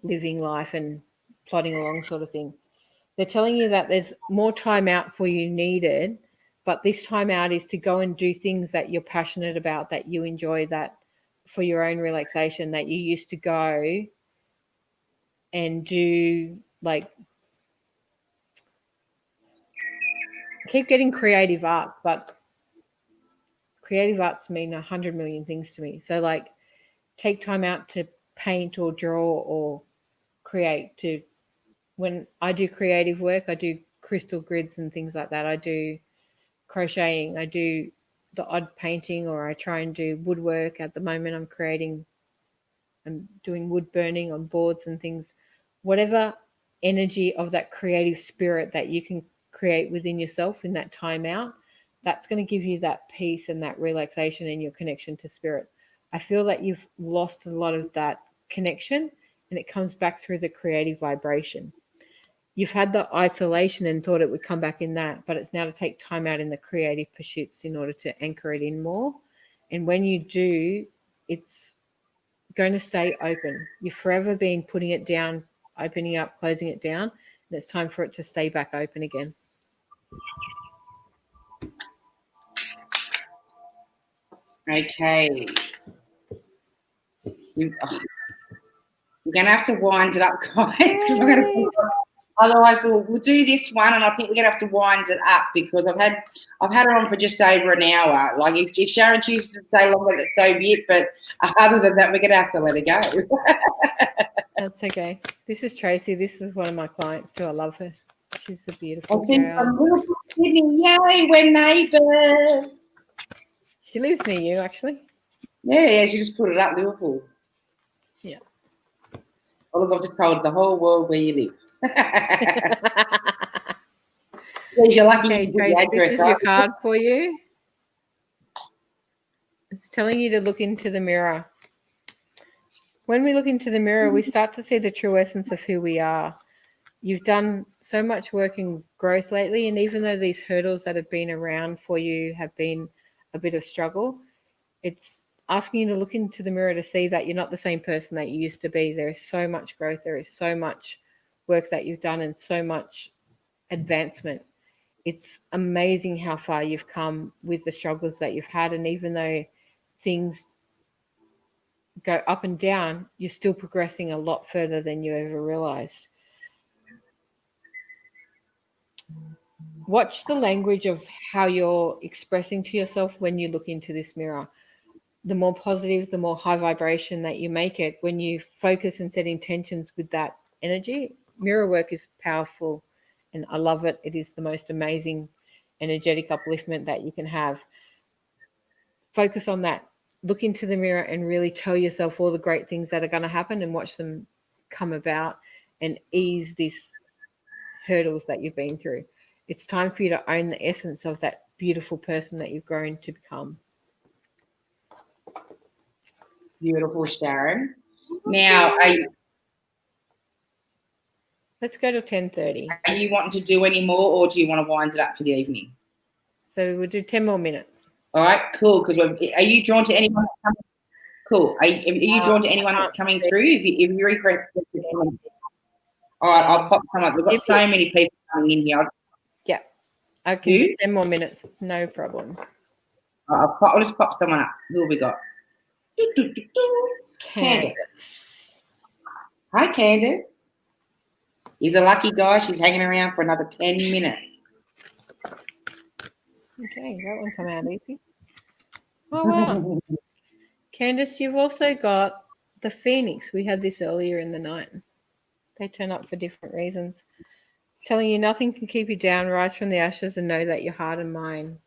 living life and plodding along sort of thing. They're telling you that there's more time out for you needed, but this time out is to go and do things that you're passionate about, that you enjoy, that for your own relaxation, that you used to go and do, like, keep getting creative art, but creative arts mean 100 million things to me. So, like, take time out to paint or draw or create. To when I do creative work, I do crystal grids and things like that. I do crocheting. I do the odd painting, or I try and do woodwork. At the moment, I'm doing wood burning on boards and things. Whatever energy of that creative spirit that you can create within yourself in that time out, that's going to give you that peace and that relaxation in your connection to spirit. I feel that you've lost a lot of that connection, and it comes back through the creative vibration. You've had the isolation and thought it would come back in that, but it's now to take time out in the creative pursuits in order to anchor it in more. And when you do, it's going to stay open. You've forever been putting it down, opening up, closing it down, and it's time for it to stay back open again. Okay. You're going to have to wind it up, guys, because I'm going to. Otherwise, we'll do this one, and I think we're going to have to wind it up because I've had her on for just over an hour. Like if Sharon chooses to stay longer, that's so be it. But other than that, we're going to have to let her go. That's okay. This is Tracy. This is one of my clients too. I love her. She's a beautiful I girl. Yay, we're neighbours. She lives near you, actually. Yeah, she just put it up, Liverpool. Yeah. Oh, look, I've just told the whole world where you live. You're lucky. Okay, Trace, this is your card for you. It's telling you to look into the mirror. When we look into the mirror, we start to see the true essence of who we are. You've done so much work in growth lately, and even though these hurdles that have been around for you have been a bit of struggle, it's asking you to look into the mirror to see that you're not the same person that you used to be. There is so much growth. There is so much work that you've done and so much advancement. It's amazing how far you've come with the struggles that you've had. And even though things go up and down, you're still progressing a lot further than you ever realized. Watch the language of how you're expressing to yourself when you look into this mirror. The more positive, the more high vibration that you make it. When you focus and set intentions with that energy, mirror work is powerful, and I love it. It is the most amazing energetic upliftment that you can have. Focus on that. Look into the mirror and really tell yourself all the great things that are going to happen and watch them come about and ease these hurdles that you've been through. It's time for you to own the essence of that beautiful person that you've grown to become. Beautiful, Sharon. Now, let's go to 10:30. Are you wanting to do any more, or do you want to wind it up for the evening? So we'll do 10 more minutes. All right, cool. Because are you drawn to anyone? Cool. Are you drawn to anyone that's coming through? If you refresh. All right, I'll pop some up. We've got so many people coming in here. Yeah. Okay, 10 more minutes. No problem. I'll just pop someone up. Who have we got? Candace. Hi, Candace. He's a lucky guy. She's hanging around for another 10 minutes. Okay, that one come out easy. Oh, wow. Candace, you've also got the Phoenix. We had this earlier in the night. They turn up for different reasons. It's telling you nothing can keep you down. Rise from the ashes and know that your heart and mind.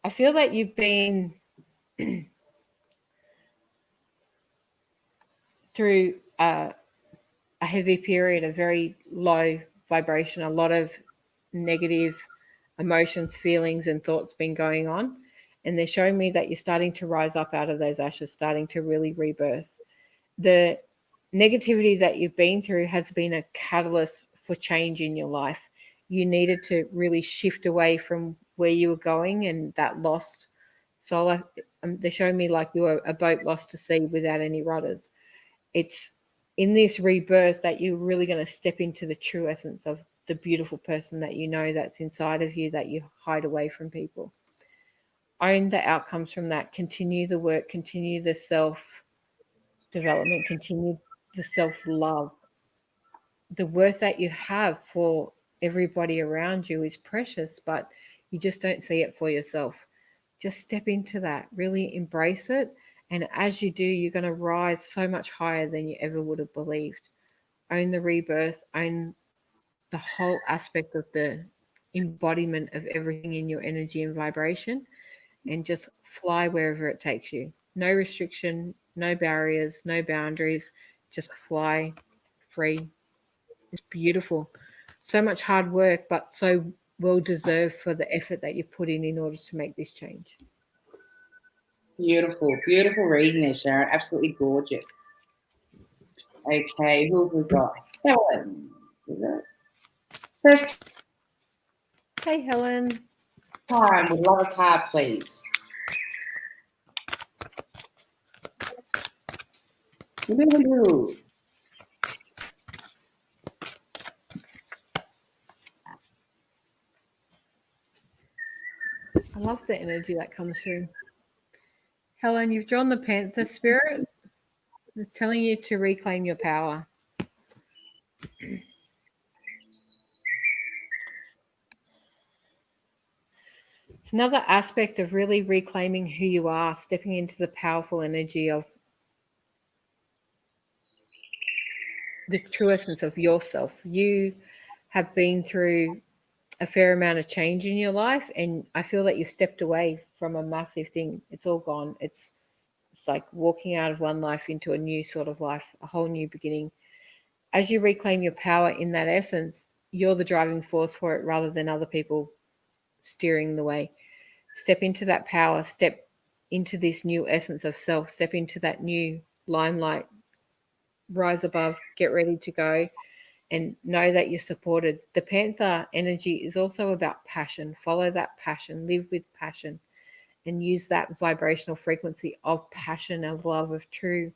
I feel that you've been through a heavy period, a very low vibration, a lot of negative emotions, feelings, and thoughts been going on. And they're showing me that you're starting to rise up out of those ashes, starting to really rebirth. The negativity that you've been through has been a catalyst for change in your life. You needed to really shift away from where you were going and that lost soul. They're showing me like you were a boat lost to sea without any rudders. It's in this rebirth that you're really going to step into the true essence of the beautiful person that you know that's inside of you, that you hide away from people. Own the outcomes from that. Continue the work, continue the self-development, continue the self-love. The worth that you have for everybody around you is precious, but you just don't see it for yourself. Just step into that, really embrace it. And as you do, you're going to rise so much higher than you ever would have believed. Own the rebirth, own the whole aspect of the embodiment of everything in your energy and vibration, and just fly wherever it takes you. No restriction, no barriers, no boundaries, just fly free. It's beautiful. So much hard work, but so well deserved for the effort that you put in order to make this change. Beautiful, beautiful reading there, Sharon. Absolutely gorgeous. Okay, who have we got? Helen. Is it? First Hey, Helen. time, would love a card, please. Woo-hoo. I love the energy that comes through. Helen, you've drawn the Panther spirit. It's telling you to reclaim your power. It's another aspect of really reclaiming who you are, stepping into the powerful energy of the true essence of yourself. You have been through a fair amount of change in your life, and I feel that you've stepped away from a massive thing. It's all gone. It's like walking out of one life into a new sort of life, a whole new beginning. As you reclaim your power in that essence, you're the driving force for it rather than other people steering the way. Step into that power, step into this new essence of self, step into that new limelight, rise above, get ready to go, and know that you're supported. The Panther energy is also about passion. Follow that passion, live with passion, and use that vibrational frequency of passion, of love, of true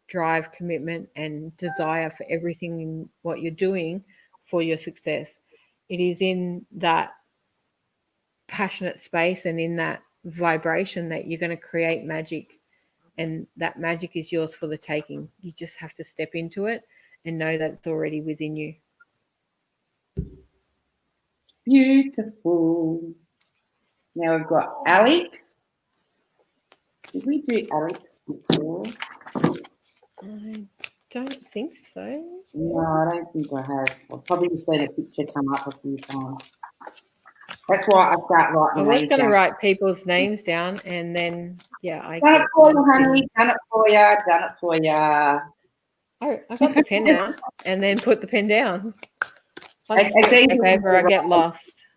drive, commitment, and desire for everything in what you're doing for your success. It is in that passionate space and in that vibration that you're going to create magic, and that magic is yours for the taking. You just have to step into it and know that it's already within you. Beautiful. Now we've got Alex. Did we do Alex before? I don't think so. No, I don't think I have. I've probably just seen a picture come up a few times. That's why I start writing I was names going to down. write people's names down, and then I Done it get for you, lost in- honey. Done it for you. Done it for you. Oh, I got the pen out and then put the pen down. Fun It's spirit easier take for over. me I to get write- lost.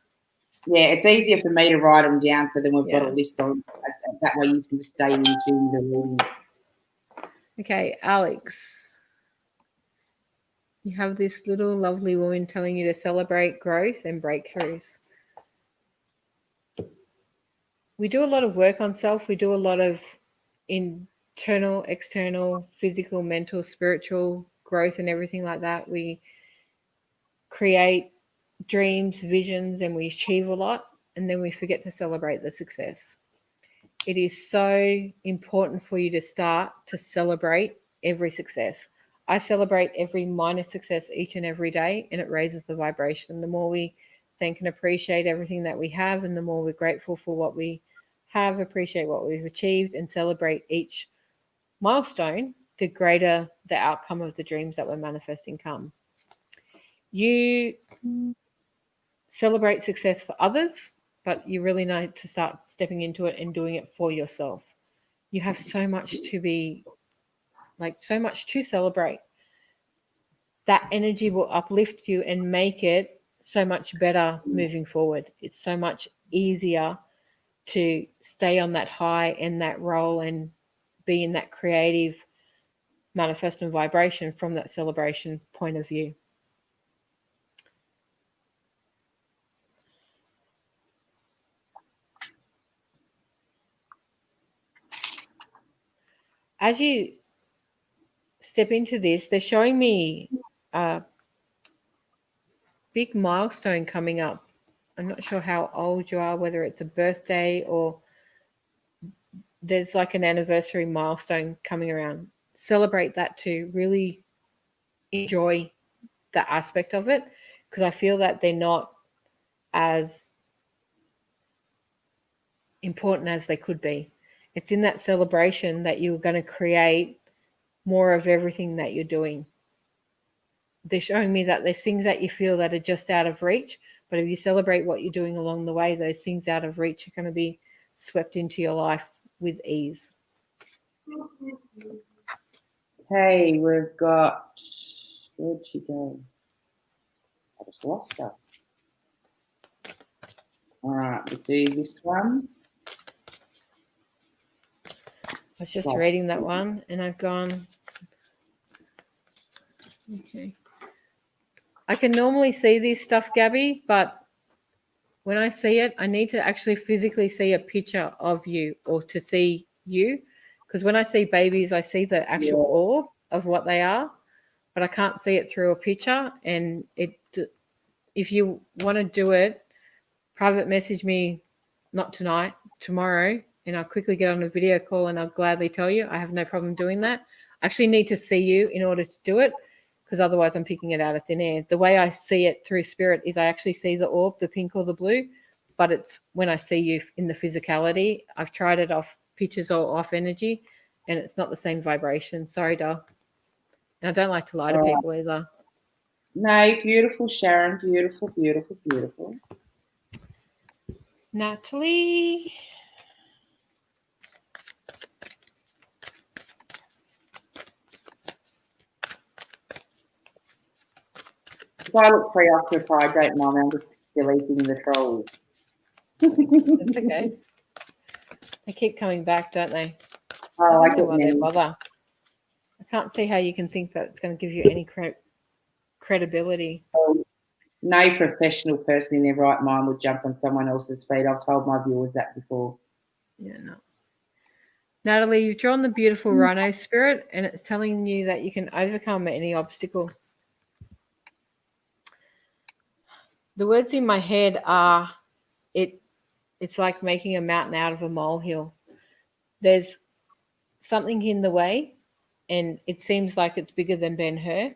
Yeah, it's easier for me to write them down, so then we've got Yeah. a list on. That way you can stay in tune with the reading. Okay, Alex. You have this little lovely woman telling you to celebrate growth and breakthroughs. We do a lot of work on self. We do a lot of internal, external, physical, mental, spiritual growth and everything like that. We create dreams, visions, and we achieve a lot, and then we forget to celebrate the success. It is so important for you to start to celebrate every success. I celebrate every minor success each and every day, and it raises the vibration. The more we thank and appreciate everything that we have, and the more we're grateful for what we have, appreciate what we've achieved, and celebrate each milestone, the greater the outcome of the dreams that we're manifesting come. You celebrate success for others, but you really need to start stepping into it and doing it for yourself. You have so much to be so much to celebrate. That energy will uplift you and make it so much better moving forward. It's so much easier to stay on that high and that roll and be in that creative manifest and vibration from that celebration point of view. As you step into this, they're showing me a big milestone coming up. I'm not sure how old you are, whether it's a birthday or there's like an anniversary milestone coming around. Celebrate that too. Really enjoy that aspect of it, because I feel that they're not as important as they could be. It's in that celebration that you're going to create more of everything that you're doing. They're showing me that there's things that you feel that are just out of reach, but if you celebrate what you're doing along the way, those things out of reach are going to be swept into your life with ease. Hey, we've got, where'd she go? I just lost her. All right, we'll do this one. I was just reading that one and I've gone, okay. I can normally see this stuff, Gabby, but when I see it, I need to actually physically see a picture of you or to see you. Because when I see babies, I see the actual orb of what they are, but I can't see it through a picture. And if you want to do it, private message me, not tonight, tomorrow, and I'll quickly get on a video call and I'll gladly tell you. I have no problem doing that. I actually need to see you in order to do it, because otherwise I'm picking it out of thin air. The way I see it through spirit is I actually see the orb, the pink or the blue, but it's when I see you in the physicality. I've tried it off pictures or off energy, and it's not the same vibration. Sorry, doll. And I don't like to lie to people either. No, beautiful, Sharon. Beautiful, beautiful, beautiful. Natalie. If I look preoccupied, don't mind. I'm just deleting the trolls. That's okay. They keep coming back, don't they? Oh, I don't know why they bother. I can't see how you can think that it's going to give you any credibility. No professional person in their right mind would jump on someone else's feet. I've told my viewers that before. Yeah, no. Natalie, you've drawn the beautiful rhino spirit, and it's telling you that you can overcome any obstacle. The words in my head are, it's like making a mountain out of a molehill. There's something in the way, and it seems like it's bigger than Ben-Hur.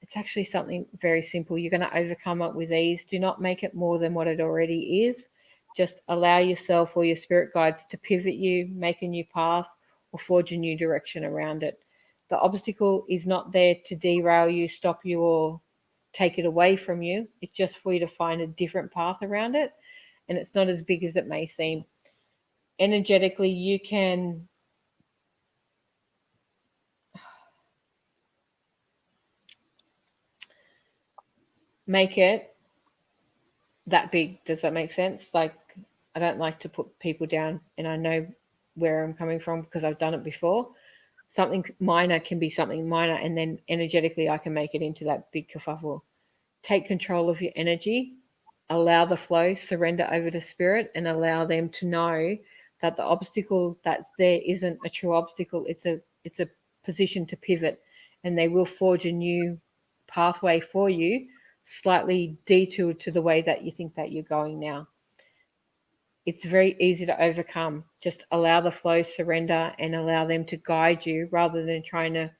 It's actually something very simple. You're going to overcome it with ease. Do not make it more than what it already is. Just allow yourself or your spirit guides to pivot you, make a new path, or forge a new direction around it. The obstacle is not there to derail you, stop you, or take it away from you. It's just for you to find a different path around it, and it's not as big as it may seem. Energetically, you can make it that big. Does that make sense? Like, I don't like to put people down, and I know where I'm coming from because I've done it before. Something minor can be something minor, and then energetically I can make it into that big kerfuffle. Take control of your energy, allow the flow, surrender over to spirit, and allow them to know that the obstacle that's there isn't a true obstacle. It's a position to pivot, and they will forge a new pathway for you, slightly detoured to the way that you think that you're going now. It's very easy to overcome. Just allow the flow, surrender, and allow them to guide you rather than trying to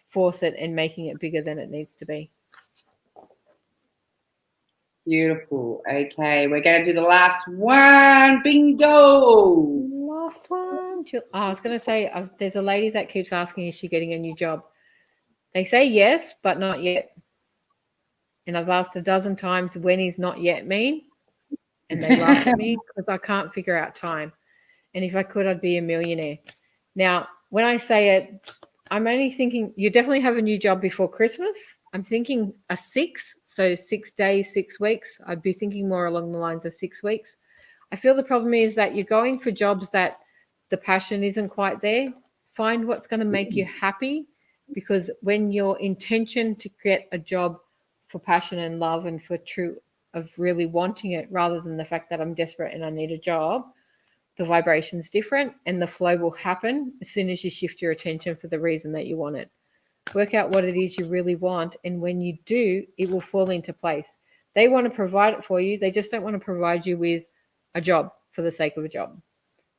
force it and making it bigger than it needs to be. Beautiful. Okay, we're going to do the last one. Bingo. Last one. I was going to say, there's a lady that keeps asking, is she getting a new job? They say yes, but not yet. And I've asked a dozen times, when is not yet mean? And they laugh at me because I can't figure out time. And if I could, I'd be a millionaire. Now, when I say it, I'm only thinking you definitely have a new job before Christmas. I'm thinking a 6, so 6 days, 6 weeks. I'd be thinking more along the lines of 6 weeks. I feel the problem is that you're going for jobs that the passion isn't quite there. Find what's going to make you happy, because when your intention to get a job for passion and love and for true of really wanting it, rather than the fact that I'm desperate and I need a job, the vibration's different and the flow will happen as soon as you shift your attention for the reason that you want it. Work out what it is you really want, and when you do, it will fall into place. They want to provide it for you. They just don't want to provide you with a job for the sake of a job.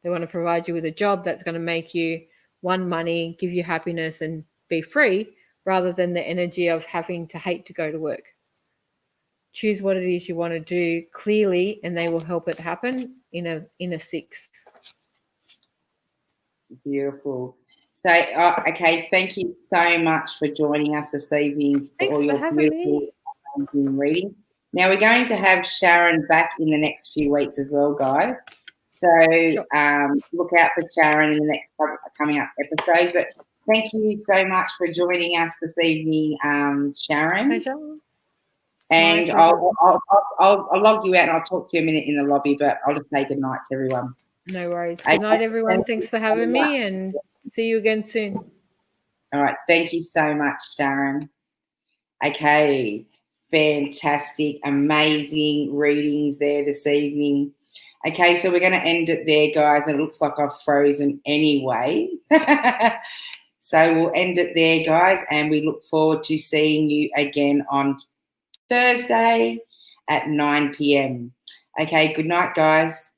They want to provide you with a job that's going to make you, one, money, give you happiness and be free, rather than the energy of having to hate to go to work. Choose what it is you want to do clearly, and they will help it happen in a 6. Beautiful. So, okay, thank you so much for joining us this evening. Thanks for having me. Reading. Now, we're going to have Sharon back in the next few weeks as well, guys. So Sure. Look out for Sharon in the next coming up episodes. But thank you so much for joining us this evening, Sharon. Pleasure. And My I'll log you out and I'll talk to you a minute in the lobby, but I'll just say good night to everyone. No worries. Okay, Good night, everyone. thank Thanks you for so having much. me, and see you again soon. All right. Thank you so much, Sharon. Okay. Fantastic. Amazing readings there this evening. Okay, so we're going to end it there, guys. And it looks like I've frozen anyway. So we'll end it there, guys. And we look forward to seeing you again on Thursday at 9 p.m. Okay, good night, guys.